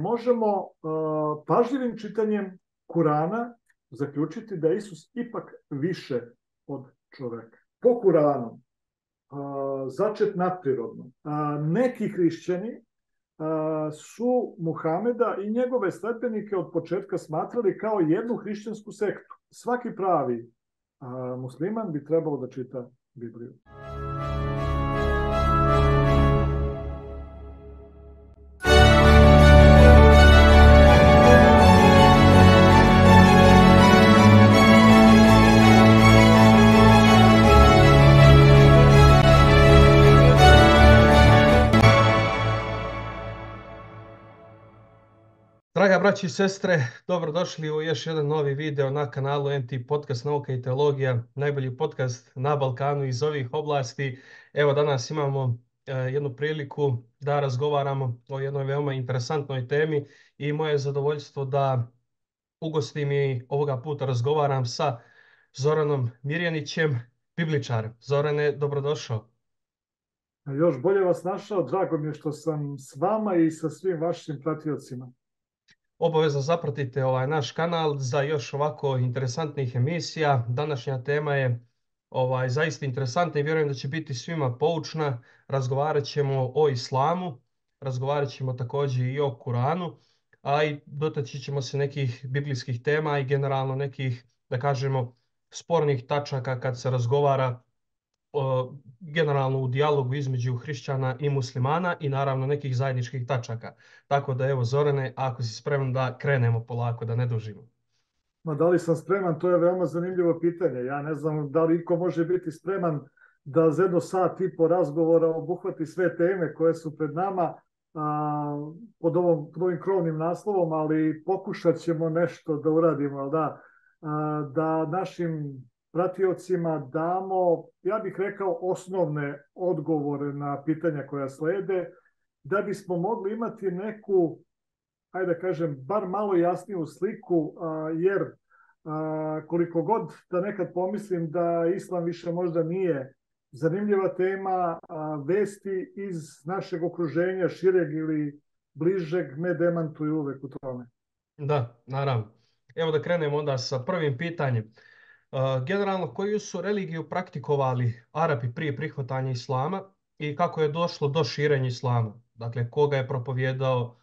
možemo pažljivim čitanjem Kurana zaključiti da je Isus ipak više od čoveka. Po Kuranu, začet nadprirodno, neki hrišćani su Muhameda i njegove sledbenike od početka smatrali kao jednu hrišćansku sektu. Svaki pravi musliman bi trebalo da čita Bibliju. Draga braći i sestre, dobrodošli u još jedan novi video na kanalu MT Podcast Nauka i teologija, najbolji podcast na Balkanu iz ovih oblasti. Evo danas imamo jednu priliku da razgovaramo o jednoj veoma interesantnoj temi i moje zadovoljstvo da ugostim i ovoga puta razgovaram sa Zoranom Mirjanićem, bibličarem. Zorane, dobrodošao. Još bolje vas našao, drago mi je što sam s vama i sa svim vašim pratiocima. Obavezno zapratite ovaj naš kanal za još ovako interesantnih emisija. Današnja tema je zaista interesantna i vjerujem da će biti svima poučna. Razgovarat ćemo o islamu, razgovarat ćemo također i o Kuranu, a i dotaći ćemo se nekih biblijskih tema i generalno nekih, da kažemo, spornih tačaka kad se razgovara generalno u dijalogu između hrišćana i muslimana i naravno nekih zajedničkih tačaka. Tako da evo Zorane, ako si spreman da krenemo polako, da ne dužimo. Ma da li sam spreman, to je veoma zanimljivo pitanje. Ja ne znam da li iko može biti spreman da za jedno sat i po razgovora obuhvati sve teme koje su pred nama pod ovim krovnim naslovom, ali pokušat ćemo nešto da uradimo, da našim pratiocima damo, ja bih rekao, osnovne odgovore na pitanja koja slede, da bismo mogli imati neku, hajde da kažem, bar malo jasniju sliku, jer koliko god da nekad pomislim da islam više možda nije zanimljiva tema, vesti iz našeg okruženja, šireg ili bližeg, me demantuju uvek u tome. Da, naravno. Evo da krenemo onda sa prvim pitanjem. Generalno, koju su religiju praktikovali Arapi prije prihvatanja islama i kako je došlo do širenja islama? Dakle, koga je propovjedao,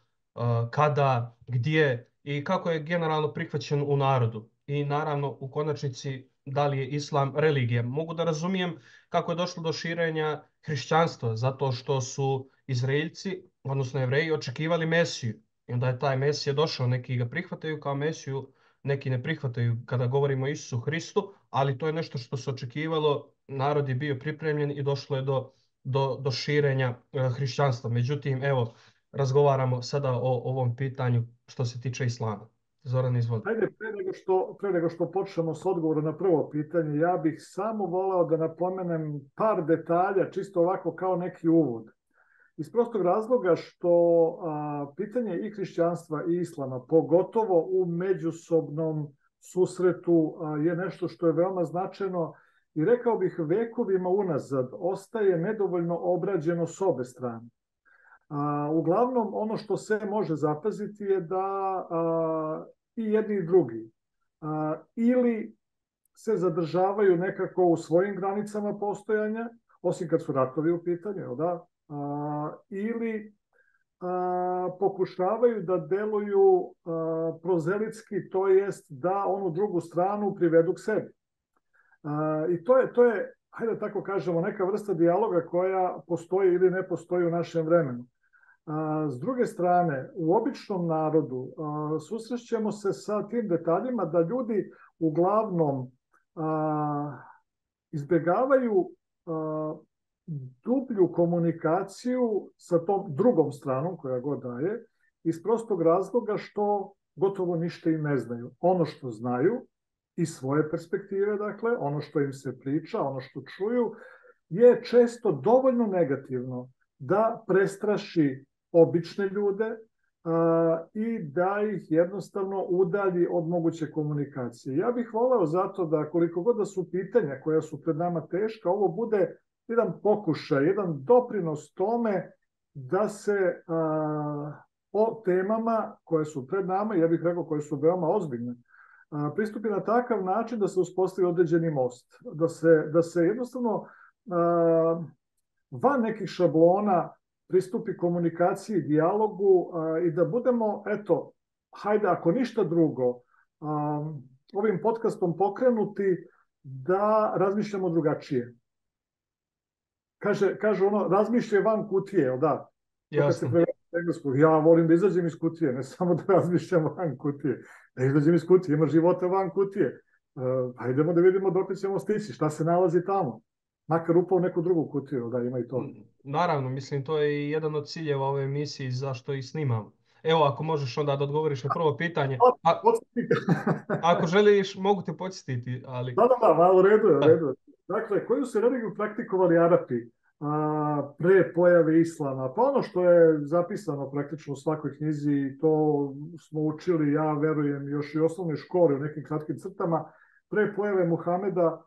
kada, gdje i kako je generalno prihvaćen u narodu? I naravno, u konačnici, da li je islam religija? Mogu da razumijem kako je došlo do širenja hrišćanstva, zato što su Izraeljci, odnosno Jevreji, očekivali Mesiju. I onda je taj Mesija došao, neki ga prihvataju kao Mesiju, neki ne prihvataju kada govorimo o Isusu Hristu, ali to je nešto što se očekivalo, narod je bio pripremljen i došlo je do širenja hrišćanstva. Međutim, evo, razgovaramo sada o ovom pitanju što se tiče islama. Zoran, izvoli. Ajde, pre nego što počnemo s odgovorom na prvo pitanje, ja bih samo voleo da napomenem par detalja, čisto ovako kao neki uvod. Iz prostog razloga što pitanje i hrišćanstva i islama, pogotovo u međusobnom susretu, je nešto što je veoma značajno i rekao bih vekovima unazad ostaje nedovoljno obrađeno s obe strane. Uglavnom, ono što se može zapaziti je da i jedni i drugi ili se zadržavaju nekako u svojim granicama postojanja, osim kad su ratovi u pitanju, da? Ili pokušavaju da deluju prozelitski, to jest da onu drugu stranu privedu k sebi. I to je, hajde tako kažemo, neka vrsta dijaloga koja postoji ili ne postoji u našem vremenu. S druge strane, u običnom narodu susrećemo se sa tim detaljima da ljudi uglavnom izbjegavaju dublju komunikaciju sa tom drugom stranom koja god daje, iz prostog razloga što gotovo ništa i ne znaju. Ono što znaju iz svoje perspektive, dakle, ono što im se priča, ono što čuju, je često dovoljno negativno da prestraši obične ljude i da ih jednostavno udalji od moguće komunikacije. Ja bih voleo zato da koliko god da su pitanja koja su pred nama teška, ovo bude jedan pokušaj, jedan doprinos tome da se o temama koje su pred nama, ja bih rekao koje su veoma ozbiljne, pristupi na takav način da se uspostavi određeni most, da se jednostavno van nekih šablona pristupi komunikaciji, dijalogu i da budemo, eto, hajde, ako ništa drugo, ovim podcastom pokrenuti da razmišljamo drugačije. Kaže ono, razmišljaj van kutije, da? Kad se prevede na engleskog, ja volim da izađem iz kutije, ne samo da razmišljam van kutije, da izađem iz kutije, ima života van kutije. Hajdemo da vidimo dok ćemo stići, šta se nalazi tamo. Makar upao u neku drugu kutiju, da ima i to. Naravno, mislim, to je i jedan od ciljeva ove emisije zašto i snimam. Evo, ako možeš onda da odgovoriš na prvo pitanje. Ako želiš, mogu te podsjetiti, ali... Da, u redu je, u redu. Dakle, koju su religiju praktikovali Arapi pre pojave islama? Pa ono što je zapisano praktično u svakoj knjizi, to smo učili, ja verujem, još i u osnovnoj školi u nekim kratkim crtama, pre pojave Muhameda,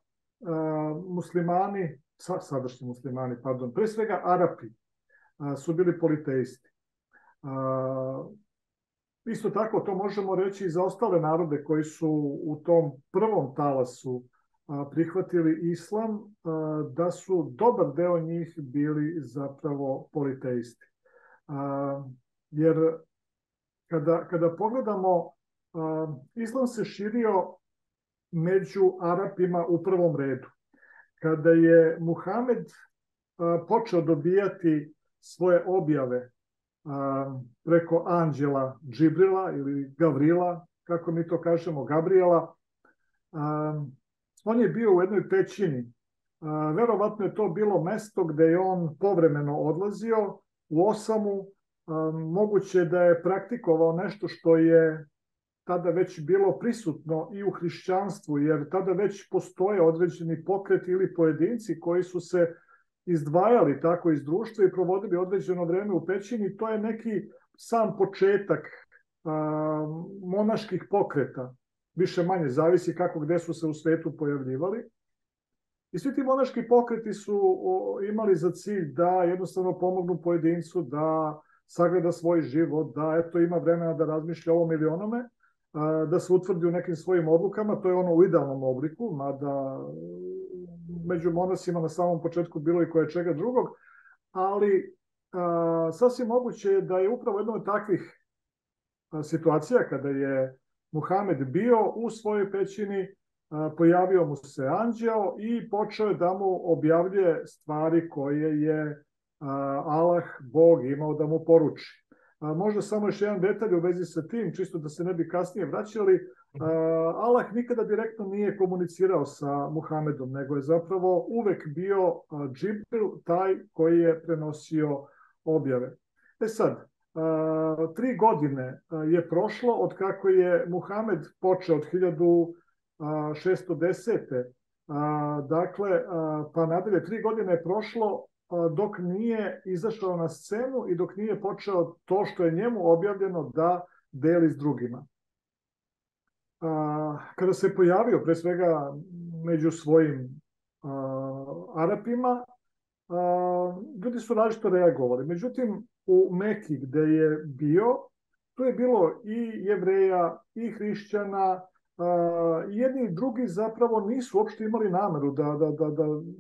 muslimani, sadašnji muslimani, pardon, pre svega Arapi su bili politeisti. Isto tako to možemo reći i za ostale narode koji su u tom prvom talasu prihvatili islam, da su dobar deo njih bili zapravo politeisti. Jer kada pogledamo, islam se širio među Arapima u prvom redu. Kada je Muhamed počeo dobijati svoje objave preko anđela Džibrila ili Gavrila, kako mi to kažemo, Gabriela, on je bio u jednoj pećini. Verovatno je to bilo mesto gde je on povremeno odlazio u osamu. Moguće da je praktikovao nešto što je tada već bilo prisutno i u hrišćanstvu, jer tada već postoje određeni pokreti ili pojedinci koji su se izdvajali tako iz društva i provodili određeno vreme u pećini. To je neki sam početak monaških pokreta. Više manje zavisi kako gde su se u svetu pojavljivali. I svi ti monaški pokreti su imali za cilj da jednostavno pomognu pojedincu da sagleda svoj život, da eto ima vremena da razmišlja o ovom ili onome, da se utvrdi u nekim svojim odlukama, to je ono u idealnom obliku, mada među monasima na samom početku bilo i koje čega drugog, ali sasvim moguće je da je upravo jedna od takvih situacija kada je Muhamed bio u svojoj pećini, pojavio mu se anđeo i počeo je da mu objavljuje stvari koje je Allah, Bog, imao da mu poruči. Možda samo još jedan detalj u vezi sa tim, čisto da se ne bi kasnije vraćali. Allah nikada direktno nije komunicirao sa Muhamedom, nego je zapravo uvek bio Džibril taj koji je prenosio objave. Sad, 3 godine je prošlo od kako je Muhamed počeo od 1610. Dakle, pa nadalje 3 godine je prošlo dok nije izašao na scenu i dok nije počeo to što je njemu objavljeno da deli s drugima. Kada se pojavio, pre svega među svojim Arapima, ljudi su različito reagovali. Međutim, u Meki gde je bio, tu je bilo i Jevreja, i hrišćana, jedni i drugi zapravo nisu uopšte imali nameru da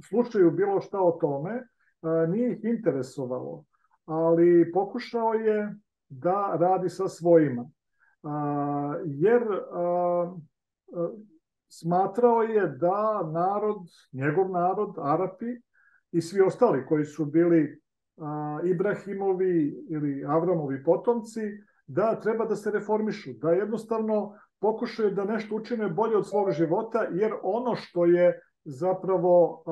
slušaju bilo šta o tome, nije ih interesovalo, ali pokušao je da radi sa svojima. Jer smatrao je da njegov narod, Arapi i svi ostali koji su bili Ibrahimovi ili Avramovi potomci, da treba da se reformišu, da jednostavno pokušaju da nešto učine bolje od svog života, jer ono što je zapravo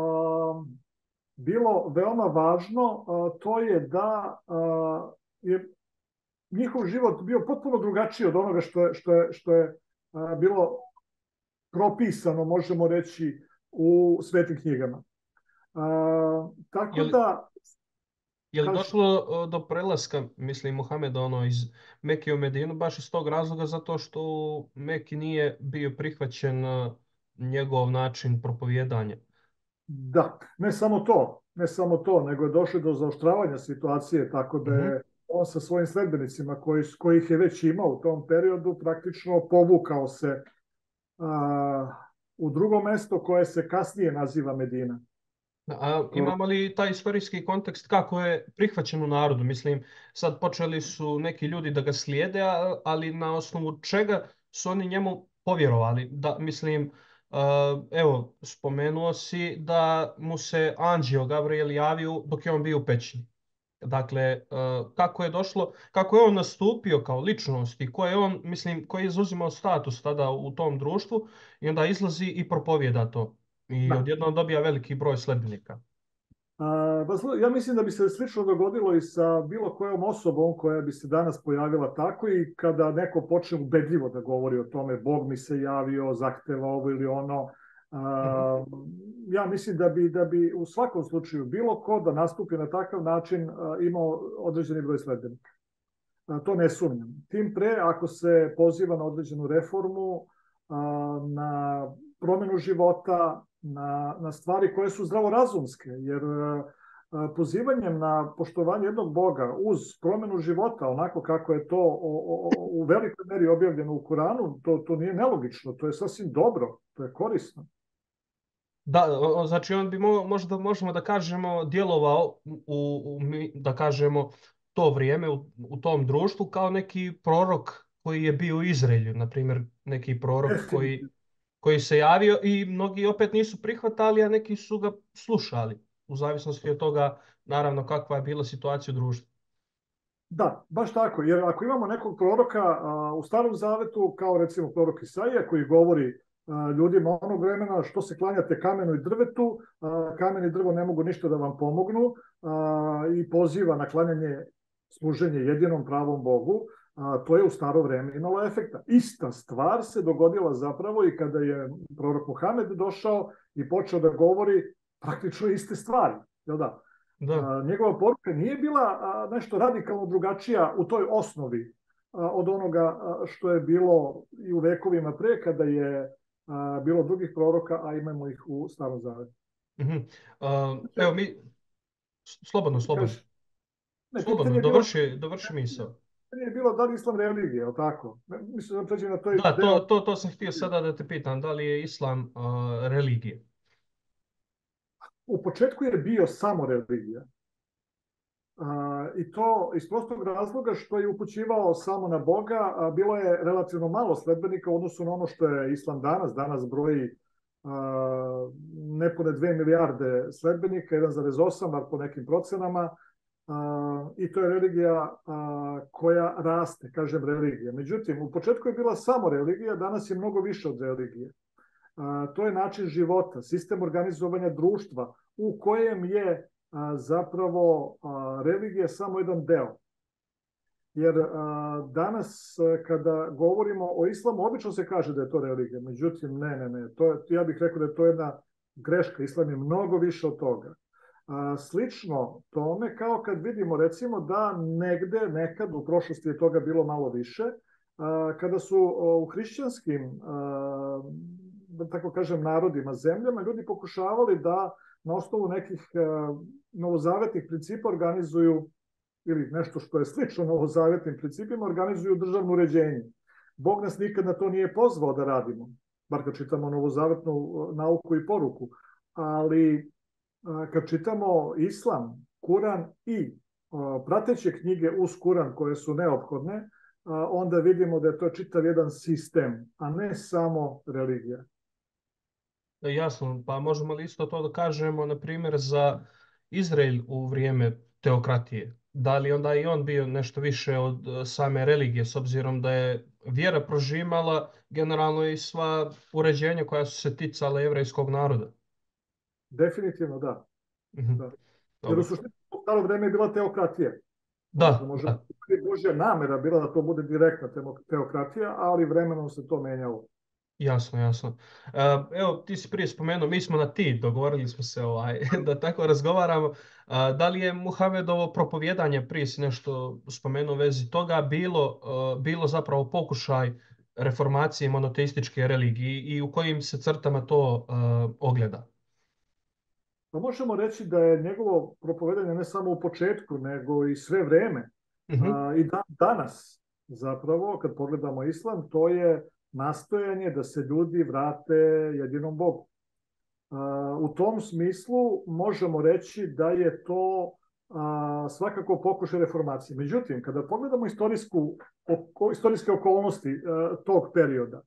bilo veoma važno, to je da je njihov život bio potpuno drugačiji od onoga što je bilo propisano, možemo reći, u svetim knjigama. Tako da... Je li došlo do prelaska, mislim, Muhameda iz Meke u Medinu, baš iz tog razloga zato što u Meki nije bio prihvaćen njegov način propovijedanja? Da, ne samo to, nego je došlo do zaoštravanja situacije, tako da je on sa svojim sledbenicima kojih je već imao u tom periodu praktično povukao se u drugo mesto koje se kasnije naziva Medina. A imamo li taj istorijski kontekst kako je prihvaćen u narodu? Mislim, sad počeli su neki ljudi da ga slijede, ali na osnovu čega su oni njemu povjerovali? Da, mislim, evo, spomenuo si da mu se anđeo Gabriel javio dok je on bio u pećini. Dakle, kako je došlo, kako je on nastupio kao ličnost i ko je on, mislim, koji je zauzimao status tada u tom društvu i onda izlazi i propovijeda to. I Da. odjednom dobija veliki broj sledbenika. Ja mislim da bi se slično dogodilo i sa bilo kojom osobom koja bi se danas pojavila tako i kada neko počne ubedljivo da govori o tome, Bog mi se javio, zahteva ovo ili ono. Ja mislim da bi u svakom slučaju bilo ko da nastupi na takav način imao određeni broj sledbenika. To ne sumnjam. Tim pre ako se poziva na određenu reformu, na promjenu života, na stvari koje su zdravorazumske, jer pozivanjem na poštovanje jednog Boga uz promjenu života, onako kako je to u velikoj meri objavljeno u Kuranu, to nije nelogično, to je sasvim dobro, to je korisno. Da, znači on bi možda možemo da kažemo djelovao da kažemo to vrijeme u tom društvu kao neki prorok koji je bio u Izraelju, na primjer neki prorok koji se javio i mnogi opet nisu prihvatali, a neki su ga slušali, u zavisnosti od toga, naravno, kakva je bila situacija u društvu. Da, baš tako, jer ako imamo nekog proroka u Starom Zavetu, kao recimo prorok Isaija, koji govori ljudima onog vremena što se klanjate kamenu i drvetu, kamen i drvo ne mogu ništa da vam pomognu i poziva na klanjanje služenje jedinom pravom Bogu, to je u staro vreme imalo efekta. Ista stvar se dogodila zapravo i kada je prorok Muhamed došao i počeo da govori praktično iste stvari. Jel da? Da. Njegova poruka nije bila nešto radikalno drugačija u toj osnovi od onoga što je bilo i u vekovima pre kada je bilo drugih proroka, a imamo ih u Starom Zavetu. Evo mi, slobodno. Slobodno, dovrši misao. Nije bilo da li islam religija, je li tako? Mislim da pređem na to. Da, to sam htio sada da te pitam, da li je islam religija? U početku je bio samo religija. I to iz prostog razloga što je upućivao samo na Boga. Bilo je relativno malo sledbenika u odnosu na ono što je islam danas. Danas broji nepune 2 milijarde sledbenika, 1,8, ali po nekim procenama. I to je religija koja raste, kažem religija. Međutim, u početku je bila samo religija, danas je mnogo više od religije. To je način života, sistem organizovanja društva u kojem je zapravo religija samo jedan deo. Jer danas kada govorimo o islamu, obično se kaže da je to religija. Međutim, ne. Ja bih rekao da je to jedna greška. Islam je mnogo više od toga. Slično tome kao kad vidimo recimo da negde nekad u prošlosti je toga bilo malo više, kada su u hrišćanskim da tako kažem narodima, zemljama, ljudi pokušavali da na osnovu nekih novozavetnih principa organizuju ili nešto što je slično novozavetnim principima, organizuju državno uređenje. Bog nas nikad na to nije pozvao da radimo, bar kad čitamo novozavetnu nauku i poruku, ali kad čitamo Islam, Kuran i prateće knjige uz Kuran koje su neophodne, onda vidimo da je to čitav jedan sistem, a ne samo religija. Jasno, pa možemo li isto to da kažemo, na primjer, za Izrael u vrijeme teokratije? Da li onda i on bio nešto više od same religije, s obzirom da je vjera prožimala generalno i sva uređenja koja su se ticala jevrejskog naroda? Definitivno da. Da. Jer u suštini u staro vreme je bila teokratija. Da. Božja namera bila da to bude direktna teokratija, ali vremenom se to menjalo. Jasno. Evo, ti si prije spomenuo, mi smo na ti, dogovorili smo se da tako razgovaramo. Da li je Muhamedovo propovijedanje, prije si nešto spomenuo u vezi toga, bilo zapravo pokušaj reformacije monoteističke religije i u kojim se crtama to ogleda? Pa možemo reći da je njegovo propovedanje ne samo u početku, nego i sve vreme Mhm. I danas, zapravo, kad pogledamo islam, to je nastojanje da se ljudi vrate jedinom Bogu. U tom smislu možemo reći da je to svakako pokušaj reformacije. Međutim, kada pogledamo istorijske okolnosti tog perioda,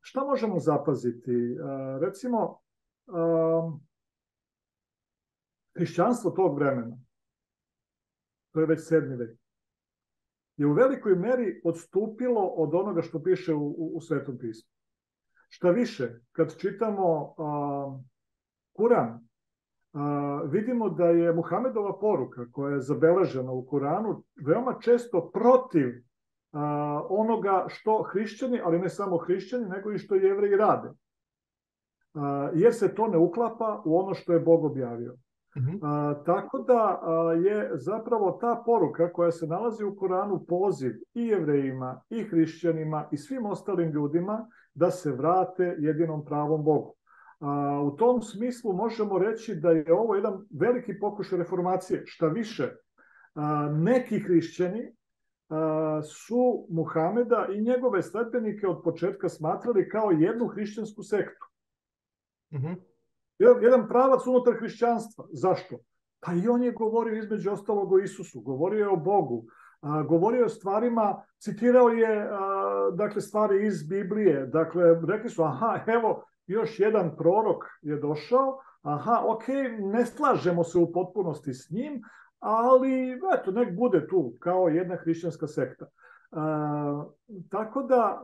šta možemo zapaziti? Recimo, hrišćanstvo tog vremena, to je već 7. vek, je u velikoj meri odstupilo od onoga što piše u Svetom pismu. Šta više, kad čitamo Kuran, vidimo da je Muhamedova poruka koja je zabeležena u Kuranu veoma često protiv onoga što hrišćani, ali ne samo hrišćani, nego i što Jevreji rade. Jer se to ne uklapa u ono što je Bog objavio. Tako da je zapravo ta poruka koja se nalazi u Koranu poziv i Jevrejima, i hrišćanima, i svim ostalim ljudima da se vrate jedinom pravom Bogu. U tom smislu možemo reći da je ovo jedan veliki pokušaj reformacije. Šta više, neki hrišćani su Muhameda i njegove sledbenike od početka smatrali kao jednu hrišćansku sektu. Jedan pravac unutar hrišćanstva. Zašto? Pa i on je govorio između ostalog o Isusu, govorio je o Bogu, govorio je o stvarima, citirao je dakle, stvari iz Biblije. Dakle, rekli su, aha, evo, još jedan prorok je došao, aha, ok, ne slažemo se u potpunosti s njim, ali eto, nek bude tu kao jedna hrišćanska sekta. Tako da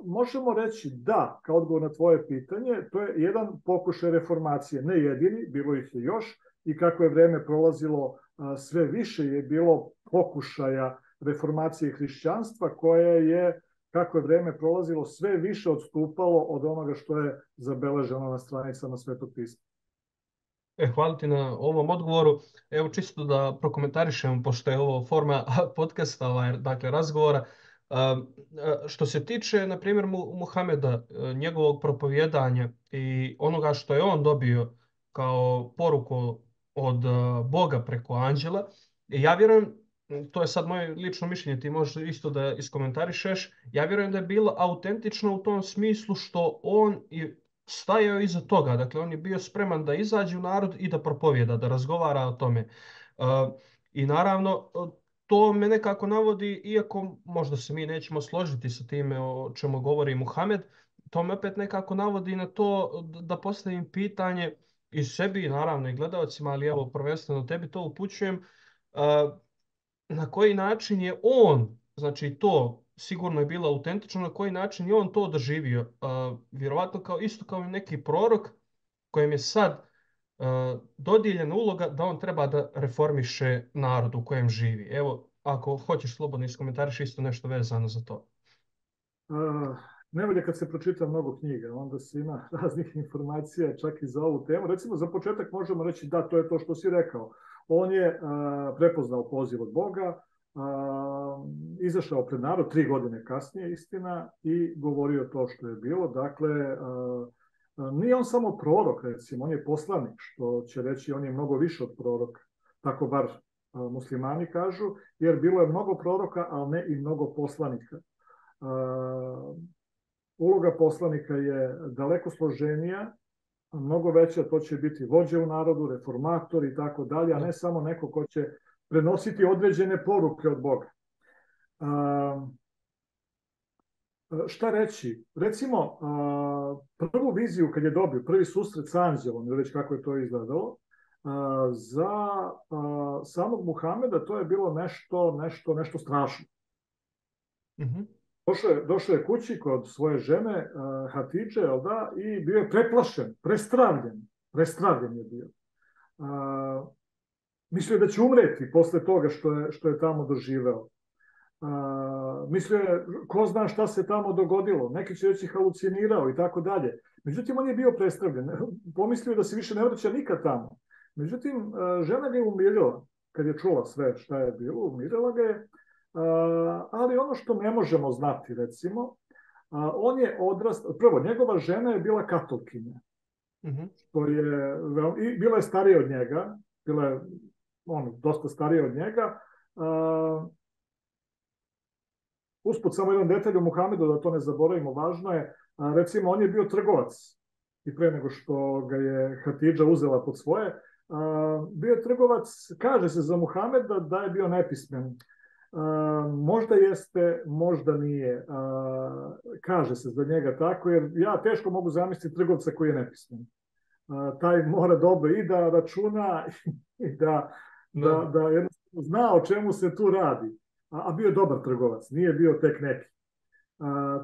možemo reći da, kao odgovor na tvoje pitanje, to je jedan pokušaj reformacije, ne jedini, bilo ih je još, i kako je vreme prolazilo, sve više je bilo pokušaja reformacije hrišćanstva, koje je, kako je vreme prolazilo, sve više odstupalo od onoga što je zabeleženo na stranicama Svetog pisma. Hvala ti na ovom odgovoru. Evo, čisto da prokomentarišem, pošto je ovo forma podcasta, dakle razgovora. Što se tiče, na primjer, Muhameda, njegovog propovijedanja i onoga što je on dobio kao poruku od Boga preko anđela, ja vjerujem, to je sad moje lično mišljenje, ti možeš isto da iskomentarišeš, ja vjerujem da je bilo autentično u tom smislu što on stajao iza toga. Dakle, on je bio spreman da izađe u narod i da propovijeda, da razgovara o tome. I naravno, to me nekako navodi, iako možda se mi nećemo složiti sa time o čemu govori Muhamed, to me opet nekako navodi na to da postavim pitanje i sebi, naravno i gledalcima, ali evo prvenstveno tebi to upućujem, na koji način je on, znači to sigurno je bilo autentično, na koji način je on to doživio. Vjerovatno isto kao i neki prorok kojem je sad dodijeljena uloga da on treba da reformiše narod u kojem živi. Evo, ako hoćeš slobodno iskomentariš isto nešto vezano za to. Najbolje kad se pročita mnogo knjiga, onda se ima raznih informacija čak i za ovu temu. Recimo, za početak možemo reći da, to je to što si rekao. On je prepoznao poziv od Boga, izašao pred narod 3 godine kasnije, istina, i govorio to što je bilo. Dakle, nije on samo prorok, recimo, on je poslanik, što će reći on je mnogo više od proroka. Tako bar muslimani kažu, jer bilo je mnogo proroka, ali ne i mnogo poslanika. Uloga poslanika je daleko složenija, mnogo veća, to će biti vođe u narodu, reformator i tako dalje, a ne samo neko ko će prenositi određene poruke od Boga. Šta reći? Recimo, prvu viziju kad je dobio, prvi susret sa anđelom, ili već kako je to izgledalo, za samog Muhameda to je bilo nešto strašno. Došao je kući kod svoje žene Hatidže, i bio je preplašen, prestravljen je bio. Mislio je da će umreti posle toga što je tamo doživeo. Mislio je, ko zna šta se tamo dogodilo, neki će reći halucinirao i tako dalje. Međutim, on je bio prestravljen, pomislio da se više ne vraća nikad tamo. Međutim, žena ga je umirila, kad je čula sve šta je bilo, umirila ga je. Ali ono što ne možemo znati, recimo, on je odrastao, prvo, njegova žena je bila katolkinja, i bila je starija od njega, bila je dosta starija od njega, Usput samo jedan detalj o Muhamedu, da to ne zaboravimo, važno je, recimo on je bio trgovac i pre nego što ga je Hatidža uzela pod svoje, bio je trgovac, kaže se za Muhameda da je bio nepismen. Možda jeste, možda nije, kaže se za njega tako, jer ja teško mogu zamisliti trgovca koji je nepismen. Taj mora dobro i da računa i da jednostavno zna o čemu se tu radi. A bio je dobar trgovac, nije bio tek neki.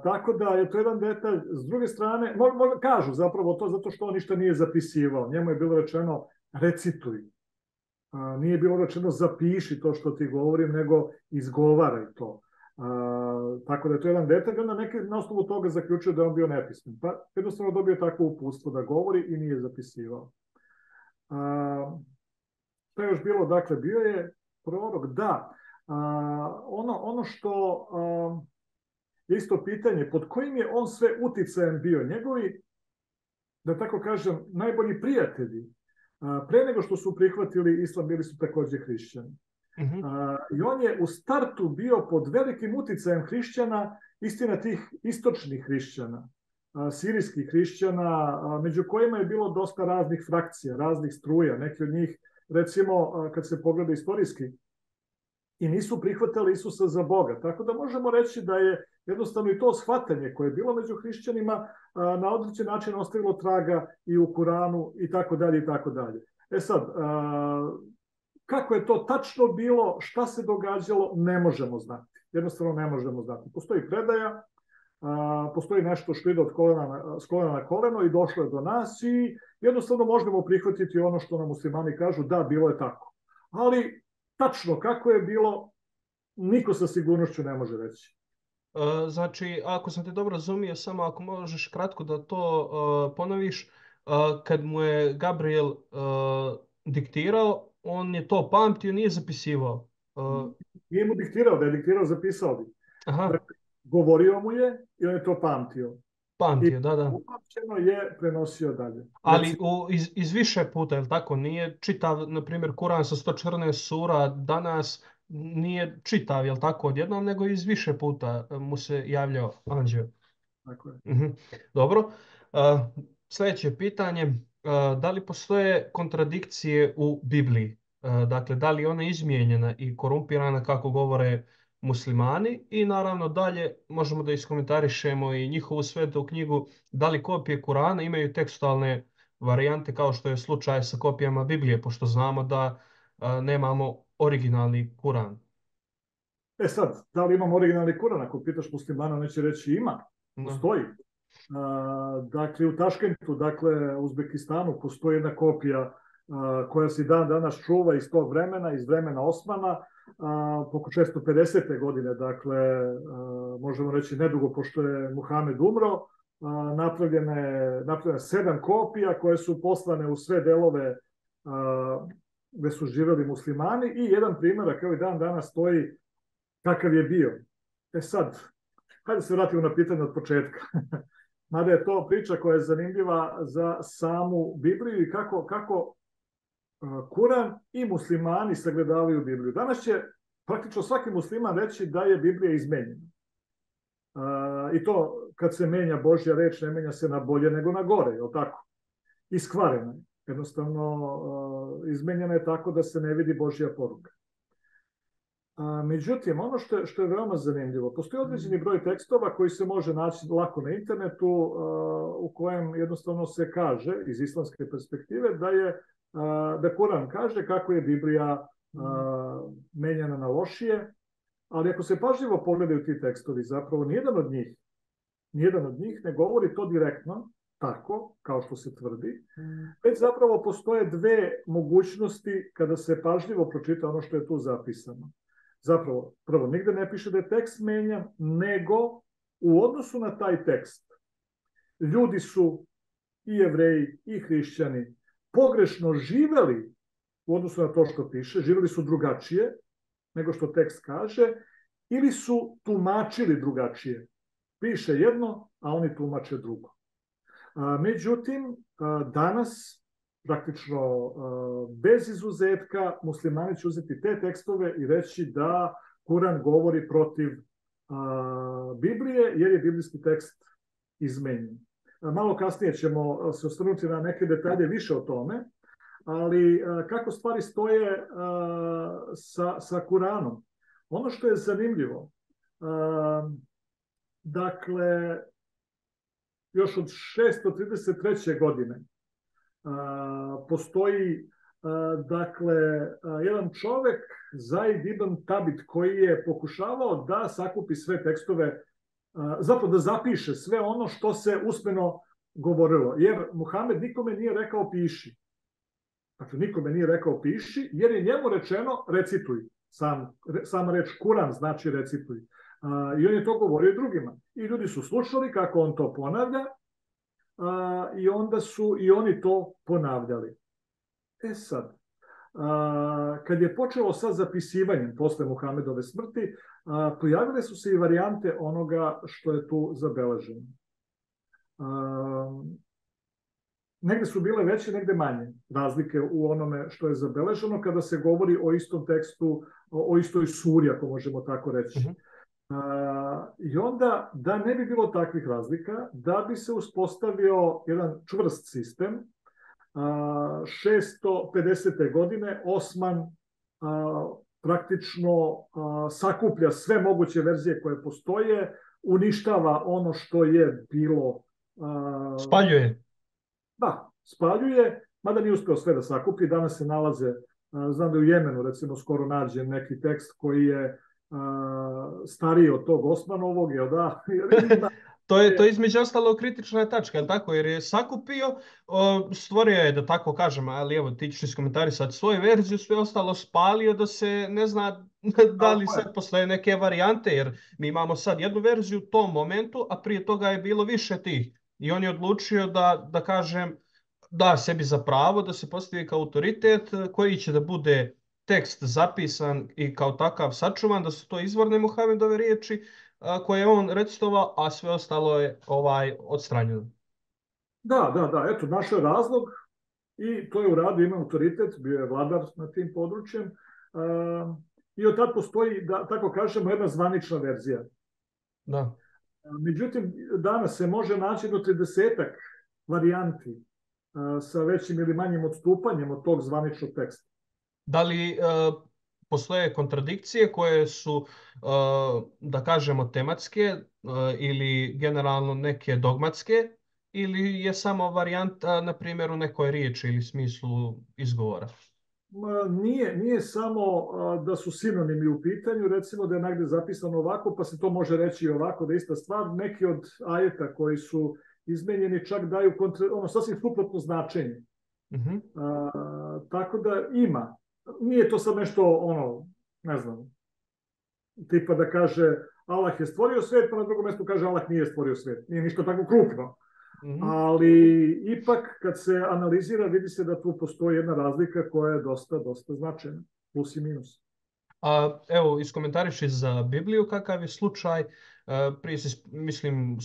Tako da je to jedan detalj. S druge strane, kažu zapravo to zato što on ništa nije zapisivao. Njemu je bilo rečeno recituj. Nije bilo rečeno zapiši to što ti govorim, nego izgovaraj to. Tako da je to jedan detalj. Onda neki na osnovu toga zaključio da je on bio nepismen. Pa jednostavno dobio takvo uputstvo da govori i nije zapisivao. Što je još bilo? Dakle, bio je prorok, da. Ono što je isto pitanje, pod kojim je on sve uticajem bio? Njegovi, da tako kažem, najbolji prijatelji, pre nego što su prihvatili islam, bili su takođe hrišćani. I on je u startu bio pod velikim uticajem hrišćana, istina tih istočnih hrišćana, sirijskih hrišćana, među kojima je bilo dosta raznih frakcija, raznih struja. Neki od njih, recimo, kad se pogleda istorijski, i nisu prihvatali Isusa za Boga. Tako da možemo reći da je jednostavno i to shvatanje koje je bilo među hrišćanima na određen način ostavilo traga i u Kuranu i tako dalje i tako dalje. Sad, kako je to tačno bilo, šta se događalo, ne možemo znati. Jednostavno ne možemo znati. Postoji predaja, postoji nešto što ide od s kolena na koleno i došlo je do nas i jednostavno možemo prihvatiti ono što nam muslimani kažu, da, bilo je tako. Ali tačno kako je bilo, niko sa sigurnošću ne može reći. Znači, ako sam te dobro razumio, samo ako možeš kratko da to ponoviš, kad mu je Gabriel diktirao, on je to pamtio, nije zapisivao. Nije mu diktirao, da je diktirao, zapisao bi. Dakle, govorio mu je i on je to pamtio. Pamtio, da. Upamćeno je prenosio dalje. Ali iz više puta, je li tako? Nije čitav, na primjer, Kuran sa 114 sura danas nije čitav, je li tako, odjednom, nego iz više puta mu se javljao anđeo. Tako je. Dobro. Sljedeće pitanje. Da li postoje kontradikcije u Bibliji? Dakle, da li je ona izmijenjena i korumpirana kako govore muslimani i naravno dalje možemo da iskomentarišemo i njihovu svetu knjigu, da li kopije Kurana imaju tekstualne varijante kao što je slučaj sa kopijama Biblije, pošto znamo da nemamo originalni Kuran. Sad, da li imamo originalni Kuran? Ako pitaš muslimana, neće reći ima, postoji. Dakle, u Taškentu, dakle, u Uzbekistanu postoji jedna kopija koja se dan danas čuva iz tog vremena, iz vremena Osmana, oko 650. godine, dakle, možemo reći nedugo pošto je Muhamed umro, napravljene 7 kopija koje su poslane u sve delove gde su živeli muslimani i jedan primjerak kao i dan danas stoji kakav je bio. Sad, hajde se vratimo na pitanje od početka. Mada je to priča koja je zanimljiva za samu Bibliju i kako Kuran i muslimani sagledavaju Bibliju. Danas će praktično svaki musliman reći da je Biblija izmenjena. I to kad se menja Božja reč, ne menja se na bolje nego na gore, je li tako? Iskvarena je. Jednostavno izmenjena je tako da se ne vidi Božja poruka. Međutim, ono što je veoma zanimljivo, postoji određeni broj tekstova koji se može naći lako na internetu, u kojem jednostavno se kaže, iz islamske perspektive, da Kuran kaže kako je Biblija menjana na lošije, ali ako se pažljivo pogledaju ti tekstovi, zapravo nijedan od njih ne govori to direktno, tako, kao što se tvrdi, već zapravo postoje dve mogućnosti kada se pažljivo pročita ono što je tu zapisano. Zapravo, prvo, nigde ne piše da je tekst menjan, nego u odnosu na taj tekst ljudi su i Jevreji i hrišćani pogrešno živeli u odnosu na to što piše, živeli su drugačije nego što tekst kaže, ili su tumačili drugačije. Piše jedno, a oni tumače drugo. Međutim, danas praktično bez izuzetka muslimani će uzeti te tekstove i reći da Kuran govori protiv Biblije, jer je biblijski tekst izmenjen. Malo kasnije ćemo se osvrnuti na neke detalje više o tome, ali kako stvari stoje sa Kuranom? Ono što je zanimljivo, dakle, još od 633. godine postoji dakle, jedan čovek, Zaid ibn Tabit, koji je pokušavao da sakupi sve tekstove, zapravo da zapiše sve ono što se usmeno govorilo. Jer Muhamed nikome nije rekao piši. Dakle, nikome nije rekao piši, jer je njemu rečeno recituj. Sama reč Kuran znači recituj. I on je to govorio drugima. I ljudi su slušali kako on to ponavlja i onda su i oni to ponavljali. Sad, kad je počelo sa zapisivanjem posle Muhamedove smrti, pojavile su se i varijante onoga što je tu zabeleženo. Negde su bile veće, negde manje razlike u onome što je zabeleženo kada se govori o istom tekstu, o istoj suri, ako možemo tako reći. I onda, da ne bi bilo takvih razlika, da bi se uspostavio jedan čvrst sistem, 650. godine Osman praktično sakuplja sve moguće verzije koje postoje, uništava ono što je bilo... Spaljuje. Da, spaljuje, mada nije uspeo sve da sakupi. Danas se nalaze, znam da u Jemenu recimo skoro nađen neki tekst koji je stariji od tog Osmanovog, jel da? To je između ostalo kritična tačka, tako? Jer je sakupio, stvorio je, da tako kažem, ali evo, ti ćeš iskomentarisati svoju verziju, sve ostalo spalio da se ne zna da li sad postoje neke varijante, jer mi imamo sad jednu verziju u tom momentu, a prije toga je bilo više tih. I on je odlučio da kažem, da sebi za pravo, da se postavi kao autoritet koji će da bude tekst zapisan i kao takav sačuvan, da su to izvorne Muhamedove riječi koje je on recitovao, a sve ostalo je odstranjeno. Da, eto, našao je razlog i to je uradio, ima autoritet, bio je vladar na tim područjem i od tad postoji, da tako kažemo, jedna zvanična verzija. Da. Međutim, danas se može naći do 30-ak varijanti sa većim ili manjim odstupanjem od tog zvaničnog teksta. Da li postoje kontradikcije koje su, da kažemo, tematske ili generalno neke dogmatske, ili je samo varijanta, na primjer, u nekoj riječi ili smislu izgovora? Nije samo da su sinonimi u pitanju, recimo da je negde zapisano ovako, pa se to može reći i ovako, da je ista stvar. Neki od ajeta koji su izmenjeni čak daju sasvim suprotno značenje. Tako da ima. Nije to sad nešto, ne znam, tipa da kaže Allah je stvorio svet, pa na drugom mjestu kaže Allah nije stvorio svet. Nije ništa tako krupno. Ali ipak kad se analizira vidi se da tu postoji jedna razlika koja je dosta značajna, plus i minus. Evo, iskomentariši za Bibliju kakav je slučaj. Prije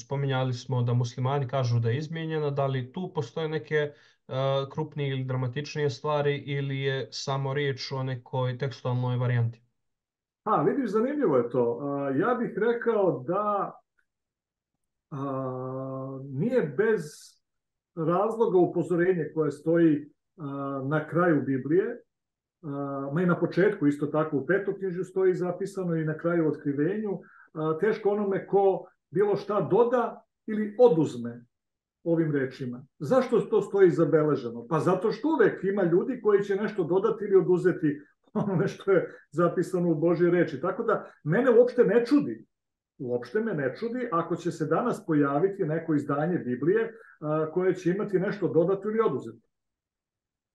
spominjali smo da muslimani kažu da je izmijenjena. Da li tu postoje neke krupnije ili dramatičnije stvari ili je samo riječ o nekoj tekstualnoj varijanti? Vidiš, zanimljivo je to. Ja bih rekao da nije bez razloga upozorenje koje stoji na kraju Biblije, i na početku isto tako u Petoknjižju stoji zapisano i na kraju u Otkrivenju, teško onome ko bilo šta doda ili oduzme ovim rečima. Zašto to stoji zabeleženo? Pa zato što uvek ima ljudi koji će nešto dodati ili oduzeti onome što je zapisano u Božjoj reči. Tako da mene uopšte ne čudi. Uopšte me ne čudi ako će se danas pojaviti neko izdanje Biblije koje će imati nešto dodato ili oduzeto.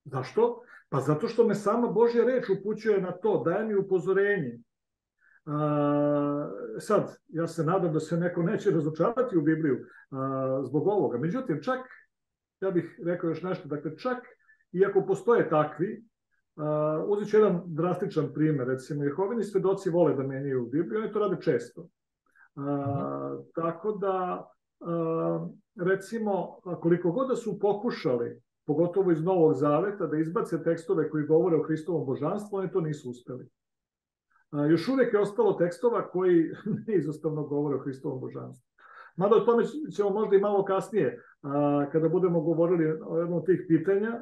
Zašto? Pa zato što me sama Božja reč upućuje na to, daje mi upozorenje. Sad, ja se nadam da se neko neće razočarati u Bibliju zbog ovoga. Međutim, čak, ja bih rekao još nešto, dakle, čak i ako postoje takvi, uzet ću jedan drastičan primer, recimo, Jehovini svedoci vole da menjaju Bibliju, oni to rade često. Tako da, recimo, koliko god da su pokušali pogotovo iz Novog Zaveta, da izbace tekstove koji govore o Hristovom božanstvu, oni to nisu uspeli. Još uvijek je ostalo tekstova koji neizostavno govore o Hristovom božanstvu. Mada o tome ćemo možda i malo kasnije, kada budemo govorili o jednom od tih pitanja,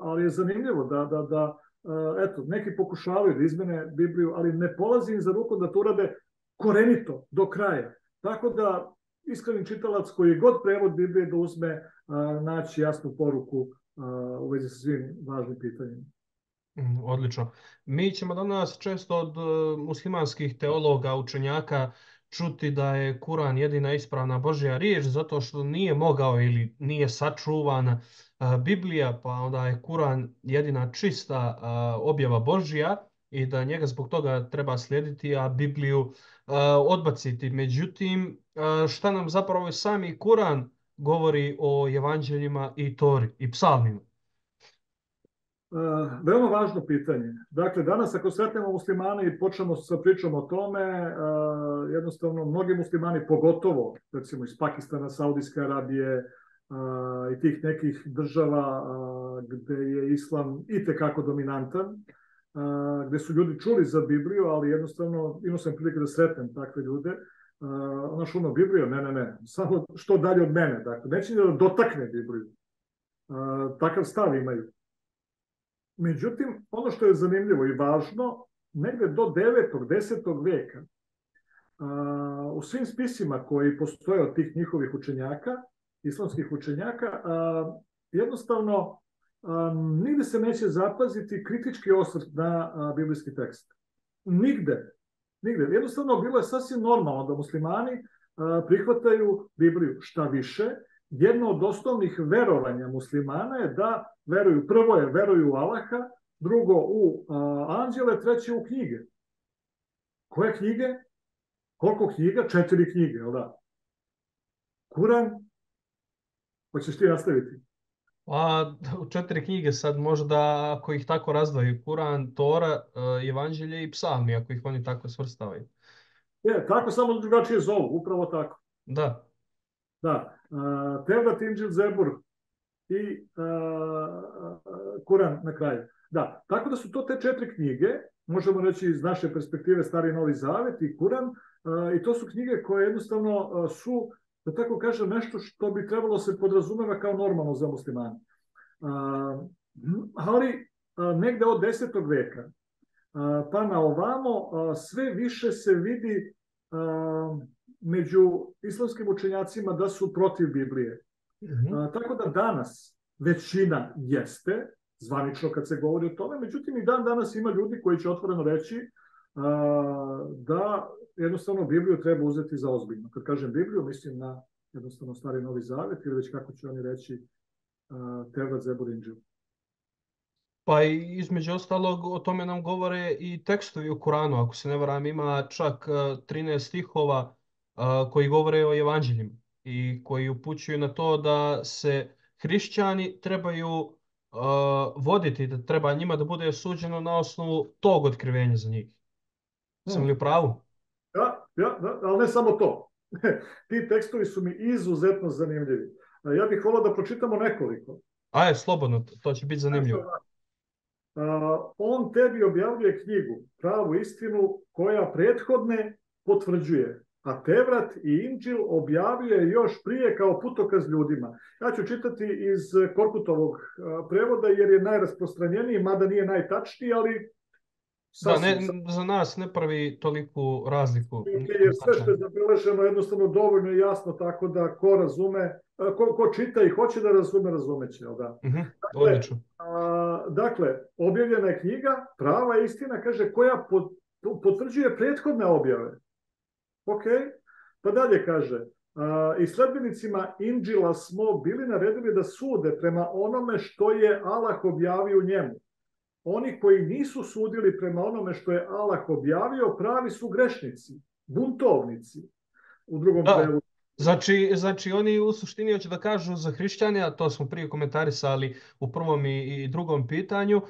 ali je zanimljivo da eto, neki pokušavaju da izmene Bibliju, ali ne polazi im za ruku da to urade korenito, do kraja. Tako da iskreni čitalac koji god prevod Biblije da uzme, naći jasnu poruku u vezi sa svim važnim pitanjima. Odlično. Mi ćemo danas često od muslimanskih teologa, učenjaka čuti da je Kuran jedina ispravna Božja riječ zato što nije mogao ili nije sačuvana Biblija, pa onda je Kuran jedina čista objava Božja i da njega zbog toga treba slijediti, a Bibliju odbaciti. Međutim, šta nam zapravo sami Kuran govori o evanđeljima i Tori i psalmima? Veoma važno pitanje. Dakle, danas ako sretnemo muslimane i počnemo sa pričom o tome, jednostavno mnogi muslimani, pogotovo recimo iz Pakistana, Saudijske Arabije i tih nekih država gde je islam itekako dominantan, gde su ljudi čuli za Bibliju, ali jednostavno imao sam prilike da sretnem takve ljude, znaš ono, Bibliju, ne, samo što dalje od mene, dakle, neće da dotakne Bibliju. Takav stav imaju. Međutim, ono što je zanimljivo i važno, negde do 9. 10. veka, u svim spisima koji postoje od tih njihovih učenjaka, islamskih učenjaka, jednostavno nigde se neće zapaziti kritički osvrt na biblijski tekst. Nigde. Jednostavno, bilo je sasvim normalno da muslimani prihvataju Bibliju. Šta više, jedno od osnovnih verovanja muslimana je da veruju, prvo je veruju u Allaha, drugo u anđele, treće u knjige. Koje knjige? Koliko knjiga? 4 knjige, jel da? Kuran? Hoćeš ti nastaviti? Pa, 4 knjige sad možda, ako ih tako razdvoji, Kuran, Tora, Evanđelje i psalmi, ako ih oni tako svrstavaju. Tako samo drugačije zovu, upravo tako. Da. Da, Tevrat, Inđil, Zebur i Kuran na kraju. Da, tako da su to te 4 knjige, možemo reći iz naše perspektive Stari i Novi Zavet i Kuran, i to su knjige koje jednostavno su, da tako kažem, nešto što bi trebalo se podrazumeva kao normalno za muslimane. Ali negde od 10. veka pa na ovamo sve više se vidi među islamskim učenjacima da su protiv Biblije. Tako da danas većina jeste, zvanično kad se govori o tome, međutim i danas ima ljudi koji će otvoreno reći da jednostavno Bibliju treba uzeti za ozbiljno. Kad kažem Bibliju, mislim na jednostavno Stari i Novi Zavet ili već kako će oni reći Tevrat, Zebur, Inđil. Pa i između ostalog o tome nam govore i tekstovi u Kuranu. Ako se ne varam, ima čak 13 stihova koji govore o evanđeljima i koji upućuju na to da se hrišćani trebaju voditi, da treba njima da bude suđeno na osnovu tog otkrivenja za njih. Sam li u pravu? Ja, ali ne samo to. Ti tekstovi su mi izuzetno zanimljivi. Ja bih volao da pročitamo nekoliko. Ajde, slobodno, to će biti zanimljivo. On tebi objavljuje knjigu, pravu istinu, koja prethodne potvrđuje. A Tevrat i Inđil objavljuje još prije kao putokaz ljudima. Ja ću čitati iz Korkutovog prevoda jer je najrasprostranjeniji, mada nije najtačniji, ali za nas ne pravi toliku razliku. Jer sve što je zabeleženo jednostavno dovoljno jasno, tako da ko razume, ko čita i hoće da razume, razumeće. Da? Dakle, objavljena je knjiga, prava istina, kaže, koja potvrđuje prethodne objave. Ok, pa dalje kaže, i sledbenicima Inđila smo bili naredili da sude prema onome što je Allah objavio u njemu. Oni koji nisu sudili prema onome što je Allah objavio, pravi su grešnici, buntovnici. U drugom prevodu. Znači oni u suštini hoće da kažu za hrišćane, a to smo prije komentarisali u prvom i drugom pitanju,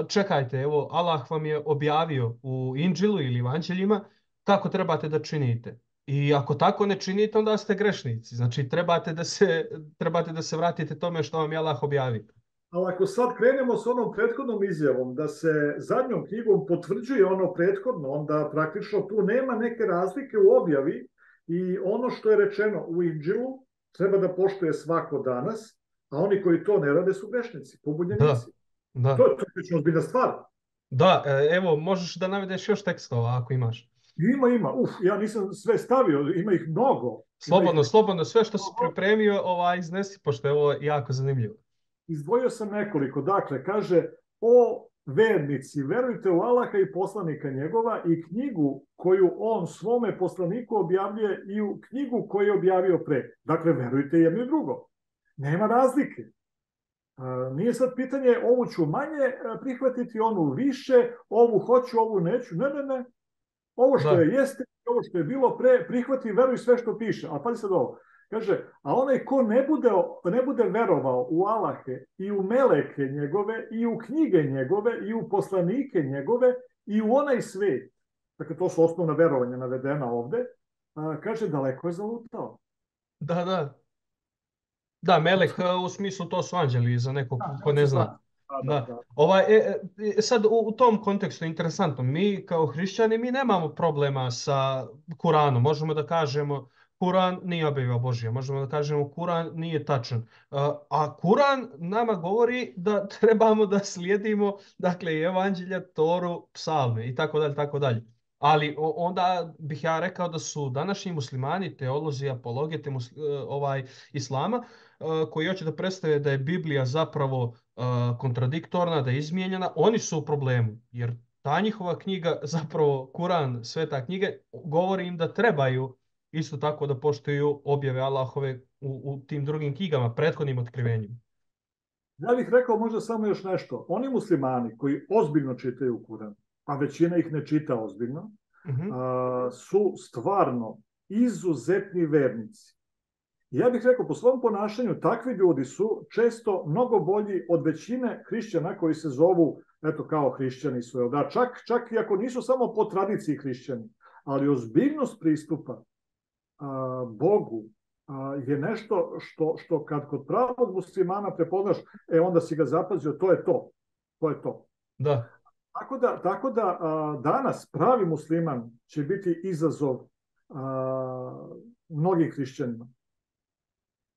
čekajte, evo, Allah vam je objavio u Inđilu ili Evanđeljima kako trebate da činite. I ako tako ne činite, onda ste grešnici. Znači, trebate da se vratite tome što vam je Allah objavio. Ali ako sad krenemo s onom prethodnom izjavom da se zadnjom knjigom potvrđuje ono prethodno, onda praktično tu nema neke razlike u objavi i ono što je rečeno u Inđilu treba da poštuje svako danas, a oni koji to ne rade su grešnici, Da, pobunjenici. To da. je točno ozbiljna stvar. Da, evo, možeš da navedeš još tekstova ako imaš. Ima. Ja nisam sve stavio, ima ih mnogo. Slobodno, sve što si pripremio, iznesi, pošto je ovo jako zanimljivo. Izdvojio sam nekoliko. Dakle, kaže, o vernici, verujte u Allaha i poslanika njegova i knjigu koju on svome poslaniku objavljuje i u knjigu koju je objavio pre. Dakle, verujte jedno i drugo. Nema razlike. Nije sad pitanje ovu ću manje prihvatiti, onu više, ovu hoću, ovu neću. Ne. Ovo što je jeste, ovo što je bilo pre, prihvati i veruj sve što piše. A pazi sad ovo. Kaže, a onaj ko ne bude verovao u Allahe i u meleke njegove i u knjige njegove i u poslanike njegove i u onaj svet, dakle to su osnovna verovanja navedena ovde, kaže daleko je zalutao. Da. Da, melek u smislu to su anđeli za nekog ko ne zna. Da. Sad u tom kontekstu interesantno, mi kao hrišćani mi nemamo problema sa Kuranom. Možemo da kažemo Kuran nije objava Božja, možemo da kažemo Kuran nije tačan. A Kuran nama govori da trebamo da slijedimo, dakle, evanđelja, Toru, psalme i tako dalje. Ali onda bih ja rekao da su današnji muslimani, teolozi, apologeti islama, koji hoće da predstave da je Biblija zapravo kontradiktorna, da je izmijenjena, oni su u problemu. Jer ta njihova knjiga, zapravo Kuran, sveta knjiga, govori im da trebaju isto tako da poštuju objave Allahove u tim drugim knjigama, prethodnim otkrivenjima. Ja bih rekao možda samo još nešto. Oni muslimani koji ozbiljno čitaju Kuran, a većina ih ne čita ozbiljno, su stvarno izuzetni vernici. Ja bih rekao, po svom ponašanju, takvi ljudi su često mnogo bolji od većine hrišćana koji se zovu, kao hrišćani su. Da, čak i ako nisu samo po tradiciji hrišćani, ali ozbiljnost pristupa Bogu je nešto što kad kod pravog muslimana prepoznaš, onda si ga zapazio, to je to. Da. Tako da danas pravi musliman će biti izazov mnogim hrišćanima.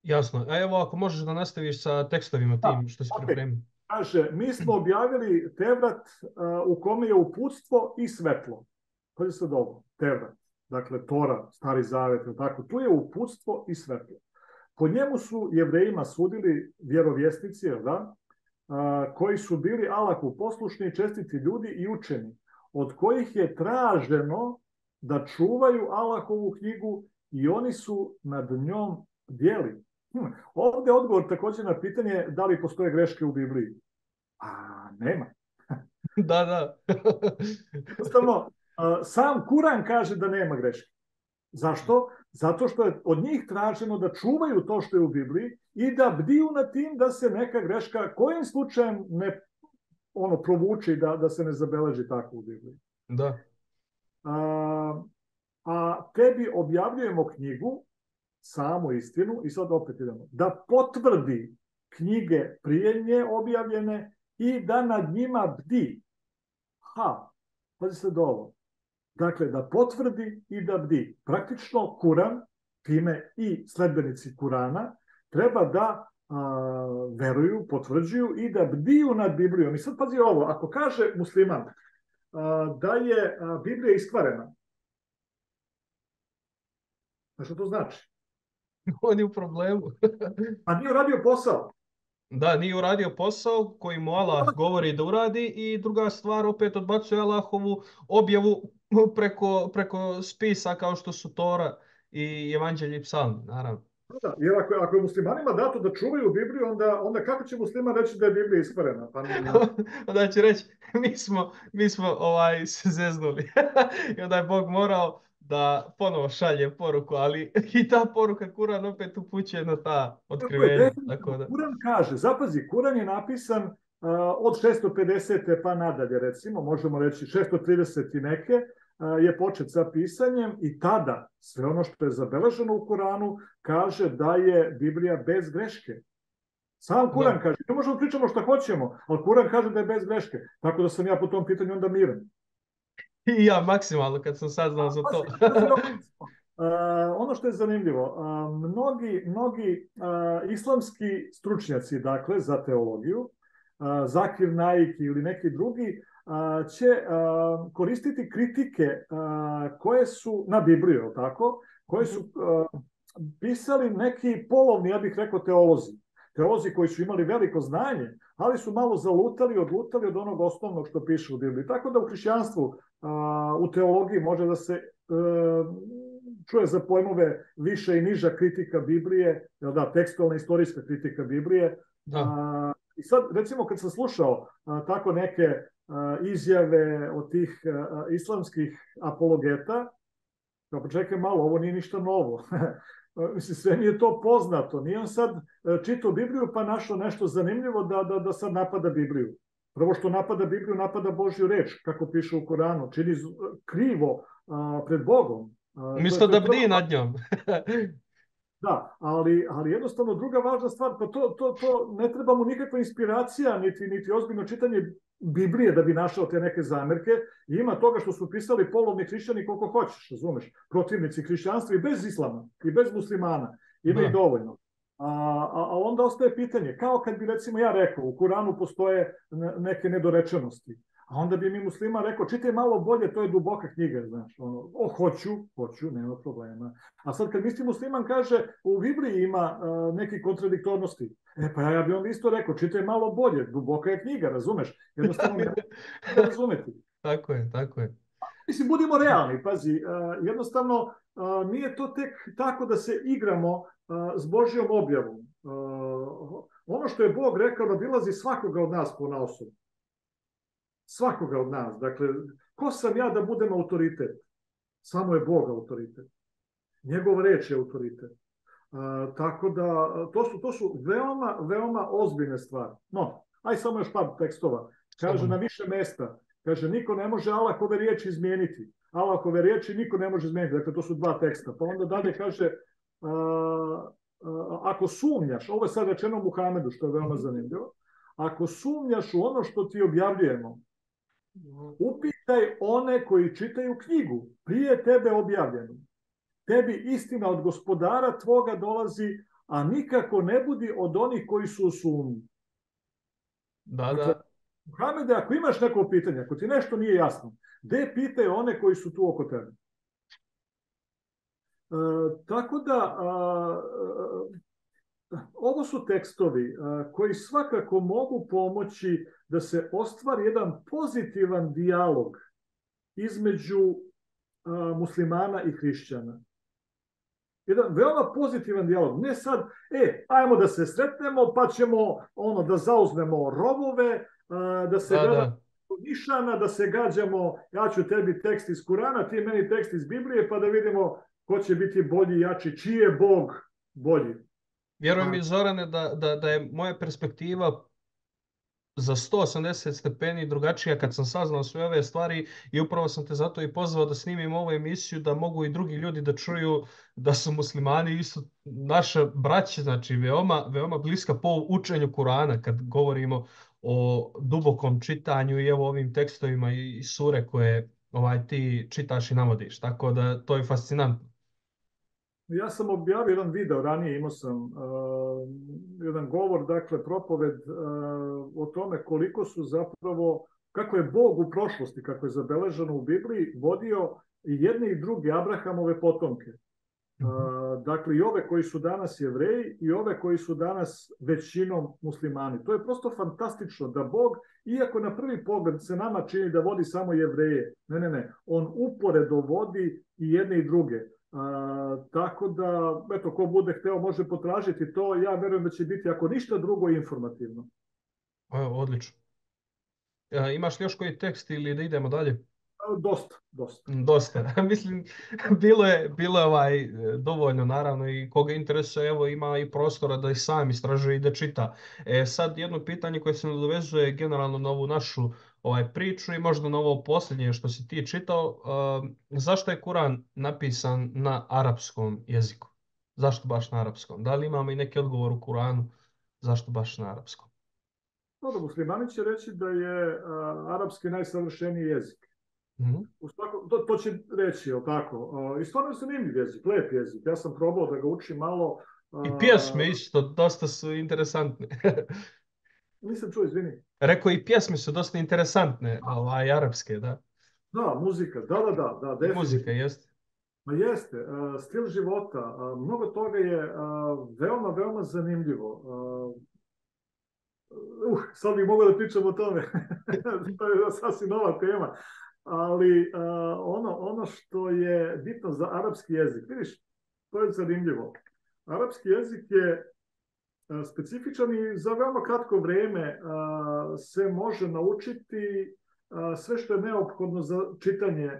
Jasno. A evo ako možeš da nastaviš sa tekstovima tim što si pripremio. Kaže, mi smo objavili Tevrat u kome je uputstvo i svetlo. To je sad ovo, Tevrat. Dakle, Tora, Stari Zavet, tako. Tu je uputstvo i svetlo. Po njemu su Jevrejima sudili vjerovjesnici, koji su bili Allahu poslušni, čestiti ljudi i učeni, od kojih je traženo da čuvaju Allahovu knjigu i oni su nad njom bdjeli. Ovdje je odgovor također na pitanje da li postoje greške u Bibliji. Nema. Da. Jednostavno, sam Kuran kaže da nema greške. Zašto? Zato što je od njih traženo da čuvaju to što je u Bibliji i da bdiju nad tim da se neka greška kojim slučajem ne provuče da se ne zabeleži tako u Bibliji. Da. A tebi objavljujemo knjigu, samu istinu, i sad opet idemo, da potvrdi knjige prije nje objavljene i da nad njima bdi. Pazi sad ovo. Dakle, da potvrdi i da bdi. Praktično Kuran, time i sledbenici Kurana, treba da veruju, potvrđuju i da bdiju nad Biblijom. I sad pazi ovo, ako kaže musliman da je Biblija iskvarena, što to znači? On je u problemu. A nije uradio posao. Da, nije uradio posao koji mu Allah govori da uradi i druga stvar, opet odbacuje Allahovu objavu preko spisa kao što su Tora i Evanđelje i Psalm, naravno. Da, jer ako je muslimanima dato da čuvaju Bibliju, onda kako će musliman reći da je Biblija iskvarena? Onda će reći, mi smo se zeznuli. I onda je Bog morao da ponovo šalje poruku, ali i ta poruka Kuran opet upućuje na ta otkrivenja. Kuran kaže, zapazi, Kuran je napisan od 650. pa nadalje, recimo, možemo reći 630 i neke, je počet sa pisanjem i tada sve ono što je zabeleženo u Kuranu kaže da je Biblija bez greške. Sam Kuran kaže, ne možemo pričamo što hoćemo, ali Kuran kaže da je bez greške. Tako da sam ja po tom pitanju onda miran. I ja maksimalno kad sam saznao za to. Ono što je zanimljivo, mnogi islamski stručnjaci, dakle, za teologiju, Zakir Naik ili neki drugi, će koristiti kritike koje su na Bibliju, tako, koje su pisali neki polovni, ja bih rekao, teolozi. Teolozi koji su imali veliko znanje, ali su malo odlutali od onog osnovnog što piše u Bibliji. Tako da u hrišćanstvu, u teologiji može da se čuje za pojmove više i niža kritika Biblije, tekstualna istorijska kritika Biblije. I sad, recimo, kad sam slušao tako neke izjave od tih islamskih apologeta, kao čekaj malo, ovo nije ništa novo. Mislim, sve mi je to poznato. Nije on sad čitao Bibliju pa našao nešto zanimljivo da sad napada Bibliju. Prvo što napada Bibliju, napada Božju reč, kako piše u Koranu. Čini krivo pred Bogom. Umjesto da bdi nad njom. Da, ali jednostavno druga važna stvar, pa to ne treba mu nikakva inspiracija, niti ozbiljno čitanje Biblije da bi našao te neke zamerke. I ima toga što su pisali polovni hrišćani koliko hoćeš, razumeš, protivnici hrišćanstva i bez islama, i bez muslimana. Ima i dovoljno. A onda ostaje pitanje, kao kad bi recimo ja rekao, u Kuranu postoje neke nedorečenosti. A onda bi mi musliman rekao, čitaj malo bolje, to je duboka knjiga, znaš. Hoću, nema problema. A sad kad misli musliman kaže, u Bibliji ima neke kontradiktornosti. Pa ja bi on isto rekao, čitaj malo bolje, duboka je knjiga, razumeš? Jednostavno ne razumeti. Tako je. Mislim, budimo realni, pazi, jednostavno nije to tek tako da se igramo s Božjom objavom. Ono što je Bog rekao nadilazi svakoga od nas ponaosob. Svakoga od nas. Dakle, ko sam ja da budem autoritet? Samo je Bog autoritet. Njegov reč je autoritet. Tako da, to su veoma, veoma ozbiljne stvari. No, aj samo još par tekstova. Kaže na više mesta. Kaže, niko ne može Allahove riječi izmijeniti. Allahove riječi niko ne može izmijeniti. Dakle, to su dva teksta. Pa onda dalje kaže, ako sumnjaš, ovo je sad rečeno Muhamedu, što je veoma zanimljivo, ako sumnjaš u ono što ti objavljujemo, upitaj one koji čitaju knjigu, prije tebe objavljenu. Tebi istina od gospodara tvoga dolazi, a nikako ne budi od onih koji su u sumnji. Da. Muhamede, ako imaš neko pitanje, ako ti nešto nije jasno, gde pitaj one koji su tu oko tebe. Tako da, ovo su tekstovi koji svakako mogu pomoći da se ostvari jedan pozitivan dijalog između muslimana i hrišćana. Jedan veoma pozitivan dijalog. Ne sad, ajmo da se sretnemo, pa ćemo da zauzmemo rovove, da se gledamo nišana, da se gađamo, ja ću tebi tekst iz Kurana, ti meni tekst iz Biblije, pa da vidimo ko će biti bolji, jači, čiji je Bog bolji. Vjerujem mi, Zorane, da je moja perspektiva za 180 stepeni drugačija kad sam saznao sve ove stvari i upravo sam te zato i pozvao da snimim ovu emisiju da mogu i drugi ljudi da čuju da su muslimani isto naša braća, znači veoma, veoma bliska po učenju Kurana kad govorimo o dubokom čitanju i evo ovim tekstovima i sure koje ti čitaš i navodiš. Tako da to je fascinantno. Ja sam objavio jedan video, ranije imao sam jedan govor, dakle propoved o tome koliko su zapravo, kako je Bog u prošlosti, kako je zabeleženo u Bibliji, vodio i jedne i druge Abrahamove potomke. Dakle, i ove koji su danas Jevreji i ove koji su danas većinom muslimani. To je prosto fantastično da Bog, iako na prvi pogled se nama čini da vodi samo Jevreje, ne, on uporedo vodi i jedne i druge. Tako da, eto, ko bude hteo može potražiti to, ja verujem da će biti, ako ništa drugo, informativno. Odlično. Imaš li još koji tekst ili da idemo dalje? Dosta. Mislim, bilo je dovoljno, naravno, i koga interesuje, evo, ima i prostora da i sam istražuje i da čita. Sad jedno pitanje koje se nadovezuje generalno na ovu našu priču i možda na ovo posljednje što si ti čitao. Zašto je Kuran napisan na arapskom jeziku? Zašto baš na arapskom? Da li imamo i neki odgovor u Kuranu zašto baš na arapskom? No, da, muslimani će reći da je arapski najsavršeniji jezik. Mhm. To će reći, je li tako? I stvarno je zanimljiv jezik, lep jezik. Ja sam probao da ga učim malo. I pjesme isto, dosta su interesantne. Nisam čuo, izvini. Rekao i pjesme su dosta interesantne, arapske, da. Da, muzika, da, I muzika, definitivno. jeste. Ma jeste, stil života, mnogo toga je veoma, veoma zanimljivo. Sad bih mogao da pričam o tome. To je sasvim nova tema. Ali ono što je bitno za arapski jezik, vidiš, to je zanimljivo. Arapski jezik je specifičan i za veoma kratko vreme se može naučiti sve što je neophodno za čitanje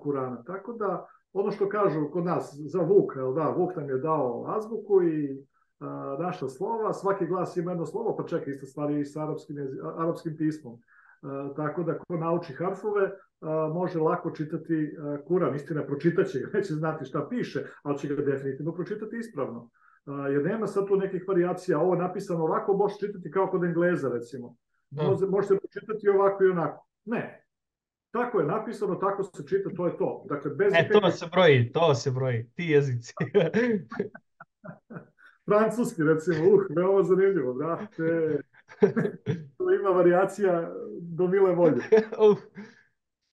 Kurana. Tako da, ono što kažu kod nas za Vuk, da, Vuk nam je dao azbuku i naša slova, svaki glas ima jedno slovo, pa čeka ista stvar i sa arapskim pismom. Tako da ko nauči harfove, može lako čitati Kuran. Istina, pročitaće ga, neće znati šta piše, ali će ga definitivno pročitati ispravno. Jer nema sad tu nekih varijacija. Ovo je napisano ovako, možeš čitati kao kod Engleza, recimo. Možete pročitati ovako i onako. Ne. Tako je napisano, tako se čita, to je to. Dakle, bez to se broji, ti jezici. Francuski, recimo, veoma zanimljivo, brate. To ima varijacija do mile volje.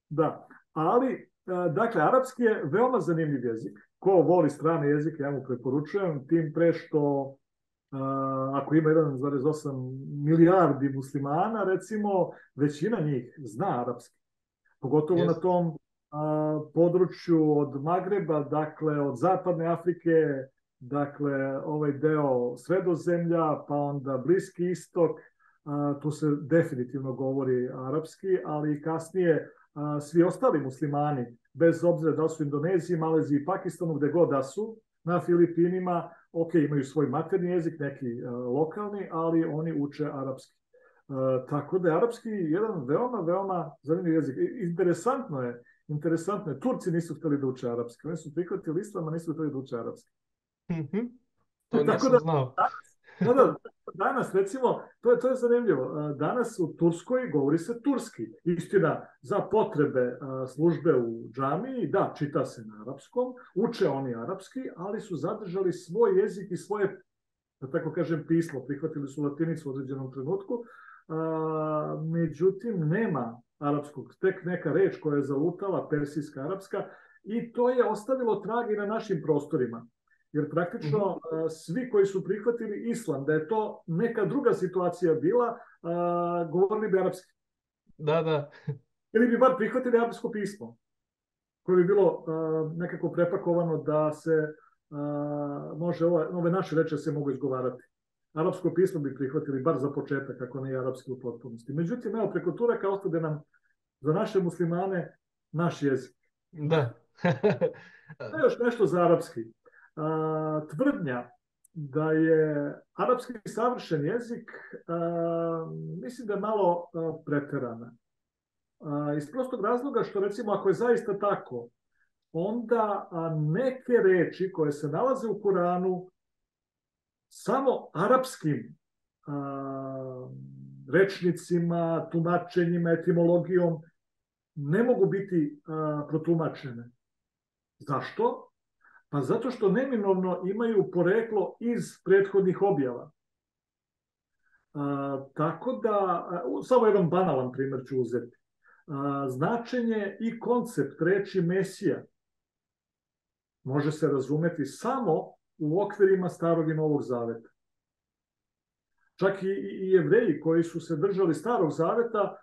Da, ali, dakle, arapski je veoma zanimljiv jezik. Ko voli strane jezike, ja mu preporučujem, tim pre što ako ima 1,8 milijardi muslimana, recimo, većina njih zna arapski. Pogotovo na tom području od Magreba, dakle, od zapadne Afrike, dakle, ovaj deo Sredozemlja, pa onda Bliski istok, tu se definitivno govori arapski, ali i kasnije svi ostali muslimani, bez obzira da su Indoneziji, Maleziji i Pakistanu, gde god da su, na Filipinima, ok, imaju svoj materni jezik, neki lokalni, ali oni uče arapski. Tako da je arapski jedan veoma, veoma zanimljiv jezik. Interesantno je, Turci nisu hteli da uče arapski, oni su prihvatili islam, a nisu hteli da uče arapski. To nisam znao. Danas, recimo, to je zanimljivo. Danas u Turskoj govori se turski. Istina, za potrebe službe u džamiji, da, čita se na arapskom, uče oni arapski, ali su zadržali svoj jezik i svoje, da tako kažem, pismo. Prihvatili su latinicu u određenom trenutku. Međutim, nema arapskog. Tek neka reč koja je zalutala, persijska, arapska, i to je ostavilo trag i na našim prostorima. Jer praktično svi koji su prihvatili islam, da je to neka druga situacija bila, govorili bi arapski. Da. Ili bi bar prihvatili arapsko pismo, koje bi bilo nekako prepakovano da se može ove naše reči se mogu izgovarati. Arapsko pismo bi prihvatili bar za početak, ako ne i arapski u potpunosti. Međutim, evo, preko Turaka ostade nam za naše muslimane naš jezik. Da. Još nešto za arapski. Tvrdnja da je arapski savršen jezik, mislim da je malo preterana. Iz prostog razloga što, recimo, ako je zaista tako, onda neke reči koje se nalaze u Kuranu samo arapskim rečnicima, tumačenjima, etimologijom ne mogu biti protumačene. Zašto? Pa zato što neminovno imaju poreklo iz prethodnih objava. Tako da, samo jedan banalan primjer ću uzeti. Značenje i koncept reči Mesija može se razumeti samo u okvirima Starog i Novog Zaveta. Čak i Jevreji koji su se držali Starog Zaveta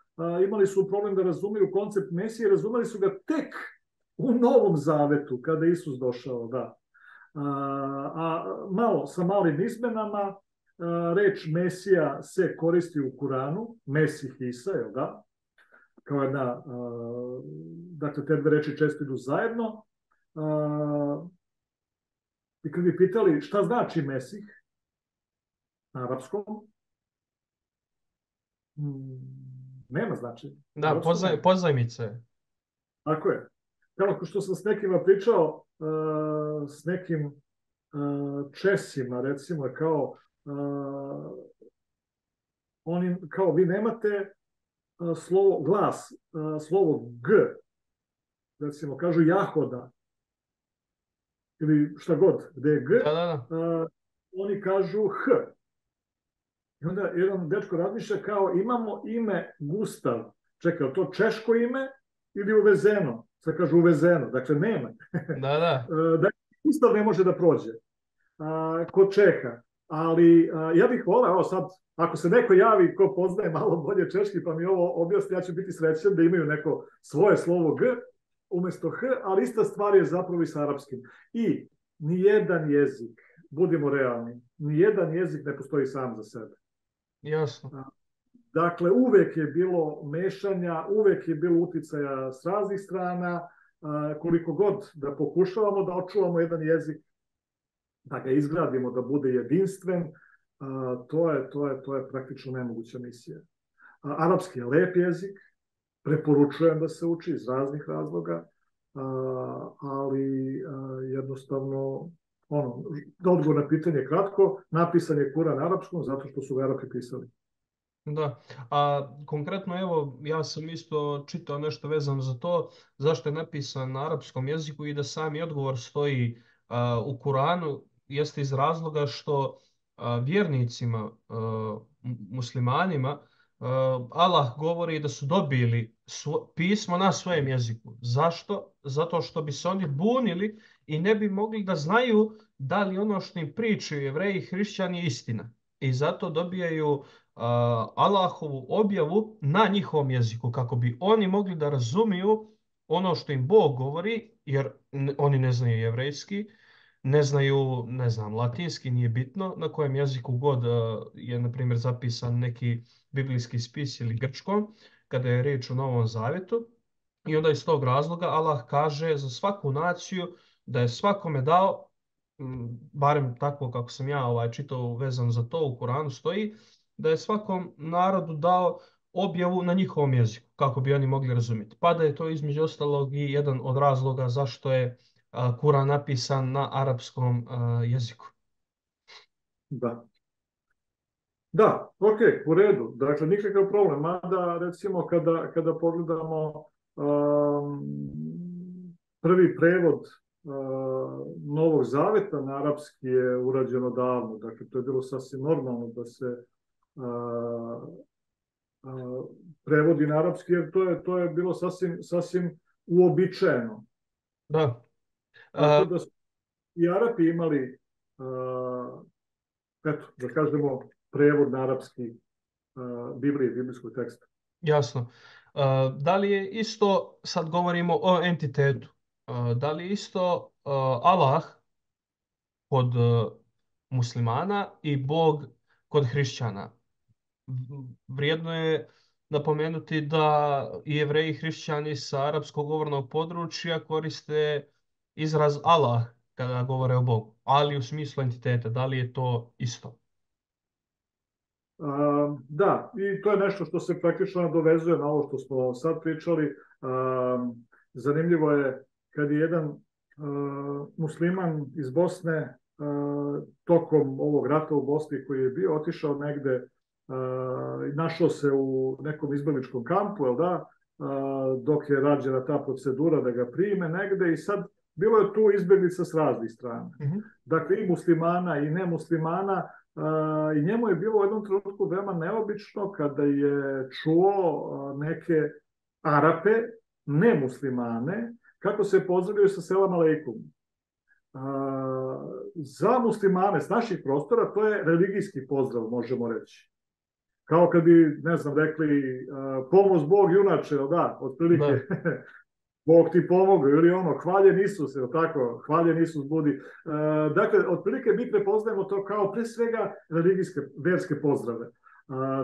imali su problem da razumiju koncept Mesije, razumeli su ga tek u Novom Zavetu, kada je Isus došao, da. Sa malim izmenama, reč Mesija se koristi u Kuranu, Mesih Isa, jel da? Kao jedna, dakle, te dve reči često idu zajedno. I kad bi pitali šta znači Mesih na arapskom, Nema značenja. Da, pozajmice. Tako je. Kao što sam s nekima pričao, s nekim Česima, recimo, kao oni, kao vi nemate slovo glas, slovo G, recimo, kažu jahoda, ili šta god, gde je G, oni kažu H. I onda jedan dečko razmišlja kao imamo ime Gustav. Čekaj, to češko ime ili uvezeno? Sad kažu uvezeno, dakle nema. Dakle, Gustav ne može da prođe kod Čeha. Ali ja bih voleo, evo sad, ako se neko javi ko poznaje malo bolje češki pa mi ovo objasni, ja ću biti srećan da imaju neko svoje slovo G umesto H, ali ista stvar je zapravo i s arapskim. I nijedan jezik, budimo realni, nijedan jezik ne postoji sam za sebe. Jasno. Dakle, uvek je bilo mešanja, uvek je bilo uticaja s raznih strana, koliko god da pokušavamo da očuvamo jedan jezik, da ga izgradimo, da bude jedinstven, to je praktično nemoguća misija. Arapski je lep jezik, preporučujem da se uči iz raznih razloga, ali jednostavno, da odgovor na pitanje kratko, napisan je Kuran na arapskom zato što su ga Arapi pisali. Da, a konkretno evo ja sam isto čitao nešto vezano za to zašto je napisan na arapskom jeziku i da sami odgovor stoji u Kuranu jeste iz razloga što vjernicima, muslimanima, Allah govori da su dobili pismo na svojem jeziku. Zašto? Zato što bi se oni bunili i ne bi mogli da znaju da li ono što im pričaju Jevreji i hrišćani je istina. I zato dobijaju Allahovu objavu na njihovom jeziku kako bi oni mogli da razumiju ono što im Bog govori, jer oni ne znaju jevrejski, ne znaju, ne znam, latinski, nije bitno na kojem jeziku god je, na primjer, zapisan neki biblijski spis ili grčkom, kada je riječ o Novom Zavjetu. I onda iz tog razloga Allah kaže za svaku naciju da je svakome dao, barem tako kako sam ja čitao vezano za to, u Koranu stoji, da je svakom narodu dao objavu na njihovom jeziku, kako bi oni mogli razumjeti. Pa da je to između ostalog i jedan od razloga zašto je Kuran napisan na arapskom jeziku. Da, ok, u redu. Dakle, nikakav problem. Mada, recimo, kada pogledamo prvi prevod Novog Zaveta na arapski je urađeno davno. Dakle, to je bilo sasvim normalno da se prevodi na arapski, jer to je bilo sasvim uobičajeno. Da. Tako da su i Arapi imali, eto, da kažemo, prevod na arapski Biblije, biblijskog teksta. Jasno. Da li je isto, sad govorimo o entitetu, da li je isto Allah kod muslimana i Bog kod hrišćana? Vrijedno je napomenuti da i Jevreji i hrišćani sa arapskog govornog područja koriste izraz Allah kada govore o Bogu, ali u smislu entiteta. Da li je to isto? Da, i to je nešto što se praktično nadovezuje na ovo što smo sad pričali. Zanimljivo je kad je jedan musliman iz Bosne tokom ovog rata u Bosni koji je bio otišao negde, našao se u nekom izbegličkom kampu, jel da, dok je rađena ta procedura da ga prime negde i sad bilo je tu izbeglica s raznih strana. Dakle, i muslimana i nemuslimana, i njemu je bilo u jednom trenutku veoma neobično kada je čuo neke Arape, nemuslimane, kako se pozdravljaju sa selam aleikum. Za muslimane s naših prostora to je religijski pozdrav, možemo reći. Kao kad bi, ne znam, rekli pomoz Bog junače, da, otprilike Bog ti pomogao, ili ono, hvaljen Isus, tako, hvaljen Isus budi. Dakle, otprilike mi prepoznajemo to kao pre svega religijske, verske pozdrave.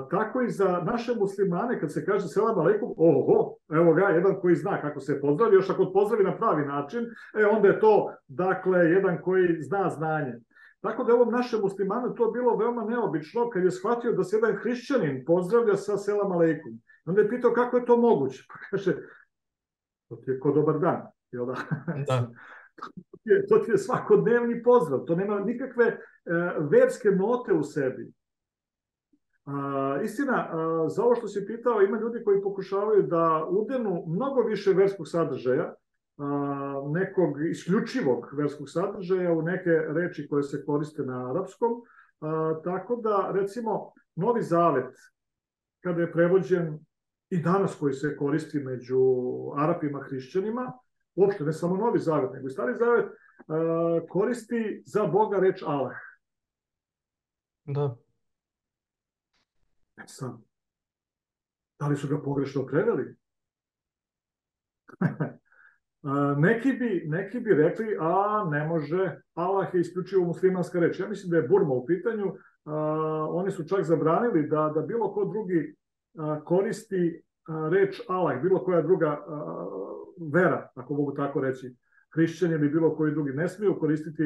Tako i za naše muslimane, kad se kaže selam aleikum, evo ga, jedan koji zna kako se pozdravi, još ako pozdravi na pravi način, onda je to, dakle, jedan koji zna znanje. Tako da je ovom našem muslimanu to bilo veoma neobično kad je shvatio da se jedan hrišćanin pozdravlja sa selam aleikum. Onda je pitao kako je to moguće. Pa kaže, to ti je ko dobar dan. Jel da? Da, To ti je svakodnevni pozdrav. To nema nikakve verske note u sebi. Istina, za ovo što si pitao, ima ljudi koji pokušavaju da udenu mnogo više verskog sadržaja, nekog isključivog verskog sadržaja u neke reči koje se koriste na arapskom. Tako da, recimo, Novi Zavet, kada je prevođen i danas koji se koristi među Arapima hrišćanima, uopšte ne samo Novi Zavet, nego i Stari Zavet, koristi za Boga reč Allah. da. Sad, da li su ga pogrešno preveli? Neki bi rekli, a ne može, Allah je isključivo muslimanska reč. Ja mislim da je Burma u pitanju. Oni su čak zabranili da bilo ko drugi koristi reč Allah, bilo koja druga vera, ako mogu tako reći, hrišćani ili bilo koji drugi ne smiju koristiti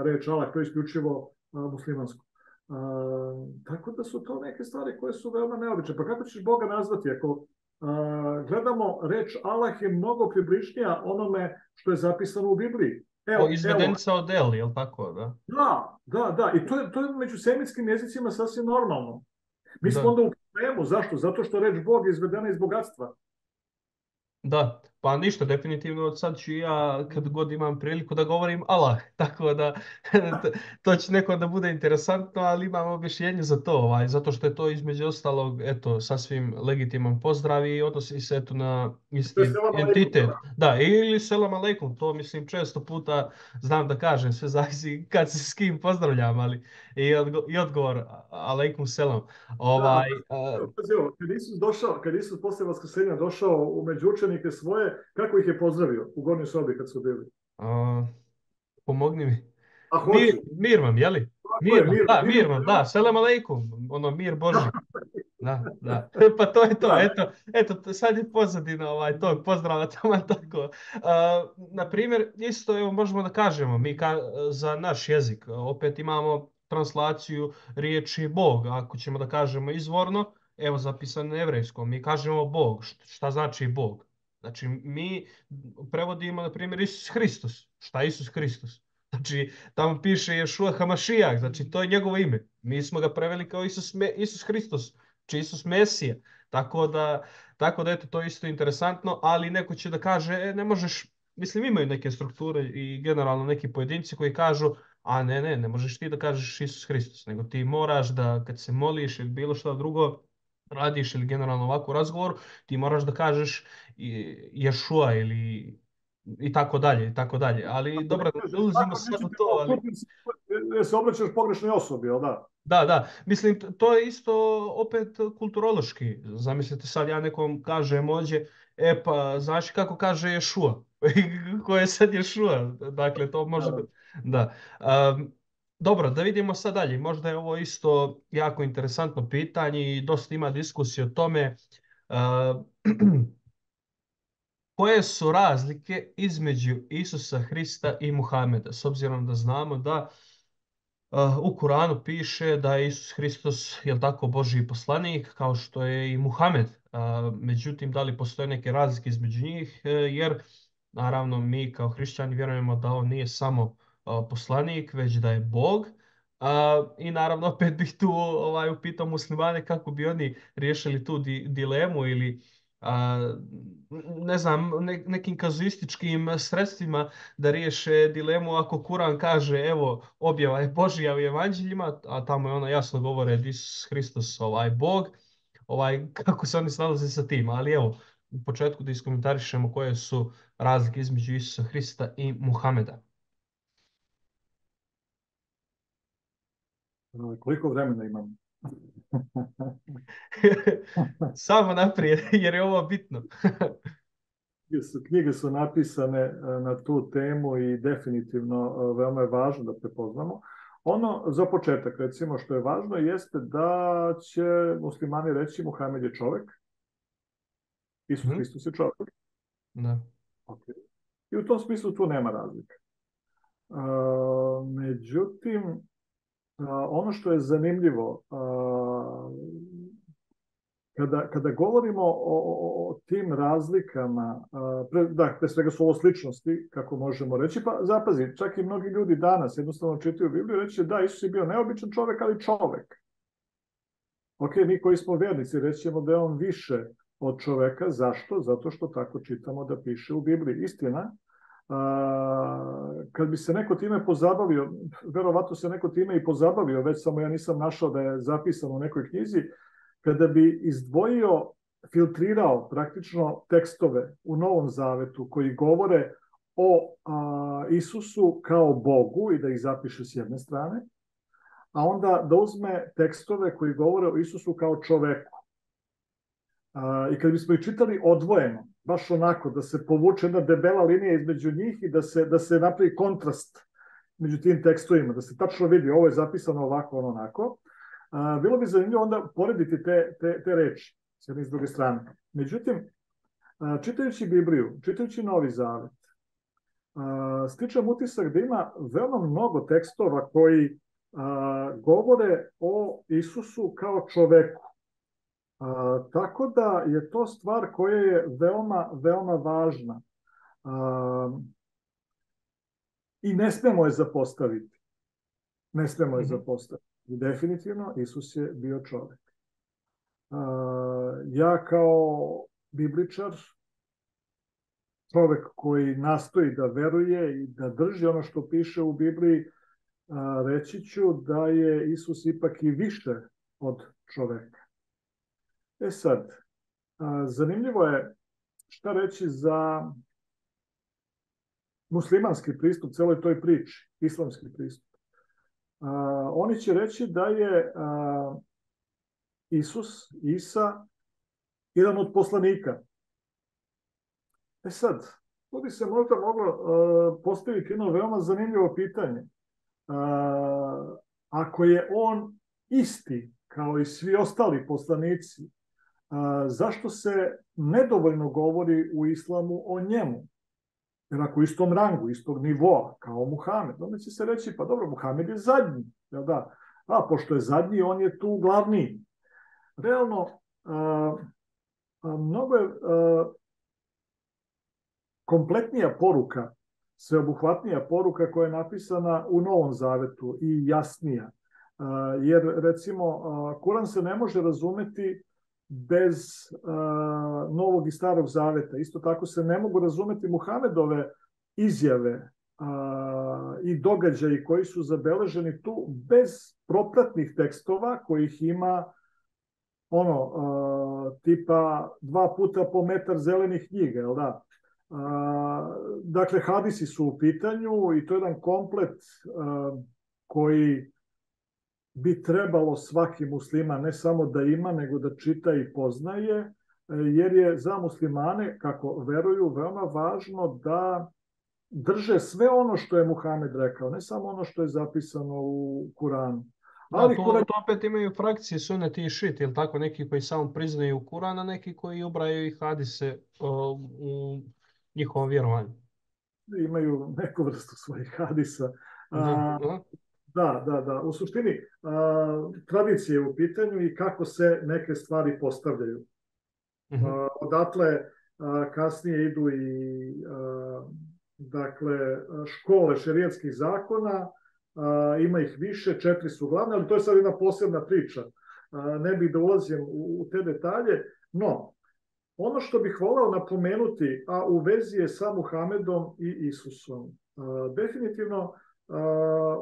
reč Allah, to je isključivo muslimansko. Tako da su to neke stvari koje su veoma neobične. Pa kako ćeš Boga nazvati ako gledamo reč Allah je mnogo približnija onome što je zapisano u Bibliji. Izvedenica od El, je li tako? Da, da. I to je među semitskim jezicima sasvim normalno. Mi smo da. onda u problemu. Zašto? Zato što reč Bog je izvedena iz bogatstva. Da, pa ništa, definitivno od sad ću ja kad god imam priliku da govorim Allah, tako da to će neko da bude interesantno, ali imam objašnjenje za to, zato što je to između ostalog, eto, sasvim legitiman pozdrav i odnosi se eto na To je isti selam aleikum, entitet. da? Da, ili selam aleikum, to mislim često puta znam da kažem, sve zavisi kad se s kim pozdravljam, ali i odgovor aleikum selam. Da, Ovaj, pazi ovo, kad Isus posle vaskrsenja došao među učenike svoje, kako ih je pozdravio u gornjoj sobi kad su bili? a, pomogni mi. A hoću. Mir vam, jeli? Tako Mir je, vam, mir, da, mir, mir vam, da. Selam aleikum. Ono, mir Boži. Da, da. Pa to je to. da. Eto, sad je pozadina tog pozdrava tamo tako. Na primjer, isto evo, možemo da kažemo, za naš jezik, opet imamo translaciju riječi Bog, ako ćemo da kažemo izvorno, evo zapisano na evrejskom, mi kažemo Bog. Šta znači Bog? Znači, mi prevodimo, na primjer, Isus Hristos. Šta je Isus Hristos? Znači, tamo piše Ješua Hamašijak, znači to je njegovo ime. Mi smo ga preveli kao Isus Hristos, znači Isus Mesija. Tako da eto, to je isto interesantno, ali neko će da kaže, ne možeš, mislim imaju neke strukture i generalno neki pojedinci koji kažu, a ne možeš ti da kažeš Isus Hristos, nego ti moraš da kad se moliš ili bilo što drugo radiš ili generalno ovako razgovor, ti moraš da kažeš Ješua ili i tako dalje, i tako dalje. Ali Ako ne dobro, ne kažeš ulazimo tako, sad u nećete to, ali se obraćaš pogrešnoj osobi, jel da? da. Mislim, to je isto opet kulturološki. Zamislite sad ja nekom kažem ođe, pa znaš kako kaže Ješua? Ko je sad Ješua? Dakle, to može da... Da. Dobro, da vidimo sad dalje. Možda je ovo isto jako interesantno pitanje i dosta ima diskusije o tome. Koje su razlike između Isusa Hrista i Muhameda? S obzirom da znamo da u Kuranu piše da je Isus Hristos, jel tako, Božji poslanik, kao što je i Muhamed. Međutim, da li postoje neke razlike između njih? Jer, naravno, mi kao hrišćani vjerujemo da on nije samo poslanik, već da je Bog. I naravno, opet bih tu upitao muslimane kako bi oni riješili tu dilemu ili ne znam, nekim kazuističkim sredstvima da riješe dilemu ako Kuran kaže evo objava je Božja u evanđeljima, a tamo je ona jasno govore da Isus Hristos Bog, kako se oni snalaze sa tim. Ali evo, u početku da iskomentarišemo koje su razlike između Isusa Hrista i Muhameda. Koliko vremena imam? Samo naprijed, jer je ovo bitno. Knjige su napisane na tu temu i definitivno veoma je važno da prepoznamo. Ono za početak, recimo, što je važno jeste da će muslimani reći Muhamed je čovek, Isus Hristos je čovek. Da. Okay. I u tom smislu tu nema razlike. Međutim, ono što je zanimljivo, Kada govorimo o tim razlikama, pre svega su ovo sličnosti, kako možemo reći, pa zapazi, čak i mnogi ljudi danas jednostavno čitaju Bibliju i reći da, Isus je bio neobičan čovek, ali čovek. Ok, mi koji smo vernici rećemo da je on više od čoveka. Zašto? Zato što tako čitamo da piše u Bibliji. Istina, kad bi se neko time pozabavio, verovatno se neko time i pozabavio, već samo ja nisam našao da je zapisano u nekoj knjizi, kada bi izdvojio, filtrirao praktično tekstove u Novom Zavetu koji govore o Isusu kao Bogu i da ih zapiše s jedne strane, a onda da uzme tekstove koji govore o Isusu kao čoveku. I kad bismo ih čitali odvojeno, baš onako, da se povuče jedna debela linija između njih i da se napravi kontrast među tim tekstovima, da se tačno vidi ovo je zapisano ovako, ono onako, bilo bi zanimljivo onda porediti te reči s jedne i s druge strane. Međutim, čitajući Bibliju, čitajući Novi Zavet, stičem utisak da ima veoma mnogo tekstova koji govore o Isusu kao čoveku. Tako da je to stvar koja je veoma, veoma važna. I ne smemo je zapostaviti. Ne smemo je zapostaviti. Definitivno, Isus je bio čovek. Ja kao bibličar, čovek koji nastoji da veruje i da drži ono što piše u Bibliji, reći ću da je Isus ipak i više od čoveka. Sad, zanimljivo je šta reći za muslimanski pristup celoj toj priči, islamski pristup. Oni će reći da je Isa, jedan od poslanika. Sad, tu bi se možda moglo postaviti jedno veoma zanimljivo pitanje. Ako je on isti kao i svi ostali poslanici, zašto se nedovoljno govori u islamu o njemu? Jer ako u istom rangu, istog nivoa, kao Muhamed, onda će se reći, pa dobro, Muhamed je zadnji. Jel da? Pošto je zadnji, on je tu glavni. Realno, mnogo je kompletnija poruka, sveobuhvatnija poruka koja je napisana u Novom Zavetu i jasnija. Jer, recimo, Kuran se ne može razumeti bez Novog i Starog Zaveta. Isto tako se ne mogu razumeti Muhamedove izjave i događaji koji su zabeleženi tu bez propratnih tekstova kojih ima tipa 2 puta po metar zelenih knjiga, jel da? Dakle, hadisi su u pitanju i to je jedan komplet koji bi trebalo svaki musliman ne samo da ima, nego da čita i poznaje, jer je za muslimane, kako veruju, veoma važno da drže sve ono što je Muhamed rekao, ne samo ono što je zapisano u Kuranu. Ali to opet imaju frakcije sunet i šit, ili tako, neki koji samo priznaju Kuran, a neki koji ubraju i hadise u njihovom vjerovanju. Imaju neku vrstu svojih hadisa. Da. U suštini, tradicija je u pitanju i kako se neke stvari postavljaju. Odatle kasnije idu i škole šerijatskih zakona, ima ih više, 4 su glavne, ali to je sad jedna posebna priča. Ne bih da ulazim u te detalje, no, ono što bih voleo napomenuti, a u vezi je sa Muhamedom i Isusom, definitivno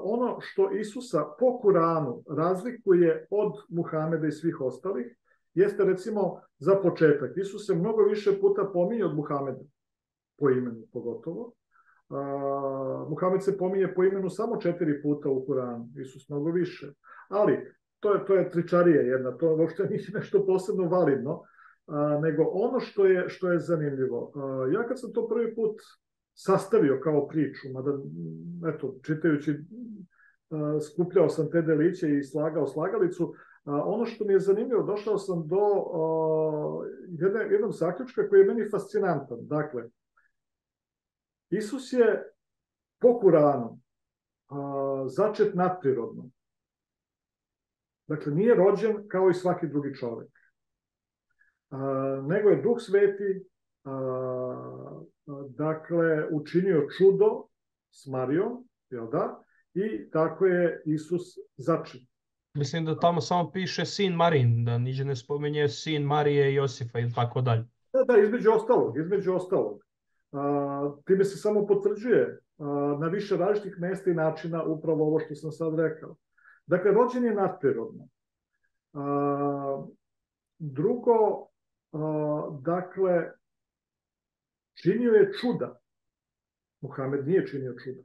ono što Isusa po Kuranu razlikuje od Muhameda i svih ostalih, jeste recimo za početak. Isus se mnogo više puta pominje od Muhameda, po imenu pogotovo. Muhamed se pominje po imenu samo 4 puta u Kuranu, Isus mnogo više. Ali to je tričarija jedna, to uopšte nije nešto posebno validno, nego ono što je zanimljivo. Ja kad sam to prvi put sastavio kao priču, mada, eto, čitajući, skupljao sam te deliće i slagao slagalicu, ono što mi je zanimljivo, došao sam do jednog zaključka koji je meni fascinantan. Dakle, Isus je po Kuranu začet nadprirodno. Dakle, nije rođen kao i svaki drugi čovek. nego je Duh Sveti dakle učinio čudo s Marijom, jel da? I tako je Isus začet. Mislim da tamo samo piše sin Marin, da niđe ne spominje sin Marije i Josifa ili tako dalje. Da, između ostalog. Time se samo potvrđuje na više različitih mesta i načina upravo ovo što sam sad rekao. Dakle, rođen je nadprirodno. Drugo, dakle, činio je čuda. Muhamed nije činio čuda.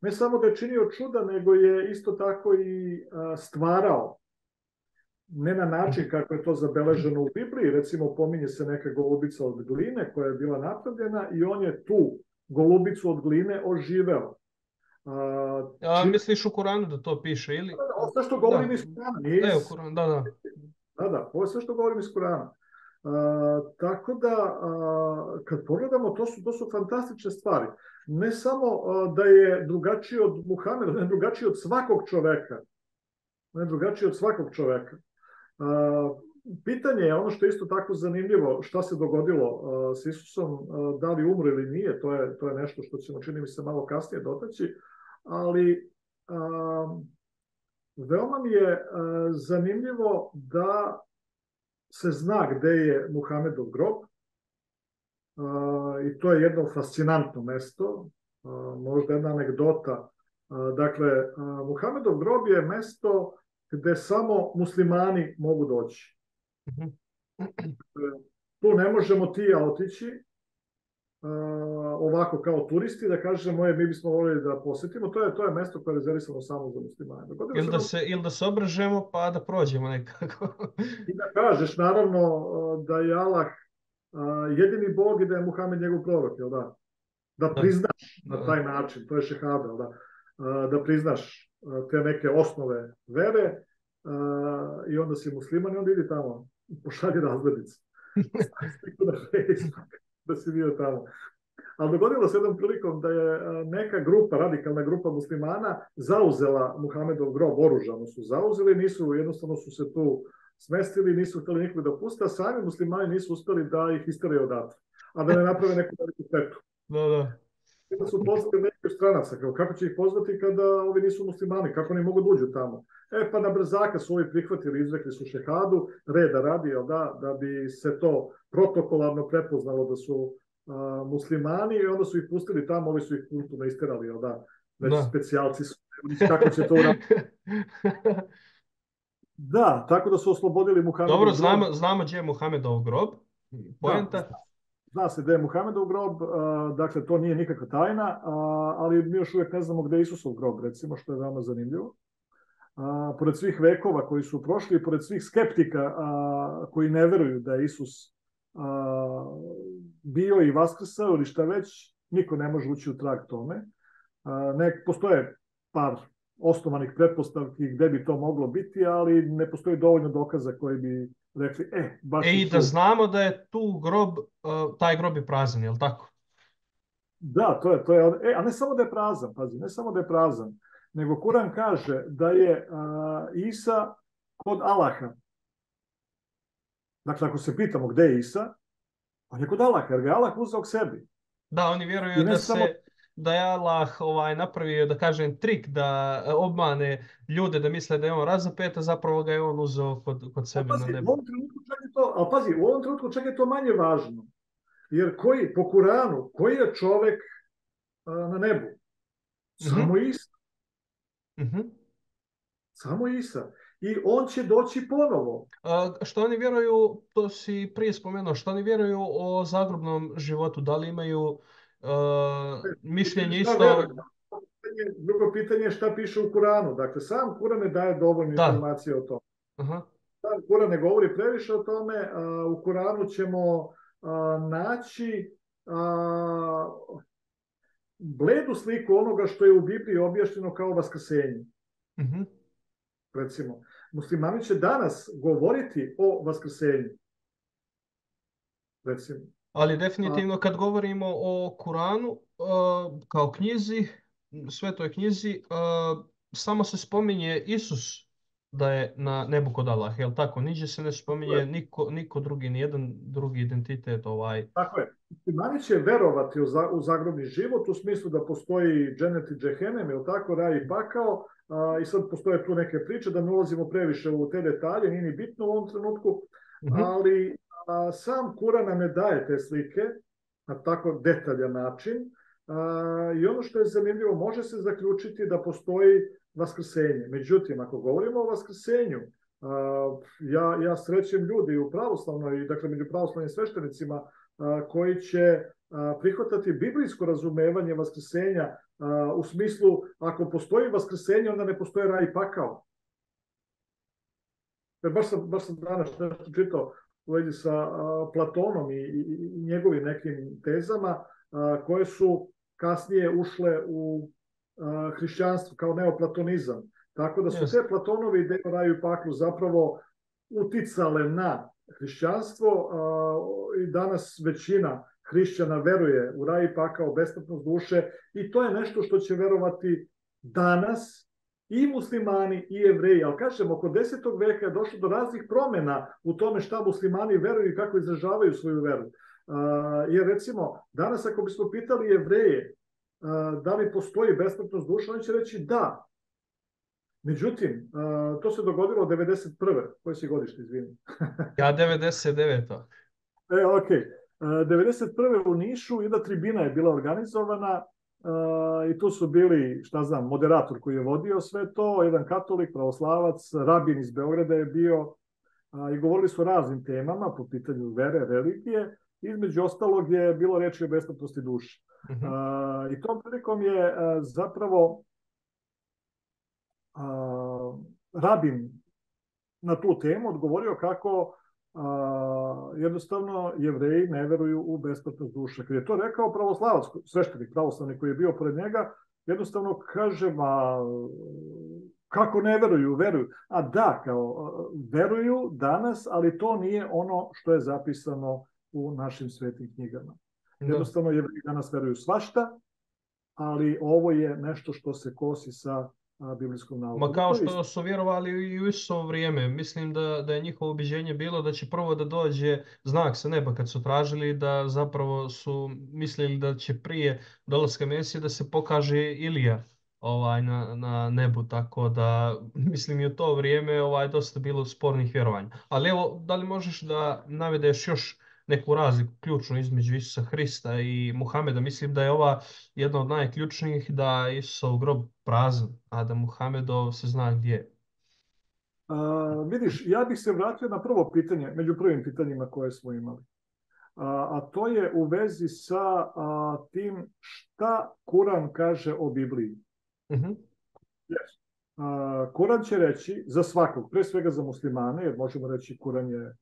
Ne samo da je činio čuda, nego je isto tako i stvarao. Ne na način kako je to zabeleženo u Bibliji, recimo pominje se neka golubica od gline koja je bila napravljena i on je tu golubicu od gline oživeo. Misliš u Kuranu da to piše ili? Ovo sve što govorim iz Kurana. U Kuranu, da. Da, ovo je sve što govorim iz Kurana. Tako da, kad pogledamo, to su fantastične stvari. Ne samo da je drugačiji od Muhameda, ne drugačiji od svakog čoveka. Pitanje je, ono što je isto tako zanimljivo, šta se dogodilo s Isusom, da li umro ili nije, to je nešto što ćemo, čini mi se, malo kasnije dotaći, ali veoma mi je zanimljivo da se zna gde je Muhamedov grob i to je jedno fascinantno mesto, možda jedna anegdota. Dakle, Muhamedov grob je mesto gde samo muslimani mogu doći. Tu ne možemo ti ja otići ovako kao turisti da kažemo mi bismo volili da posetimo. To je mesto koje je rezervisano samo za muslimane. Ili da se obražemo pa da prođemo nekako. I da kažeš naravno da je Allah jedini Bog i da je Muhamed njegov prorok, jel da? Da priznaš na taj način, to je šehada, jel da? Da priznaš te neke osnove vere i onda si musliman i onda idi tamo i pošalji razglednicu. Da si bio tamo. Ali dogodilo se jednom prilikom da je neka grupa, radikalna grupa muslimana zauzela Muhamedov grob, oružano su zauzeli, jednostavno su se tu smestili, nisu hteli nikog da puste, a sami muslimani nisu uspeli da ih isteraju odatle, a da ne naprave neku veliku štetu. Da. Da su poslali nekih stranaca, kako će ih pozvati kada ovi nisu muslimani, kako oni mogu da uđu tamo. Pa na brzaka su ovi prihvatili, izrekli su šehadu, reda radi, da bi se to protokolarno prepoznalo da su muslimani i onda su ih pustili tamo, ovi su ih kulturno isterali, već specijalci su, kako će to uraditi. Da, tako da su oslobodili Muhamedov grob. Dobro, znamo gdje je Muhamedov grob. Poenta. Zna se da je Muhamedov grob, dakle to nije nikakva tajna, ali mi još uvijek ne znamo gde je Isusov grob, recimo, što je veoma zanimljivo. Pored svih vekova koji su prošli, pored svih skeptika koji ne veruju da je Isus bio i vaskrsao ili šta već, niko ne može ući u trag tome. Postoje par osnovanih pretpostavki gde bi to moglo biti, ali ne postoji dovoljno dokaza koji bi rekli, baš... I da znamo da je tu grob, taj grob je prazan, je li tako? Da, to je, a ne samo da je prazan, pazi, ne samo da je prazan, nego Kuran kaže da je Isa kod Allaha. Dakle, ako se pitamo gde je Isa, on je kod Allaha, jer ga je Allah uzeo k sebi. Da, oni vjeruju da je Allah napravio, da kažem, trik da obmane ljude da misle da je on razapet, a zapravo ga je on uzeo kod sebe na nebu. U ovom trenutku čak je to manje važno. Jer po Kuranu, koji je čovek na nebu? Samo Isa. Samo Isa. I on će doći ponovo. Što oni vjeruju, to si prije spomenuo, što oni vjeruju o zagrobnom životu? Da li imaju mišljenje isto? Drugo pitanje je šta piše u Kuranu. Dakle, sam Kuran ne daje dovoljno informacije o tome. Sam Kuran ne govori previše o tome. U Kuranu ćemo naći bledu sliku onoga što je u Bibliji objašnjeno kao vaskrsenje. Recimo, muslimani će danas govoriti o vaskrsenju. Recimo. Ali definitivno kad govorimo o Kuranu kao knjizi, svetoj knjizi, samo se spominje Isus da je na nebu kod Allaha, jel tako? Niđe se ne spominje niko drugi, nijedan drugi identitet ovaj. Tako je. Muslimani će verovati u zagrobni život u smislu da postoji dženet i džehennem, je tako, raj i pakao, i sad postoje tu neke priče, da ne ulazimo previše u te detalje, nije ni bitno u ovom trenutku, ali sam Kuran nam ne daje te slike na tako detaljan način, i ono što je zanimljivo, može se zaključiti da postoji vaskrsenje. Međutim, ako govorimo o vaskrsenju, ja srećem ljudi u pravoslavnoj, dakle među pravoslavnim sveštenicima, koji će prihvatati biblijsko razumevanje vaskrsenja, u smislu, ako postoji vaskrsenje, onda ne postoje raj i pakao. Baš sam danas nešto čitao u vezi sa Platonom i njegovim nekim tezama, koje su kasnije ušle u hrišćanstvo kao neoplatonizam. Tako da su te Platonove ideje o raju i paklu zapravo uticale na hrišćanstvo, i danas većina hrišćana veruje u raj i pakao, besplatnost duše, i to je nešto što će verovati danas i muslimani i jevreji. Ali kažem, oko 10. veka je došlo do raznih promjena u tome šta muslimani veruju i kako izražavaju svoju veru. Jer recimo, danas ako bismo pitali jevreje da li postoji besplatnost duše, oni će reći da. Međutim, to se dogodilo 1991. Koje si godište, izvini? Ja 99. Ok. 1991. u Nišu jedna tribina je bila organizovana, i tu su bili, šta znam, moderator koji je vodio sve to, jedan katolik, pravoslavac, rabin iz Beograda je bio, i govorili su o raznim temama po pitanju vere, religije. Između ostalog je bilo reči o besplatnosti duše. I tom prilikom je zapravo rabin na tu temu odgovorio kako jednostavno jevreji ne veruju u besplatnost duše. Kad je to rekao pravoslavac, sveštenik pravoslavni koji je bio pored njega, jednostavno kaže, kako ne veruju, veruju. A da, kao veruju danas, ali to nije ono što je zapisano u našim svetim knjigama. Jednostavno jevreji danas veruju svašta, ali ovo je nešto što se kosi sa biblijskom naukom. Ma kao što su vjerovali i u Isusovo vrijeme. Mislim da je njihovo ubeđenje bilo da će prvo da dođe znak sa neba kad su tražili, da zapravo su mislili da će prije dolaska Mesije da se pokaže Ilija na nebu, tako da mislim i u to vrijeme dosta bilo spornih vjerovanja. Ali evo, da li možeš da navedeš još neku razliku ključnu između Isusa Hrista i Muhameda? Mislim da je ova jedna od najključnijih, da je Isusov grob prazan, a da Muhamedov se zna gdje je. Vidiš, ja bih se vratio na prvo pitanje, među prvim pitanjima koje smo imali. A to je u vezi sa tim šta Kuran kaže o Bibliji. Kuran će reći za svakog, pre svega za muslimane, jer možemo reći Kuran je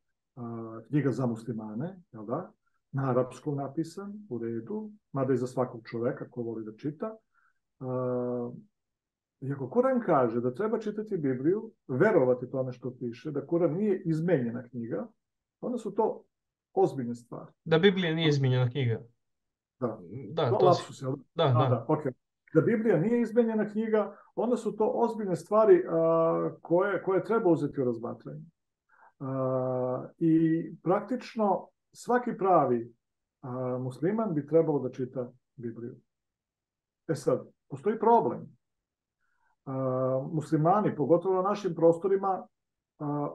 knjiga za muslimane, jel da? Na arapskom napisan, u redu, mada i za svakog čoveka ko voli da čita. I ako Kuran kaže da treba čitati Bibliju, verovati tome što piše, da Kuran nije izmenjena knjiga, onda su to ozbiljne stvari. Da Biblija nije izmenjena knjiga? Da, to lapsus, jel? Da, ok. Da Biblija nije izmenjena knjiga, onda su to ozbiljne stvari koje treba uzeti u razmatranje. I praktično svaki pravi musliman bi trebalo da čita Bibliju. Sad, postoji problem. Muslimani, pogotovo na našim prostorima,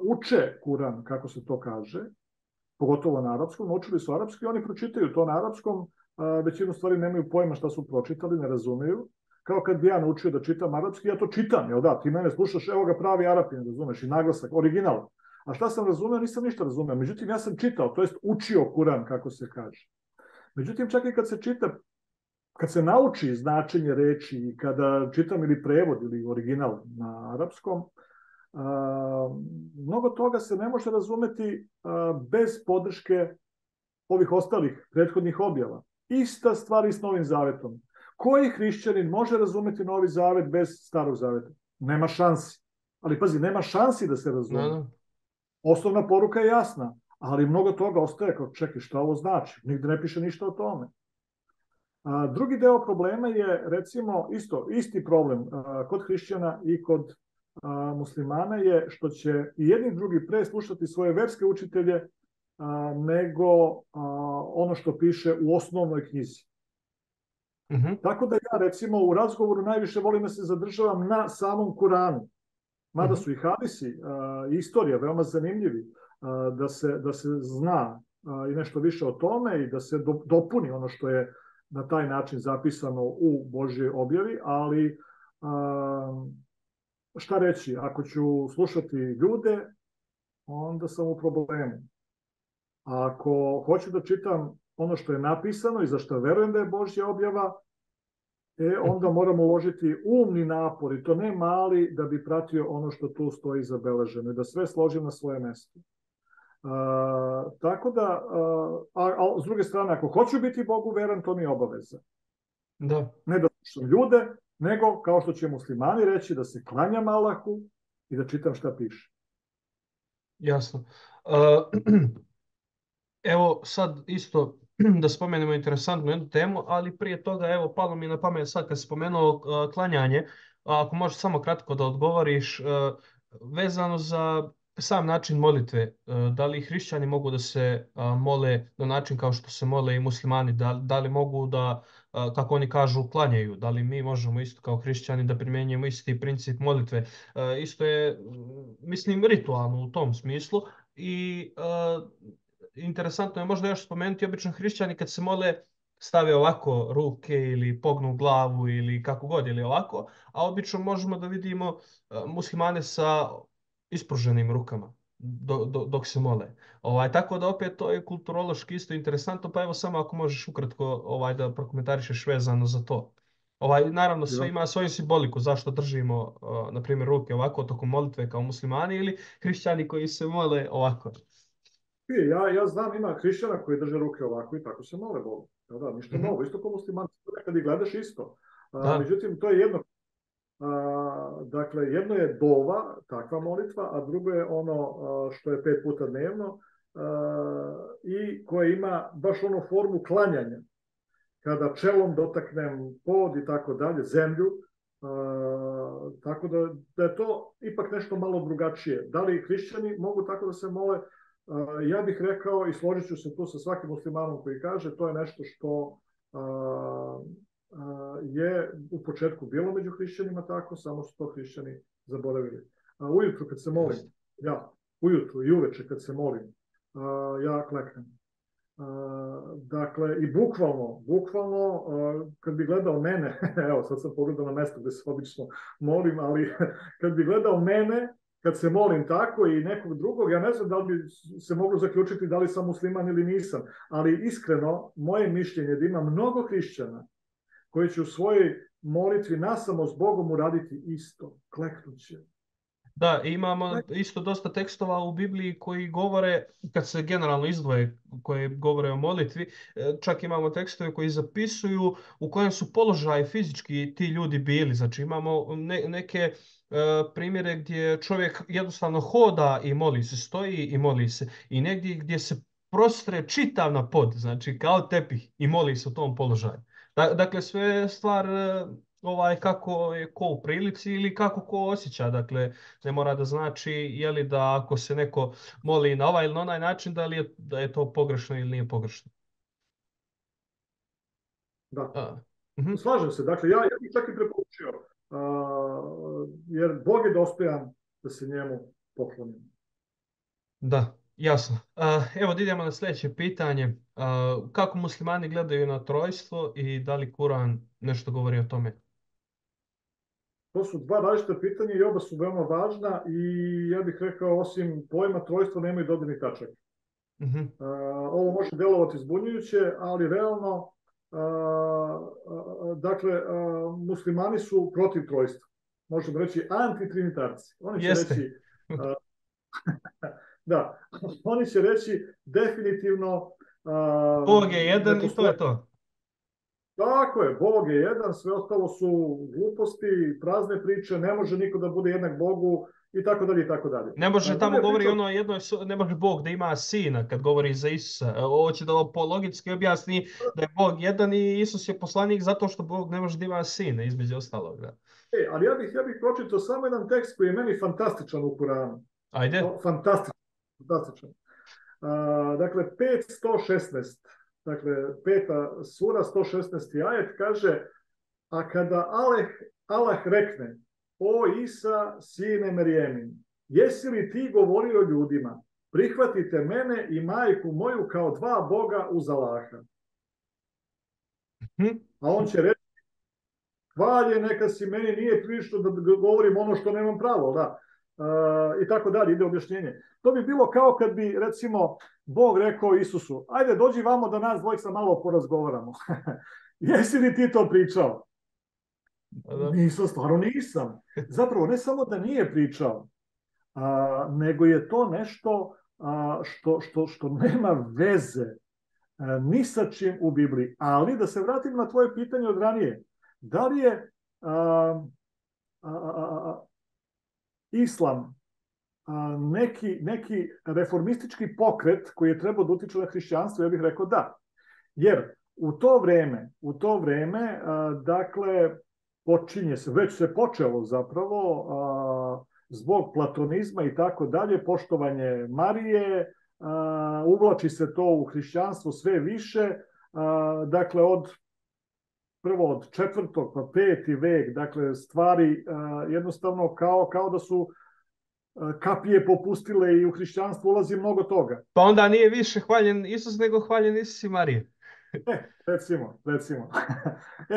uče Kuran, kako se to kaže, pogotovo na arapskom, naučili su arapski, oni pročitaju to na arapskom, većinu stvari nemaju pojma šta su pročitali, ne razumeju. Kao kad bi ja naučio da čitam arapski, ja to čitam, jel da, ti mene slušaš, evo ga pravi Arapin, razumeš, i naglasak, original. A šta sam razumeo, nisam ništa razumeo. Međutim, ja sam čitao, to jest učio Kuran, kako se kaže. Međutim, čak i kad se čita, kad se nauči značenje reči i kada čitam ili prevod ili original na arapskom, mnogo toga se ne može razumeti bez podrške ovih ostalih prethodnih objava. Ista stvar i s Novim Zavetom. Koji hrišćanin može razumeti Novi Zavet bez Starog Zaveta? Nema šansi. Ali pazi, nema šansi da se razume. Osnovna poruka je jasna, ali mnogo toga ostaje kao, čekaj, šta ovo znači? Nigde ne piše ništa o tome. Drugi deo problema je, recimo, isti problem kod hrišćana i kod muslimana je što će i jedni i drugi pre slušati svoje verske učitelje nego ono što piše u osnovnoj knjizi. Tako da ja recimo u razgovoru najviše volim da se zadržavam na samom Kuranu. Mada su i hadisi i istorija veoma zanimljivi, da se zna i nešto više o tome i da se dopuni ono što je na taj način zapisano u Božjoj objavi, ali šta reći, ako ću slušati ljude, onda sam u problemu. A ako hoću da čitam ono što je napisano i za što verujem da je Božja objava, onda moramo uložiti umni napor, i to ne mali, da bi pratio ono što tu stoji zabeleženo i da sve složim na svoje mesto. Tako da, a s druge strane, ako hoću biti Bogu veran, to mi je obaveza. Da. Ne da slušam ljude, nego, kao što će muslimani reći, da se klanjam Allahu i da čitam šta piše. Jasno. Evo sad isto da spomenemo interesantnu jednu temu, ali prije toga evo palo mi na pamet sad kad spomenuo klanjanje, ako možeš samo kratko da odgovoriš vezano za sam način molitve, da li hrišćani mogu da se mole na način kao što se mole i muslimani, da li mogu da, kako oni kažu, klanjaju, da li mi možemo isto kao hrišćani da primjenjujemo isti princip molitve, isto je, mislim, ritualno u tom smislu i interesantno je možda još spomenuti, obično hrišćani kad se mole stave ovako ruke ili pognu glavu ili kako god, ili ovako, a obično možemo da vidimo muslimane sa ispruženim rukama dok se mole. Tako da opet to je kulturološki isto interesantno, pa evo samo ako možeš ukratko da prokomentarišeš vezano za to. Naravno sve ima svoju simboliku, zašto držimo na primjer ruke ovako tokom molitve kao muslimani ili hrišćani koji se mole ovako. Ja znam, ima hrišćana koji drže ruke ovako i tako se mole Bogu. Da, ništa novo, isto kao muslimani, kad ih gledaš isto. Međutim, to je jedno. Dakle, jedno je dova, takva molitva, a drugo je ono što je 5 puta dnevno i koje ima baš onu formu klanjanja. Kada čelom dotaknem pod i tako dalje, zemlju, tako da je to ipak nešto malo drugačije. Da li hrišćani mogu tako da se mole? Ja bih rekao i složit ću se tu sa svakim muslimanom koji kaže, to je nešto što je u početku bilo među hrišćanima tako, samo su to hrišćani zaboravili. Ujutru kad se molim, ujutru i uveče kad se molim, ja kleknem. Dakle, i bukvalno, kad bi gledao mene, evo sad sam pogledao na mesto gde se obično molim, ali kad bi gledao mene, kad se molim tako i nekog drugog, ja ne znam da li bi se moglo zaključiti da li sam musliman ili nisam, ali iskreno, moje mišljenje je da ima mnogo hrišćana koji će u svojoj molitvi nasamo s Bogom uraditi isto, kleknuće. Da, imamo isto dosta tekstova u Bibliji koji govore, kad se generalno izdvoje, koje govore o molitvi, čak imamo tekstove koji zapisuju u kojem su položaj fizički ti ljudi bili. Znači imamo neke primjere gdje čovjek jednostavno hoda i moli se, stoji i moli se. I negdje gdje se prostre čitav na pod, znači kao tepih i moli se u tom položaju. Dakle, sve je stvar kako je ko u prilici ili kako ko osjeća. Dakle, ne mora da znači je li da ako se neko moli na ovaj ili na onaj način, da je to pogrešno ili nije pogrešno. Da. Slažem se. Dakle, ja bih čak i preporučio, jer Bog je dostojan da se njemu poklonim. Da. Jasno. Evo da idemo na sljedeće pitanje. Kako muslimani gledaju na trojstvo i da li Kuran nešto govori o tome? To su dva različita pitanja i oba su veoma važna i ja bih rekao, osim pojma trojstva nemaju dodirnih tačaka. Ovo može delovati zbunjujuće, ali realno, dakle, muslimani su protiv trojstva. Možemo reći antitrinitarci. Oni će reći... Da, oni će reći definitivno... Bog je jedan i to je to. Tako je, Bog je jedan, sve ostalo su gluposti, prazne priče, ne može niko da bude jednak Bogu i tako dalje i tako dalje. Ne može Druga tamo je govori priča, ono ne može Bog da ima sina kad govori za Isusa. Hoće da po logički objasni da je Bog jedan i Isus je poslanik zato što Bog ne može da ima sina, između ostalog. Da. ali ja bih pročitao samo jedan tekst koji je meni fantastičan u Kuranu. Ajde. Fantastičan, fantastičan. Dakle, 5.116, dakle, 5. sura, 116. ajet kaže, a kada Allah rekne, o Isa, sine Merjemin, jesi li ti govorio ljudima, prihvatite mene i majku moju kao dva Boga uz Allaha. A on će reći, hvalje, neka si meni, nije prilično da govorim ono što nemam pravo, da. I tako dalje, ide objašnjenje. To bi bilo kao kad bi, recimo, Bog rekao Isusu, ajde, dođi vamo da nas dvojica malo porazgovaramo. Jesi li ti to pričao? Nisam, stvarno nisam. Zapravo, ne samo da nije pričao, nego je to nešto što nema veze ni sa čim u Bibliji. Ali da se vratim na tvoje pitanje od ranije. Da li je islam neki reformistički pokret koji je trebao da utiče na hrišćanstvo? Ja bih rekao da. Jer u to vreme, dakle, počinje se, već se počelo zapravo zbog platonizma i tako dalje, poštovanje Marije, uvlači se to u hrišćanstvo sve više, dakle prvo od 4. pa 5. vek, dakle stvari jednostavno kao da su kapije popustile i u hrišćanstvo ulazi mnogo toga. Pa onda nije više hvaljen Isus nego hvaljen Isus i Marija. Recimo.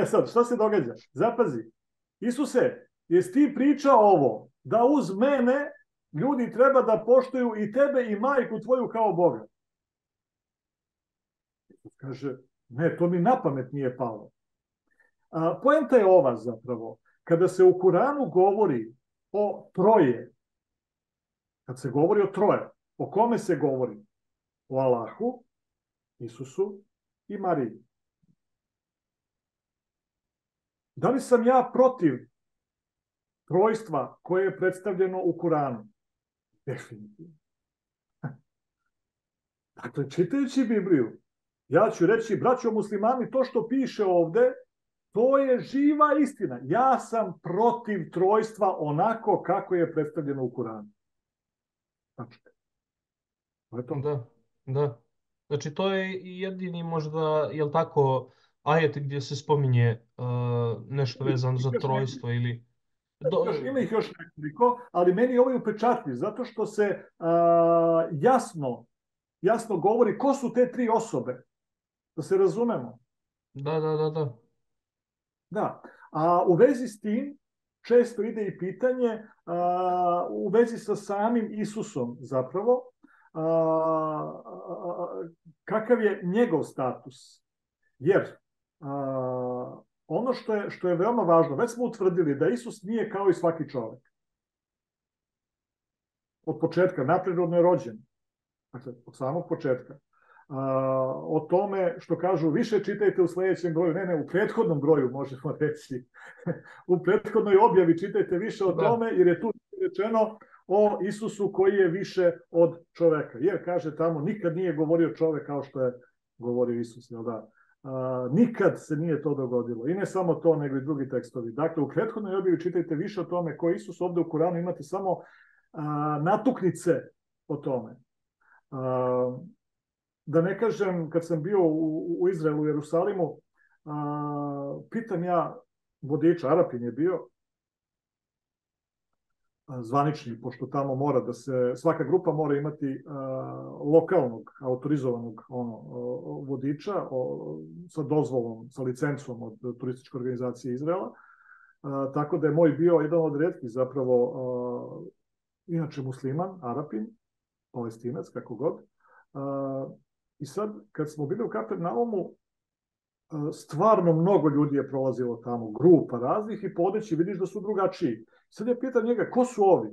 Sad, šta se događa? Zapazi, Isuse, jesi ti pričao ovo, da uz mene ljudi treba da poštuju i tebe i majku tvoju kao Boga? Kaže, ne, to mi na pamet nije palo. Poenta je ova zapravo. Kada se u Kuranu govori o troje, kad se govori o troje, o kome se govori? O Allahu, Isusu i Mariji. Da li sam ja protiv trojstva koje je predstavljeno u Kuranu? Definitivno. Dakle, čitajući Bibliju, ja ću reći, braćo muslimani, to što piše ovde, to je živa istina. Ja sam protiv trojstva onako kako je predstavljeno u Kuranu. Znači, to je to. Da. Znači, to je jedini možda, jel tako, ajet gdje se spominje nešto vezano za trojstvo ili... Ima ih još nekoliko, ali meni je ovo upečatljiv, zato što se jasno govori ko su te tri osobe. Da se razumemo. Da. Da. A u vezi s tim često ide i pitanje u vezi sa samim Isusom zapravo, kakav je njegov status. Jer ono što je veoma važno, već smo utvrdili da Isus nije kao i svaki čovek. Od početka, naprirodno je rođen. Dakle, od samog početka. O tome što kažu, više čitajte u sledećem broju, ne, u prethodnom broju možemo reći. U prethodnoj objavi čitajte više o tome, jer je tu rečeno o Isusu koji je više od čoveka. Jer, kaže tamo, nikad nije govorio čovek kao što je govorio Isus, jel da? Nikad se nije to dogodilo. I ne samo to, nego i drugi tekstovi. Dakle, u prethodnoj objavi čitajte više o tome ko je Isus. Ovde u Kuranu imate samo natuknice o tome. Da ne kažem, kad sam bio u Izraelu, u Jerusalimu, pitam ja vodiča, Arapin je bio, zvanični, pošto tamo mora da se, svaka grupa mora imati lokalnog, autorizovanog vodiča sa dozvolom, sa licencom od turističke organizacije Izraela. Tako da je moj bio jedan od retkih zapravo, inače musliman, Arapin, Palestinac, kako god. I sad, kad smo bili u Kapernaumu, stvarno mnogo ljudi je prolazilo tamo, grupa raznih i podeći vidiš da su drugačiji. Sad ja pitam njega, ko su ovi?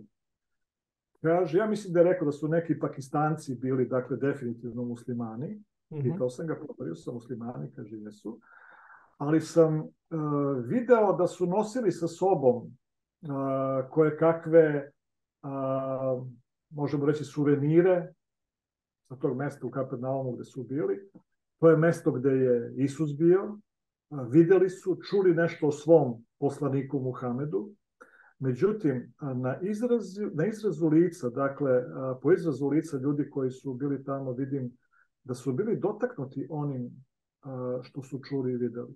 Kaže, ja mislim da je rekao da su neki Pakistanci bili, dakle, definitivno muslimani. Pitao sam ga, proverio sam muslimani, kaže, jesu. ali sam video da su nosili sa sobom koje kakve, možemo reći, suvenire sa tog mesta u Kapernaumu gde su bili. To je mesto gde je Isus bio. Videli su, čuli nešto o svom poslaniku Muhamedu. Međutim, na izrazu lica, dakle, po izrazu lica ljudi koji su bili tamo, vidim da su bili dotaknuti onim što su čuli i videli.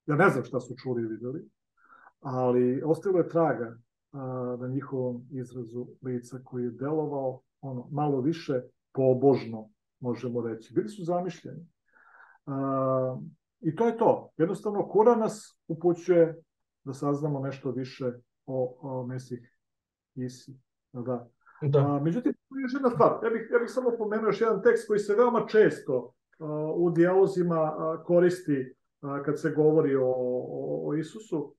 Ja ne znam šta su čuli i videli, ali ostavilo je traga na njihovom izrazu lica koji je delovao malo više pobožno, možemo reći. Bili su zamišljeni. I to je to. Jednostavno, Kuran nas upućuje da saznamo nešto više o Mesih Isi. Da. Međutim, još jedna stvar. Ja bih samo pomenuo još jedan tekst koji se veoma često u dijalozima koristi kad se govori o Isusu.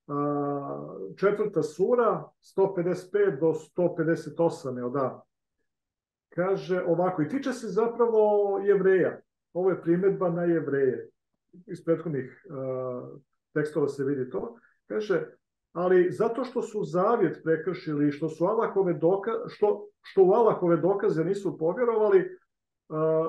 4. sura, 155 do 158, da. Kaže ovako, i tiče se zapravo Jevreja. Ovo je primjedba na Jevreje. Iz prethodnih tekstova se vidi to. Kaže, ali zato što su zavjet prekršili i što u Allahove dokaze nisu povjerovali,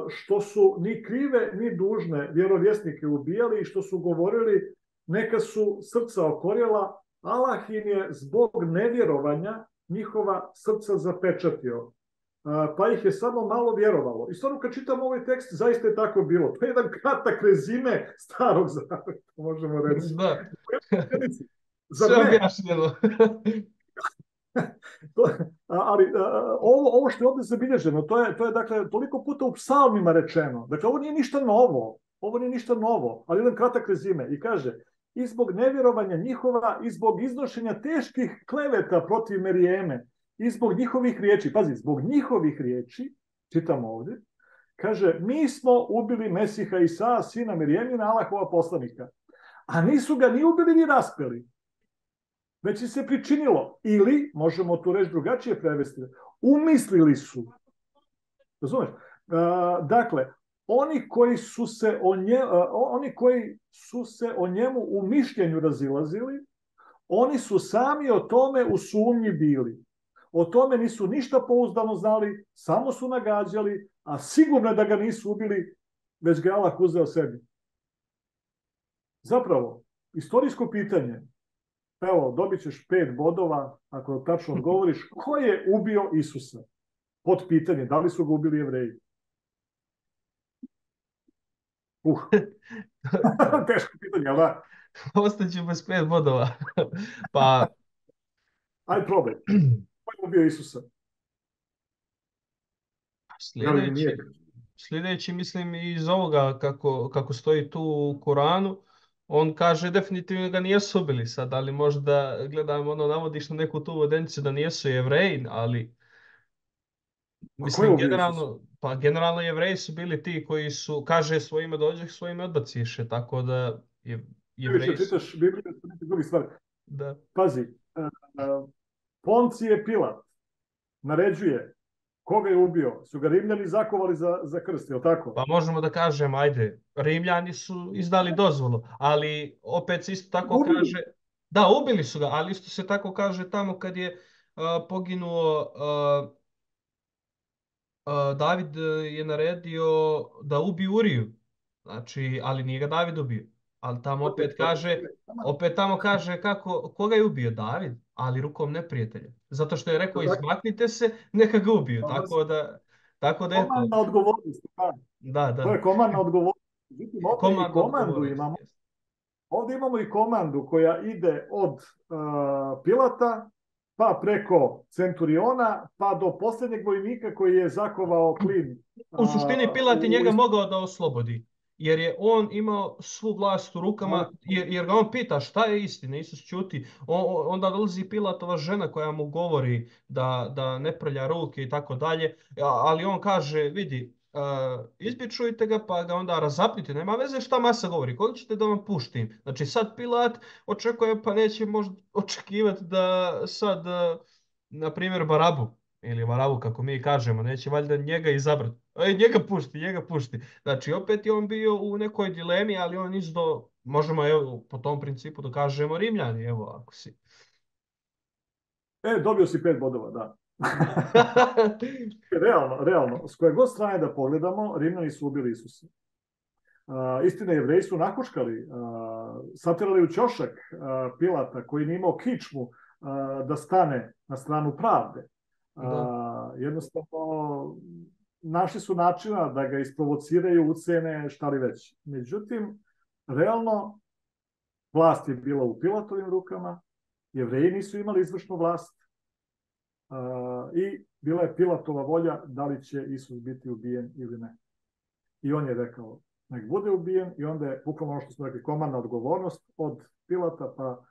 što su ni krive ni dužne vjerovjesnike ubijali i što su govorili neka su srca okorjela, Allah im je zbog nevjerovanja njihova srca zapečatio, pa ih je samo malo vjerovalo. I stvarno kad čitam ovaj tekst, zaista je tako bilo. To je jedan kratak rezime starog zavjeta, možemo reći. Da. Sve objašnjeno. Ali ovo što je ovdje zabilježeno, to je dakle toliko puta u psalmima rečeno. Dakle, ovo nije ništa novo. Ovo nije ništa novo, ali jedan kratak rezime. I kaže, i zbog nevjerovanja njihova, i zbog iznošenja teških kleveta protiv Merijeme, i zbog njihovih riječi, pazi, zbog njihovih riječi, čitamo ovdje, kaže, mi smo ubili Mesiha Isa, sina Mirijemina, Allahova poslanika. A nisu ga ni ubili ni raspeli. Već se pričinilo. Ili, možemo tu reći drugačije prevesti, umislili su. Razumeš? Dakle, oni koji su se o njemu u mišljenju razilazili, oni su sami o tome u sumnji bili. O tome nisu ništa pouzdano znali, samo su nagađali, a sigurno je da ga nisu ubili, već ga Allah uzeo sebi. Zapravo, istorijsko pitanje, evo, dobit ćeš 5 bodova ako tačno odgovoriš, ko je ubio Isusa? Pod pitanje, da li su ga ubili Jevreji? Teško pitanje, ali da? Ostaću bez 5 bodova. Pa... Ajde, probaj. Ko je ubio Isusa? Sljedeći, mislim, iz ovoga kako stoji tu u Koranu, on kaže definitivno ga nijesu ubili sad, ali možda gledamo, navodiš na neku tu vodeniciju da nijesu Jevreji, ali mislim, generalno Jevreji su bili ti koji su, kaže svoje ime dođeš, svoje ime odbaciše, tako da Jevreji su... Čitaš Bibliju, drugi stvari. Da. Pazi, Poncije Pilat naređuje koga je ubio? Su ga Rimljani zakovali za krst, je li tako? Pa možemo da kažemo, ajde, Rimljani su izdali dozvolu, ali opet se isto tako kaže... Da, ubili su ga, ali isto se tako kaže tamo kad je poginuo... David je naredio da ubiju Uriju, znači, ali nije ga David ubio. Ali tamo opet tamo kaže koga je ubio David, ali rukom neprijatelja. Zato što je rekao izmaknite se, neka ga ubiju. Tako da je to. Komandna odgovornost. Da. To je komandna odgovornost. Ovdje imamo i komandu koja ide od Pilata, pa preko Centuriona, pa do posljednjeg vojnika koji je zakovao klin. U suštini Pilat je njega mogao da oslobodi, jer je on imao svu vlast u rukama, jer ga on pita šta je istina, Isus ćuti. Onda dolazi Pilatova žena koja mu govori da ne prlja ruke i tako dalje, ali on kaže, vidi, izbičujte ga pa ga onda razapnite, nema veze šta masa govori, koliko ćete da vam puštim. Znači sad Pilat očekuje, pa neće možda očekivati da sad, na primjer, Barabu, ili Varavu kako mi kažemo, neće valjda njega izabrati. Njega pušti. Znači opet je on bio u nekoj dilemi, ali on izdo možemo evo, po tom principu da kažemo Rimljani, evo ako si. Dobio si 5 bodova, da. Realno, s koje god strane da pogledamo, Rimljani su ubili Isusa. Istina, Jevreji su nahuškali, satirali u ćošak Pilata koji nije imao kičmu da stane na stranu pravde. Jednostavno, našli su načina da ga isprovociraju, ucene, šta li već. Međutim, realno, vlast je bila u Pilatovim rukama, Jevreji nisu imali izvršnu vlast i bila je Pilatova volja da li će Isus biti ubijen ili ne. I on je rekao, nek bude ubijen, i onda je bukvalno ono što smo rekli, komandna odgovornost od Pilata pa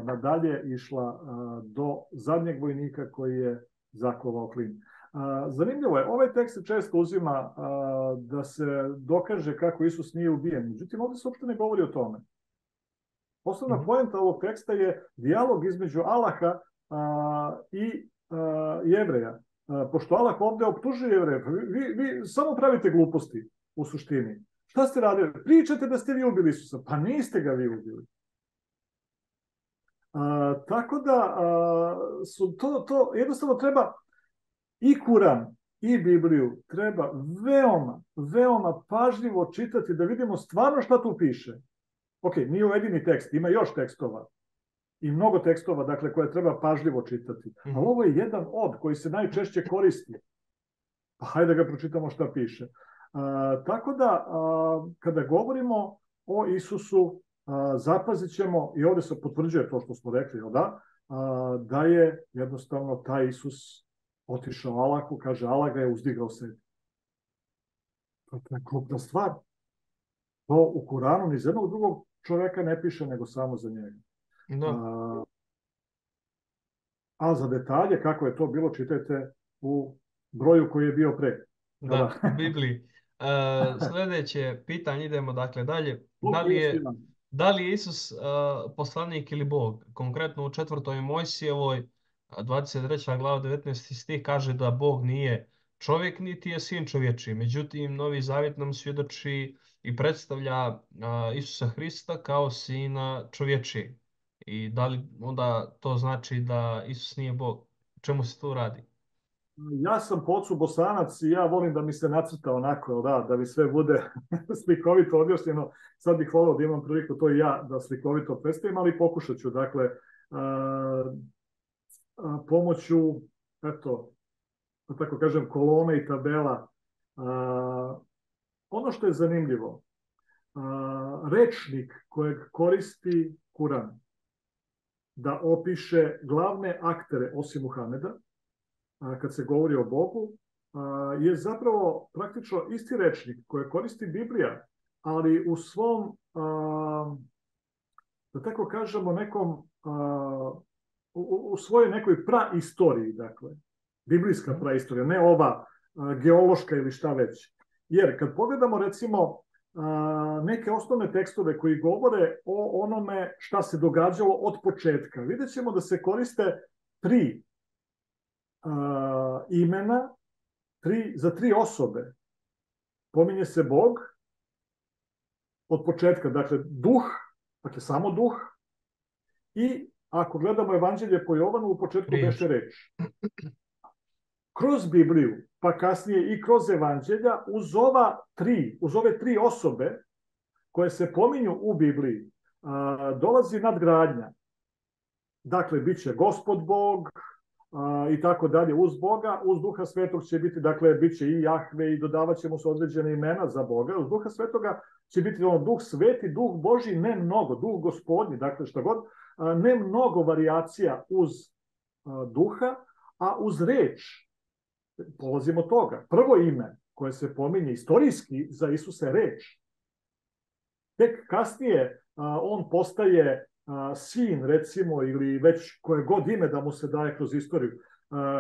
nadalje išla do zadnjeg vojnika koji je zakovao klin. Zanimljivo je, ovaj tekst se često uzima da se dokaže kako Isus nije ubijen. Međutim, ovdje se uopšte ne govori o tome. Osnovna poenta ovog teksta je dijalog između Allaha i Jevreja. Pošto Allah ovdje optužuje Jevreja, vi samo pravite gluposti u suštini. Šta ste radili? Pričate da ste vi ubili Isusa. Pa niste ga vi ubili. Tako da to jednostavno treba i Kuran i Bibliju treba veoma pažljivo čitati da vidimo stvarno šta tu piše. Ok, nije u jedini tekst, ima još tekstova. I mnogo tekstova, dakle, koje treba pažljivo čitati. Ali ovo je jedan od koji se najčešće koristi. Pa hajde da ga pročitamo šta piše. Tako da, kada govorimo o Isusu, zapazit ćemo, i ovdje se potvrđuje to što smo rekli, da je jednostavno taj Isus otišao Allahu, kaže, Allah ga je uzdigao sebi. To je krupna stvar. To u Kuranu ni za jednog drugog čoveka ne piše, nego samo za njega. A za detalje, kako je to bilo, čitajte u broju koji je bio pre. Da, u Bibliji. Sljedeće pitanje, idemo dakle dalje. Da li je Isus poslanik ili Bog? Konkretno u 4. Mojsijevoj 23. glava 19. stih kaže da Bog nije čovjek niti je sin čovječiji. Međutim, Novi Zavjet nam svjedoči i predstavlja Isusa Hrista kao sina čovječiji. I da li onda to znači da Isus nije Bog? Čemu se tu radi? Ja sam po ocu Bosanac i ja volim da mi se nacrta onako, da mi sve bude slikovito objašnjeno. Sad bih volio da imam priliku to i ja da slikovito predstavim, ali pokušat ću. Dakle, pomoću, eto, da tako kažem, kolone i tabela. Ono što je zanimljivo, rečnik kojeg koristi Kuran da opiše glavne aktere osim Muhameda, kad se govori o Bogu, je zapravo praktično isti rečnik koji koristi Biblija, ali u svom, da tako kažemo, nekom, u svojoj nekoj praistoriji, dakle, biblijska praistorija, ne ova geološka ili šta već. Jer kad pogledamo, recimo, neke osnovne tekstove koji govore o onome šta se događalo od početka, vidjet ćemo da se koriste 3 imena za 3 osobe. Pominje se Bog od početka, dakle duh, dakle samo duh, i ako gledamo Evanđelje po Jovanu, u početku beše reč. Kroz Bibliju, pa kasnije i kroz Evanđelja, uz ove 3 osobe koje se pominju u Bibliji, dolazi nadgradnja. Dakle, bit će Gospod Bog, i tako dalje, uz Boga, uz Duha Svetog će biti, dakle, bit će i Jahve i dodavat ćemo se određene imena za Boga, uz Duha Svetoga će biti Duh Sveti, Duh Božji, ne mnogo, Duh Gospodnji, dakle šta god, ne mnogo varijacija uz Duha, a uz reč, polazimo od toga. Prvo ime koje se pominje istorijski za Isusa je reč. Tek kasnije on postaje sin, recimo, ili već koje god ime da mu se daje kroz istoriju.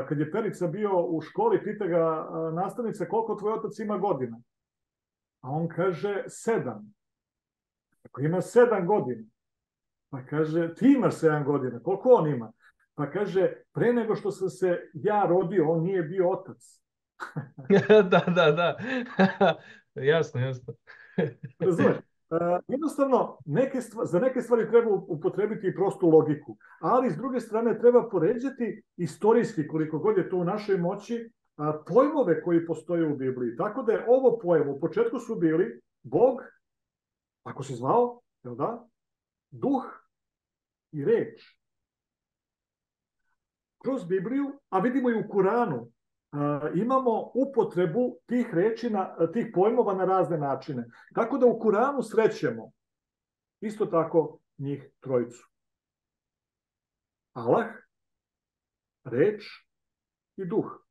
Kad je Perica bio u školi, pita ga nastavnica koliko tvoj otac ima godina. A on kaže 7. Ako ima 7 godina, pa kaže ti imaš 7 godina, koliko on ima? Pa kaže, pre nego što sam se ja rodio, on nije bio otac. Da. Jasno. Razumeš? Jednostavno, za neke stvari treba upotrebiti i prostu logiku, ali s druge strane treba poređati istorijski, koliko god je to u našoj moći, pojmove koji postoje u Bibliji. Tako da je ovo pojmo, u početku su bili Bog, ako se zvao, jel da? Duh i reč. Kroz Bibliju, a vidimo i u Kuranu, imamo upotrebu tih reči, tih pojmova na razne načine. Tako da u Kuranu srećemo isto tako njih trojicu. Allah, reč i duh.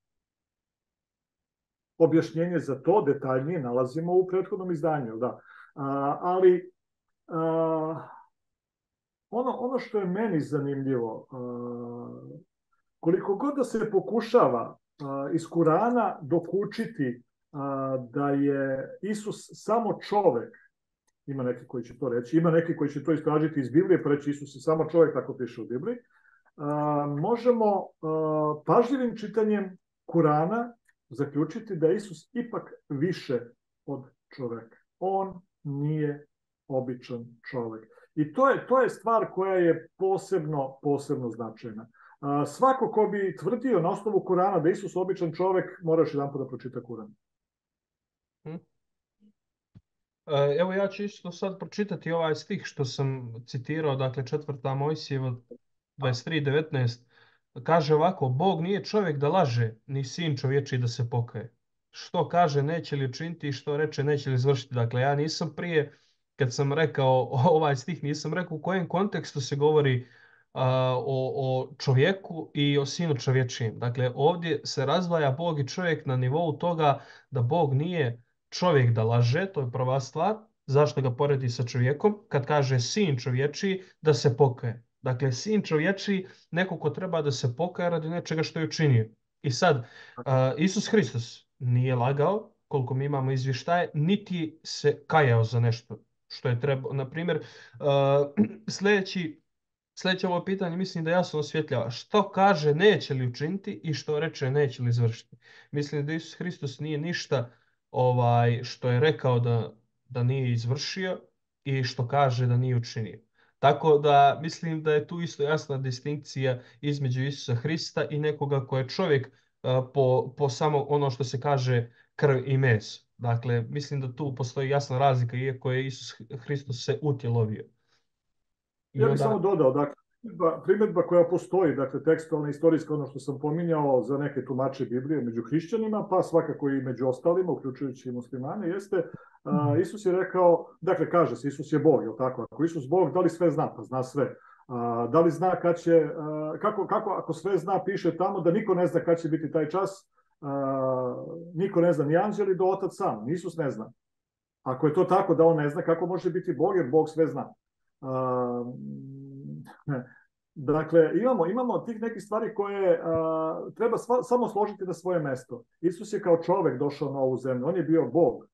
Objašnjenje za to detaljnije nalazimo u prethodnom izdanju. Da. Ali ono što je meni zanimljivo, koliko god da se pokušava iz Kurana dokučiti da je Isus samo čovek, ima neki koji će to reći, ima neki koji će to istražiti iz Biblije, pa reći Isus je samo čovek, tako piše u Bibliji, možemo pažljivim čitanjem Kurana zaključiti da je Isus ipak više od čoveka. On nije običan čovek. I to je stvar koja je posebno značajna. Svako ko bi tvrdio na osnovu Kurana da je Isus običan čovek, mora još jedan put da pročita Kuran. Evo ja ću isto sad pročitati ovaj stih što sam citirao, dakle 4. Mojsijeva 23:19. Kaže ovako: Bog nije čovjek da laže, ni sin čovječiji da se pokaje. Što kaže neće li učiniti i što reče neće li izvršiti. Dakle, ja nisam prije, kad sam rekao ovaj stih, nisam rekao u kojem kontekstu se govori o čovjeku i o sinu čovječijem. Dakle, ovdje se razdvaja Bog i čovjek na nivou toga da Bog nije čovjek da laže, to je prva stvar. Zašto ga poredi sa čovjekom? Kad kaže sin čovječiji, da se pokaje. Dakle, sin čovječiji, neko ko treba da se pokaje radi nečega što je učinio. I sad, Isus Hristos nije lagao, koliko mi imamo izvještaje, niti se kajao za nešto što je trebao. Naprimjer, sljedeće ovo pitanje mislim da jasno osvjetljava. Što kaže neće li učiniti i što reče neće li izvršiti. Mislim da Isus Hristos nije ništa što je rekao da nije izvršio i što kaže da nije učinio. Tako da mislim da je tu isto jasna distinkcija između Isusa Hrista i nekoga ko je čovjek po samo ono što se kaže krv i meso. Dakle, mislim da tu postoji jasna razlika, iako je Isus Hristos se utjelovio. Ja bih samo dodao, dakle, primjedba koja postoji, dakle, tekstualna, istorijska, ono što sam pominjao za neke tumače Biblije među hrišćanima, pa svakako i među ostalima, uključujući i muslimane, jeste, Isus je rekao, dakle, kaže se, Isus je Bog, je li tako? Ako Isus Bog, da li sve zna? Pa zna sve. Da li zna kad će, kako ako sve zna, piše tamo da niko ne zna kad će biti taj čas, niko ne zna, ni anđeli do otac sam, Isus ne zna. Ako je to tako da on ne zna, kako može biti Bog, jer Bog sve zna. Dakle, imamo tih nekih stvari koje treba samo složiti na svoje mesto. Isus je kao čovek došao na ovu zemlju, on je bio Bog,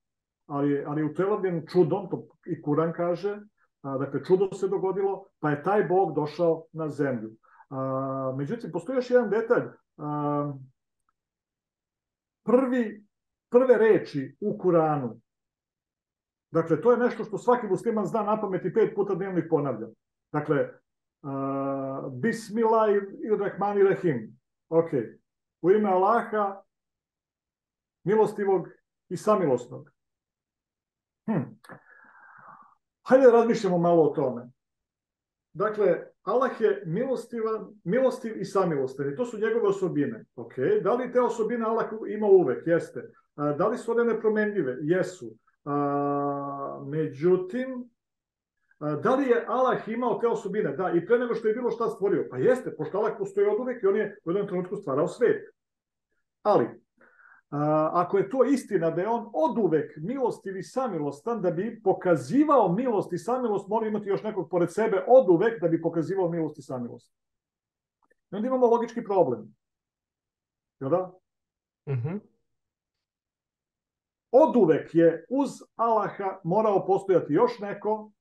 ali utelovljen čudom, to i Kuran kaže, dakle čudo se dogodilo, pa je taj Bog došao na zemlju. Međutim, postoji još jedan detalj. Prve reči u Kuranu, dakle, to je nešto što svaki musliman zna napamet i 5 puta dnevno ih ponavlja. Dakle, Bismillahirrahmanirrahim. Ok. U ime Allaha, milostivog i samilosnog. Hajde da razmišljamo malo o tome. Dakle, Allah je milostiv i samilostan. I to su njegove osobine. Ok. Da li te osobine Allah ima uvek? Jeste. Da li su one nepromenljive? Jesu. Međutim, da li je Allah imao te osobine? Da, i pre nego što je bilo šta stvorio. Pa jeste, pošto Allah postoji od uvek i on je u jednom trenutku stvarao svet. Ali, ako je to istina da je on od uvek milostiv i samilostan, da bi pokazivao milost i samilost, mora imati još nekog pored sebe od uvek da bi pokazivao milost i samilost. I onda imamo logički problem. Jel da? Od uvek je uz Allaha morao postojati još neko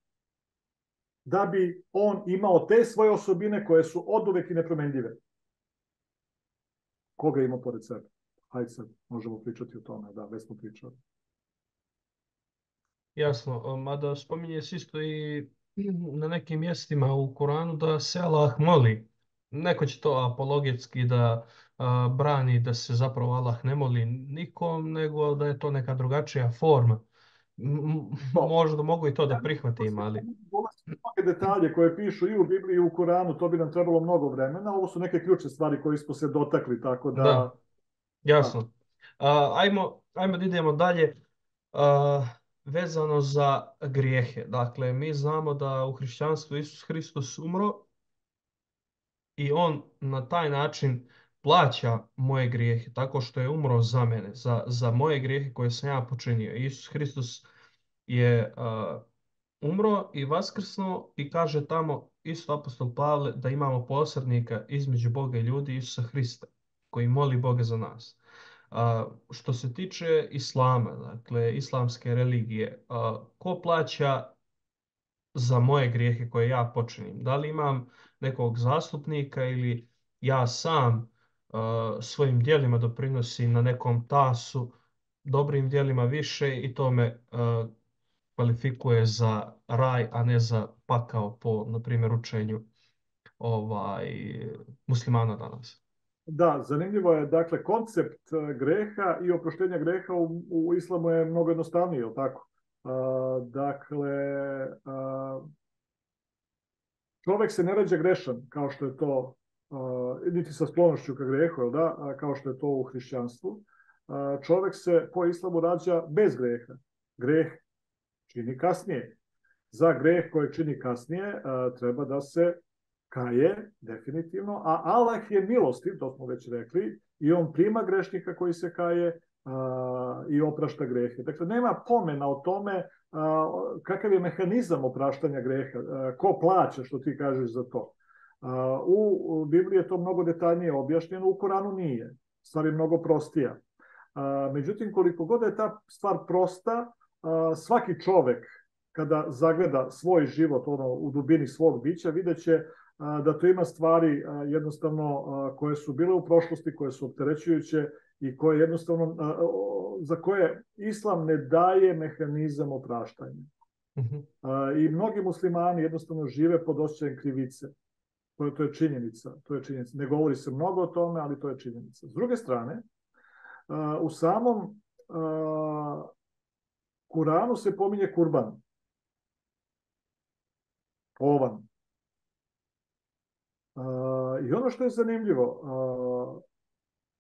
da bi on imao te svoje osobine koje su od uvek i nepromenljive. Koga ima pored sebe? Hajde sad, možemo pričati o tome, da, već smo pričali. Jasno, mada spominje se isto i na nekim mjestima u Kuranu da se Allah moli. Neko će to apologetski da brani da se zapravo Allah ne moli nikom, nego da je to neka drugačija forma. To. Možda mogu i to da Ja mislim da prihvatim, se ali mnoge detalje koje pišu i u Bibliji i u Koranu, to bi nam trebalo mnogo vremena. Ovo su neke ključne stvari koje smo se dotakli, tako da, da, da. jasno. Ajmo da idemo dalje. A, vezano za grijehe. Dakle, mi znamo da u hrišćanstvu Isus Hristos umro i on na taj način plaća moje grijehe tako što je umro za mene, za moje grijehe koje sam ja počinio. Isus Hristos je umro i vaskrsnuo i kaže tamo isto apostol Pavle da imamo posrednika između Boga i ljudi, Isusa Hrista, koji moli Boga za nas. Što se tiče islama, dakle islamske religije, ko plaća za moje grijehe koje ja počinim? Da li imam nekog zastupnika ili ja sam svojim djelima doprinosim na nekom tasu, dobrim djelima više i to me kvalifikuje za raj, a ne za pakao po, na primjer, učenju ovaj, muslimana danas. Da, zanimljivo je, dakle, koncept greha i oproštenja greha u islamu je mnogo jednostavniji, je li tako? Dakle, čovek se ne rađa grešan, kao što je to, niti sa sklonošću ka grehu, da, kao što je to u hrišćanstvu. Čovek se po islamu rađa bez greha. Greh čini kasnije. Za greh koje čini kasnije treba da se kaje, definitivno, a Allah je milostiv, to smo već rekli, i on prima grešnika koji se kaje i oprašta grehe. Dakle, nema pomena o tome kakav je mehanizam opraštanja greha, ko plaća, što ti kažeš za to. U Bibliji je to mnogo detaljnije objašnjeno, u Koranu nije. Stvar je mnogo prostija. Međutim, koliko god je ta stvar prosta, svaki čovek kada zagleda svoj život u dubini svog bića, vidjet će da to ima stvari jednostavno koje su bile u prošlosti, koje su opterećujuće i koje jednostavno, za koje islam ne daje mehanizam opraštanja. I mnogi muslimani jednostavno žive pod osjećajem krivice. To je činjenica. To je činjenica. Ne govori se mnogo o tome, ali to je činjenica. S druge strane, u samom Kuranu se pominje kurban. Ovan. I ono što je zanimljivo,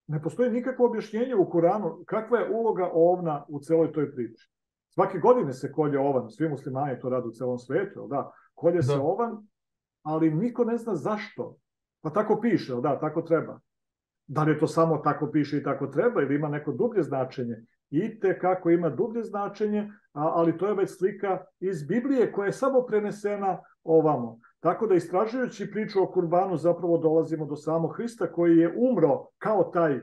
ne postoji nikakvo objašnjenje u Kuranu kakva je uloga ovna u celoj toj priči. Svake godine se kolje ovan, svi muslimani to rade u celom svetu, da, kolje se ovan, ali niko ne zna zašto. Pa tako piše, da, tako treba. Da li je to samo tako piše i tako treba ili ima neko dublje značenje? I te kako ima dublje značenje, ali to je već slika iz Biblije koja je samo prenesena ovamo. Tako da istražujući priču o kurbanu zapravo dolazimo do samog Hrista koji je umro kao taj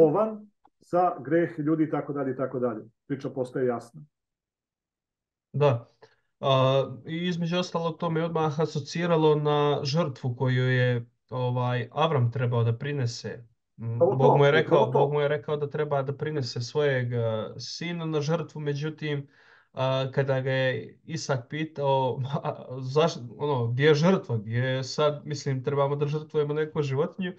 ovan za greh ljudi i tako dalje i tako dalje. Priča postaje jasna. Da. I između ostalog to me odmah asociralo na žrtvu koju je Avram trebao da prinese. Bog mu je rekao da treba da prinese svojeg sina na žrtvu, međutim kada ga je Isak pitao gdje je žrtva, gdje je sad, mislim, trebamo da žrtvujemo neku životinju,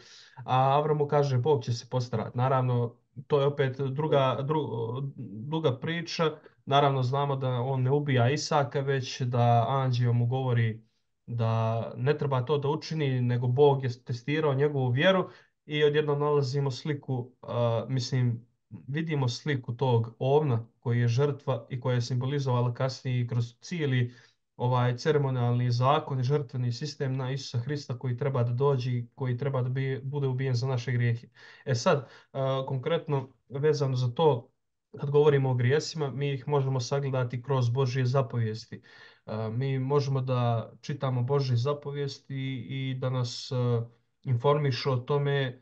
a Avram mu kaže Bog će se postarati. Naravno, to je opet druga priča. Naravno, znamo da on ne ubija Isaka, već da anđeo mu govori da ne treba to da učini, nego Bog je testirao njegovu vjeru i odjednom nalazimo sliku, vidimo sliku tog ovna koji je žrtva i koja je simbolizovala kasnije kroz cijeli ceremonijalni zakon i žrtveni sistem na Isusa Hrista koji treba da dođe i koji treba da bude ubijen za naše grijehe. Sad, konkretno vezano za to, kad govorimo o grijesima, mi ih možemo sagledati kroz Božje zapovijesti. Mi možemo da čitamo Božje zapovijesti i da nas informišu o tome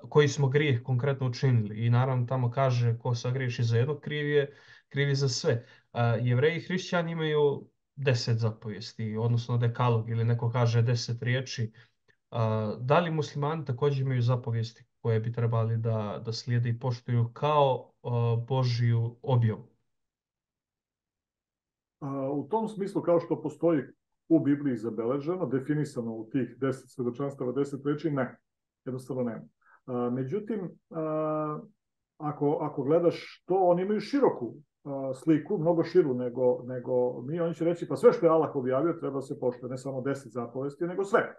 koji smo grijeh konkretno učinili. I naravno tamo kaže ko sagriješi za jedno kriv je za sve. Jevreji i hrišćani imaju 10 zapovijesti, odnosno dekalog ili neko kaže 10 riječi. Da li muslimani također imaju zapovijesti koje bi trebali da slijede i poštuju kao Božju objavu? U tom smislu, kao što postoji u Bibliji zabeleženo, definisano u tih 10 svedočanstava, 10 reči, ne, jednostavno nema. Međutim, ako gledaš to, oni imaju široku sliku, mnogo širu nego mi, oni će reći, pa sve što je Allah objavio treba se poštuje, ne samo 10 zapovesti, nego sve.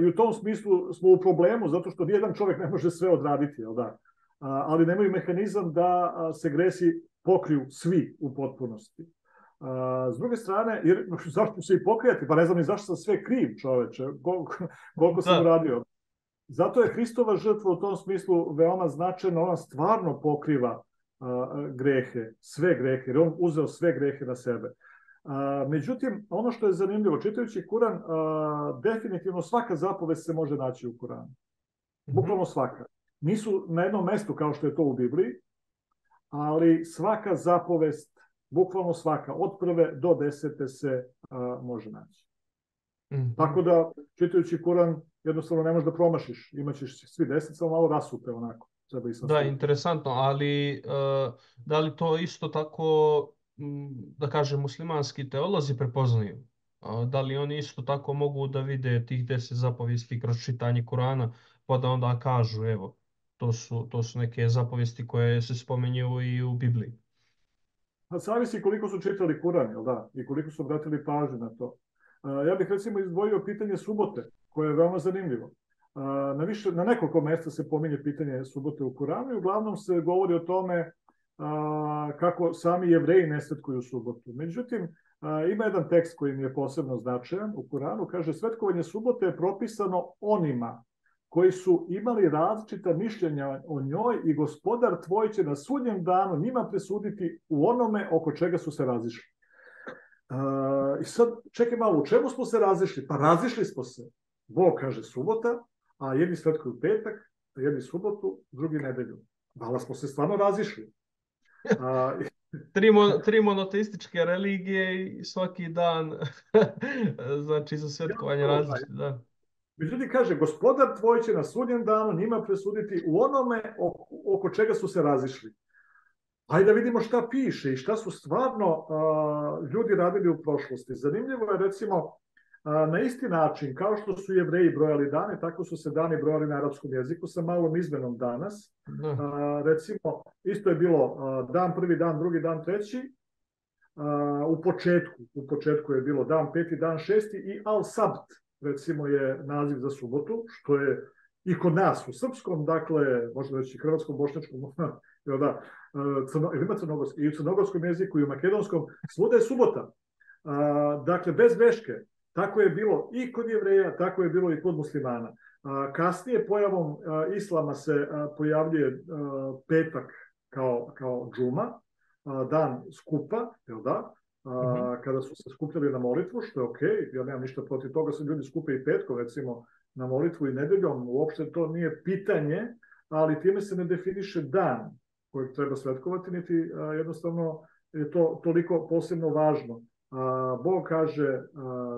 I u tom smislu smo u problemu, zato što nijedan čovjek ne može sve odraditi, jel da? Ali nemaju mehanizam da se gresi pokriju svi u potpunosti. S druge strane, jer zašto se i pokajati? Pa ne znam ni zašto sam sve kriv, čoveče, koliko sam uradio. Zato je Hristova žrtva u tom smislu veoma značajna, ona stvarno pokriva grehe, sve grehe, jer on uzeo sve grehe na sebe. Međutim, ono što je zanimljivo, čitajući Kuran, definitivno svaka zapovest se može naći u Kuranu. Bukvalno svaka. Nisu na jednom mestu kao što je to u Bibliji, ali svaka zapovest, bukvalno svaka, od 1. do 10. se može naći. Tako da, čitajući Kuran, jednostavno ne možeš da promašiš. Imaćeš svi 10, samo malo rasupe onako. Da, interesantno, ali da li to isto tako, da kažem, muslimanski teolozi prepoznaju? Da li oni isto tako mogu da vide tih 10 zapovijesti kroz čitanje Kurana, pa da onda kažu, evo, to su neke zapovijesti koje se spominju i u Bibliji? Zavisi koliko su čitali Kuran, jel da? I koliko su obratili pažnju na to. Ja bih recimo izdvojio pitanje subote, koje je veoma zanimljivo. Na nekoliko mjesta se pominje pitanje subote u Kuranu i uglavnom se govori o tome kako sami Jevreji ne svetkuju subotu. Međutim, ima jedan tekst koji mi je posebno značajan u Kuranu, kaže: svetkovanje subote je propisano onima koji su imali različita mišljenja o njoj i gospodar tvoj će na sudnjem danu njima presuditi u onome oko čega su se razišli. I sad, čekaj malo, u čemu smo se razišli? Pa razišli smo se. Bog kaže subota, a jedni svetkuju petak, a jedni subotu, drugi nedelju. Vala smo se stvarno razišli. Tri monoteističke religije i svaki dan znači za svetkovanje različite. Da. Međutim, kaže, gospodar tvoj će na sudnjem danu njima presuditi u onome oko čega su se razišli. Ajde da vidimo šta piše i šta su stvarno ljudi radili u prošlosti. Zanimljivo je, recimo, na isti način, kao što su Jevreji brojali dane, tako su se dani brojali na arapskom jeziku sa malom izmenom danas. Recimo, isto je bilo dan prvi, dan drugi, dan treći. U početku je bilo dan peti, dan šesti i al-sabt, recimo, je naziv za subotu, što je i kod nas u srpskom, dakle, možda reći hrvatskom, bošnjačkom, da, ima crnogorski, i u crnogorskom jeziku i u makedonskom, svuda je subota. Dakle, bez greške. Tako je bilo i kod Jevreja, tako je bilo i kod muslimana. Kasnije pojavom islama se pojavljuje petak kao džuma, dan skupa, jel da? Kada su se skupljali na molitvu, što je okej, ja nemam ništa protiv toga, se ljudi skupe i petkom, recimo, na molitvu i nedeljom, uopšte to nije pitanje, ali time se ne definiše dan kojeg treba svetkovati, niti jednostavno je to toliko posebno važno. Bog kaže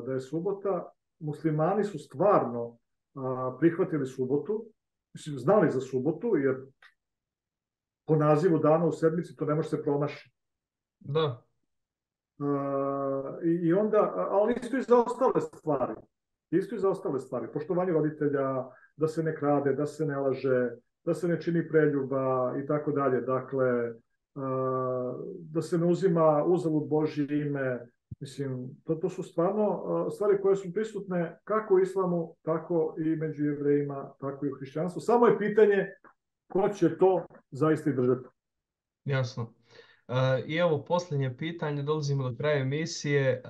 da je subota, muslimani su stvarno prihvatili subotu, znali za subotu, jer po nazivu dana u sedmici to ne može se promašiti. Da. I onda, ali isto i za ostale stvari. Isto i za ostale stvari. Poštovanje roditelja, da se ne krade, da se ne laže, da se ne čini preljuba i tako dalje. Dakle, da se ne uzima uzalud Božje ime. Mislim, to su stvarno stvari koje su prisutne kako u islamu, tako i među Jevrejima, tako i u hrišćanstvu. Samo je pitanje ko će to zaista i držati. Jasno. I evo posljednje pitanje, dolazimo do kraja emisije,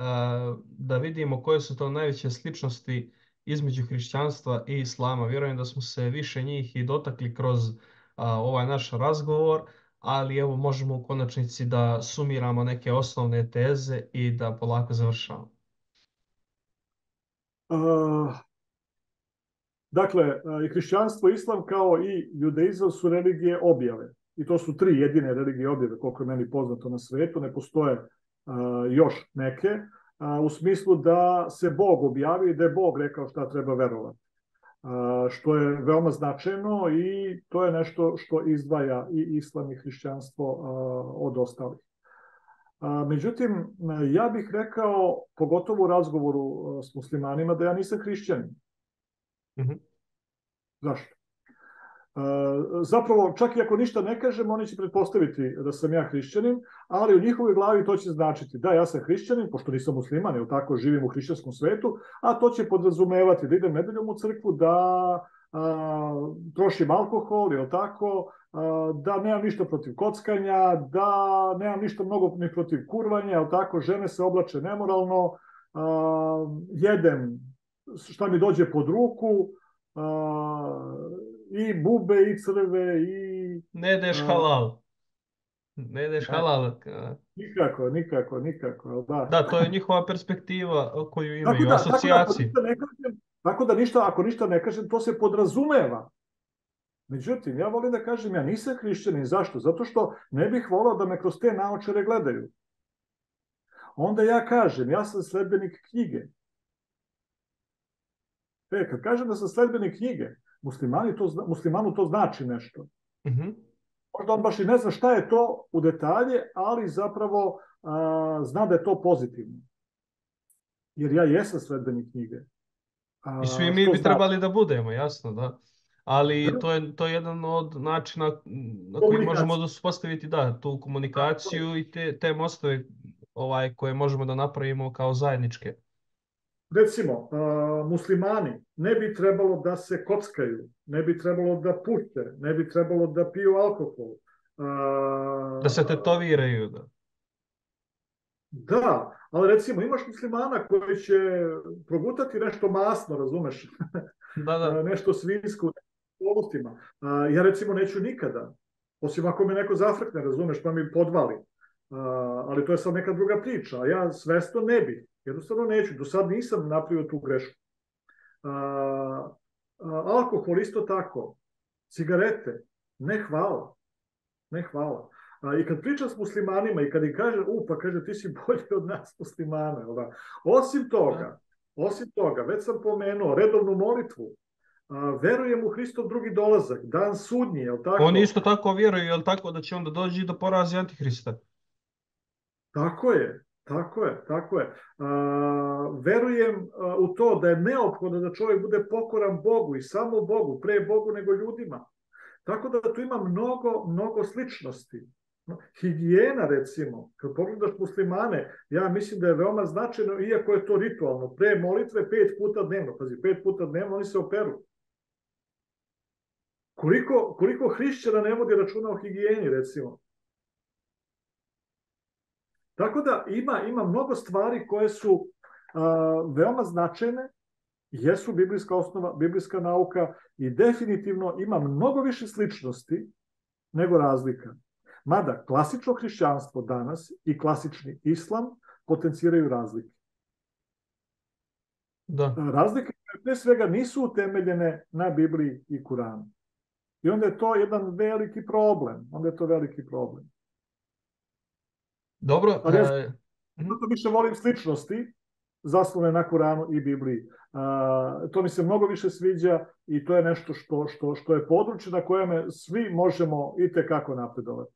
da vidimo koje su to najveće sličnosti između hrišćanstva i islama. Vjerujem da smo se više njih i dotakli kroz ovaj naš razgovor, ali evo možemo u konačnici da sumiramo neke osnovne teze i da polako završamo. Dakle, i hrišćanstvo i islam kao i judaizam su religije objave. I to su 3 jedine religije objave, koliko je meni poznato na svetu. Ne postoje još neke, u smislu da se Bog objavi i da je Bog rekao šta treba verovati. Što je veoma značajno i to je nešto što izdvaja i islam i hrišćanstvo od ostalih. Međutim, ja bih rekao, pogotovo u razgovoru s muslimanima, da ja nisam hrišćanin. Mhm. Zašto? Zapravo, čak i ako ništa ne kažem, oni će pretpostaviti da sam ja hrišćanin, ali u njihovoj glavi to će značiti da ja sam hrišćanin, pošto nisam musliman, ili tako živim u hrišćanskom svetu, a to će podrazumevati da idem nedeljom u crkvu, da trošim alkohol, ili tako, da nemam ništa protiv kockanja, da nemam ništa mnogo ni protiv kurvanja, ili tako, žene se oblače nemoralno, jedem šta mi dođe pod ruku, i bube i crve i Ne ideš halal. Ne ideš ne, halal. nikako, da. Da, to je njihova perspektiva koju Tako imaju, da, tako da ako asocijacije. ništa ne kažem, ako ništa ne kažem, to se podrazumeva. Međutim, ja volim da kažem, ja nisam hrišćanin. Zašto? Zato što ne bih volao da me kroz te naočare gledaju. Onda ja kažem, ja sam sledbenik knjige. Kad kažem da sam sledbenik knjige, muslimanu to znači nešto. Mhm. Možda on baš i ne zna šta je to u detalje, ali zapravo zna da je to pozitivno. Jer ja jesam sledbenik knjige. I svi mi Što bi znači? trebali da budemo, jasno, da. Ali Da, to je jedan od načina na koji možemo komunikacija. da uspostaviti, da, tu Tako je. komunikaciju i te mostove koje možemo da napravimo kao zajedničke. Recimo, muslimani ne bi trebalo da se kockaju, ne bi trebalo da pušte, ne bi trebalo da piju alkohol. Da se A, tetoviraju, da. da, ali recimo imaš muslimana koji će progutati nešto masno, razumeš? Da, da. Nešto svinjsko u okolnostima. Ja recimo neću nikada, osim ako me neko zafrkne, razumeš, pa mi podvali. Ali to je sad neka druga priča, a ja svesno ne bih. Jednostavno neću, do sad nisam napravio tu grešku. Alkohol isto tako, cigarete, ne hvala, ne hvala. I kad pričam s muslimanima i kad im kaže, pa kaže, ti si bolji od nas muslimana. Da? Osim Da. toga, već sam pomenuo redovnu molitvu, verujem u Hristov drugi dolazak, dan sudnji, je li Oni tako? isto tako vjeruju, jel tako, da će onda doći do porazi Antihrista. Tako je, tako je. Verujem u to da je neophodno da čovjek bude pokoran Bogu i samo Bogu, pre Bogu nego ljudima. Tako da tu ima mnogo sličnosti. Higijena, recimo, kad pogledaš muslimane, ja mislim da je veoma značajno, iako je to ritualno, pre molitve 5 puta dnevno, pazi, 5 puta dnevno oni se operu. Koliko hrišćana ne vodi računa o higijeni, recimo. Tako da ima mnogo stvari koje su veoma značajne, jesu biblijska osnova, biblijska nauka i definitivno ima mnogo više sličnosti nego razlika. Mada klasično hrišćanstvo danas i klasični islam potenciraju razlike. Da. Razlike pre svega nisu utemeljene na Bibliji i Kuranu. I onda je to jedan veliki problem. Dobro. Ali ja Mhm. zato više volim sličnosti zaslone na Kuranu i Bibliji. To mi se mnogo više sviđa i to je nešto što je područje na kojem svi možemo i tekako napredovati.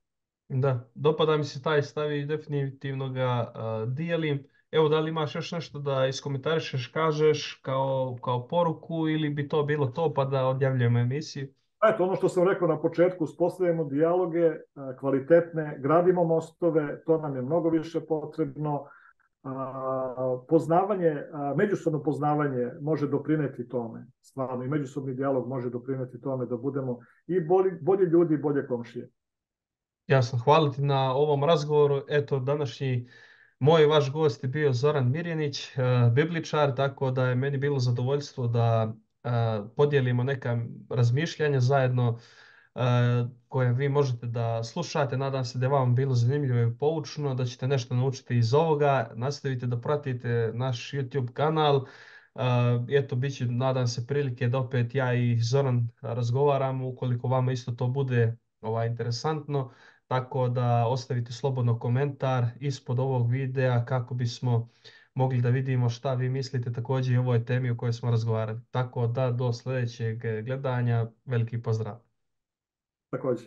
Da, dopada mi se taj stav i definitivno ga dijelim. Evo, da li imaš još nešto da iskomentarišeš, kažeš kao poruku ili bi to bilo to pa da odjavljujemo emisiju? Eto, ono što sam rekao na početku, uspostavljamo dijaloge kvalitetne, gradimo mostove, to nam je mnogo više potrebno. Međusobno poznavanje može doprineti tome, stvarno, i međusobni dijalog može doprineti tome da budemo i bolji ljudi i bolje komšije. Jasno, hvala ti na ovom razgovoru. Eto, današnji moj vaš gost je bio Zoran Mirjanić, bibličar, tako da je meni bilo zadovoljstvo da podijelimo neka razmišljanja zajedno koje vi možete da slušate. Nadam se da je vam bilo zanimljivo i poučno, da ćete nešto naučiti iz ovoga. Nastavite da pratite naš YouTube kanal. Eto, bit će, nadam se, prilike da opet ja i Zoran razgovaramo, ukoliko vama isto to bude interesantno. Tako da ostavite slobodno komentar ispod ovog videa kako bismo mogli da vidimo šta vi mislite također i o ovoj temi o kojoj smo razgovarali. Tako da do sljedećeg gledanja, veliki pozdrav. Takođe.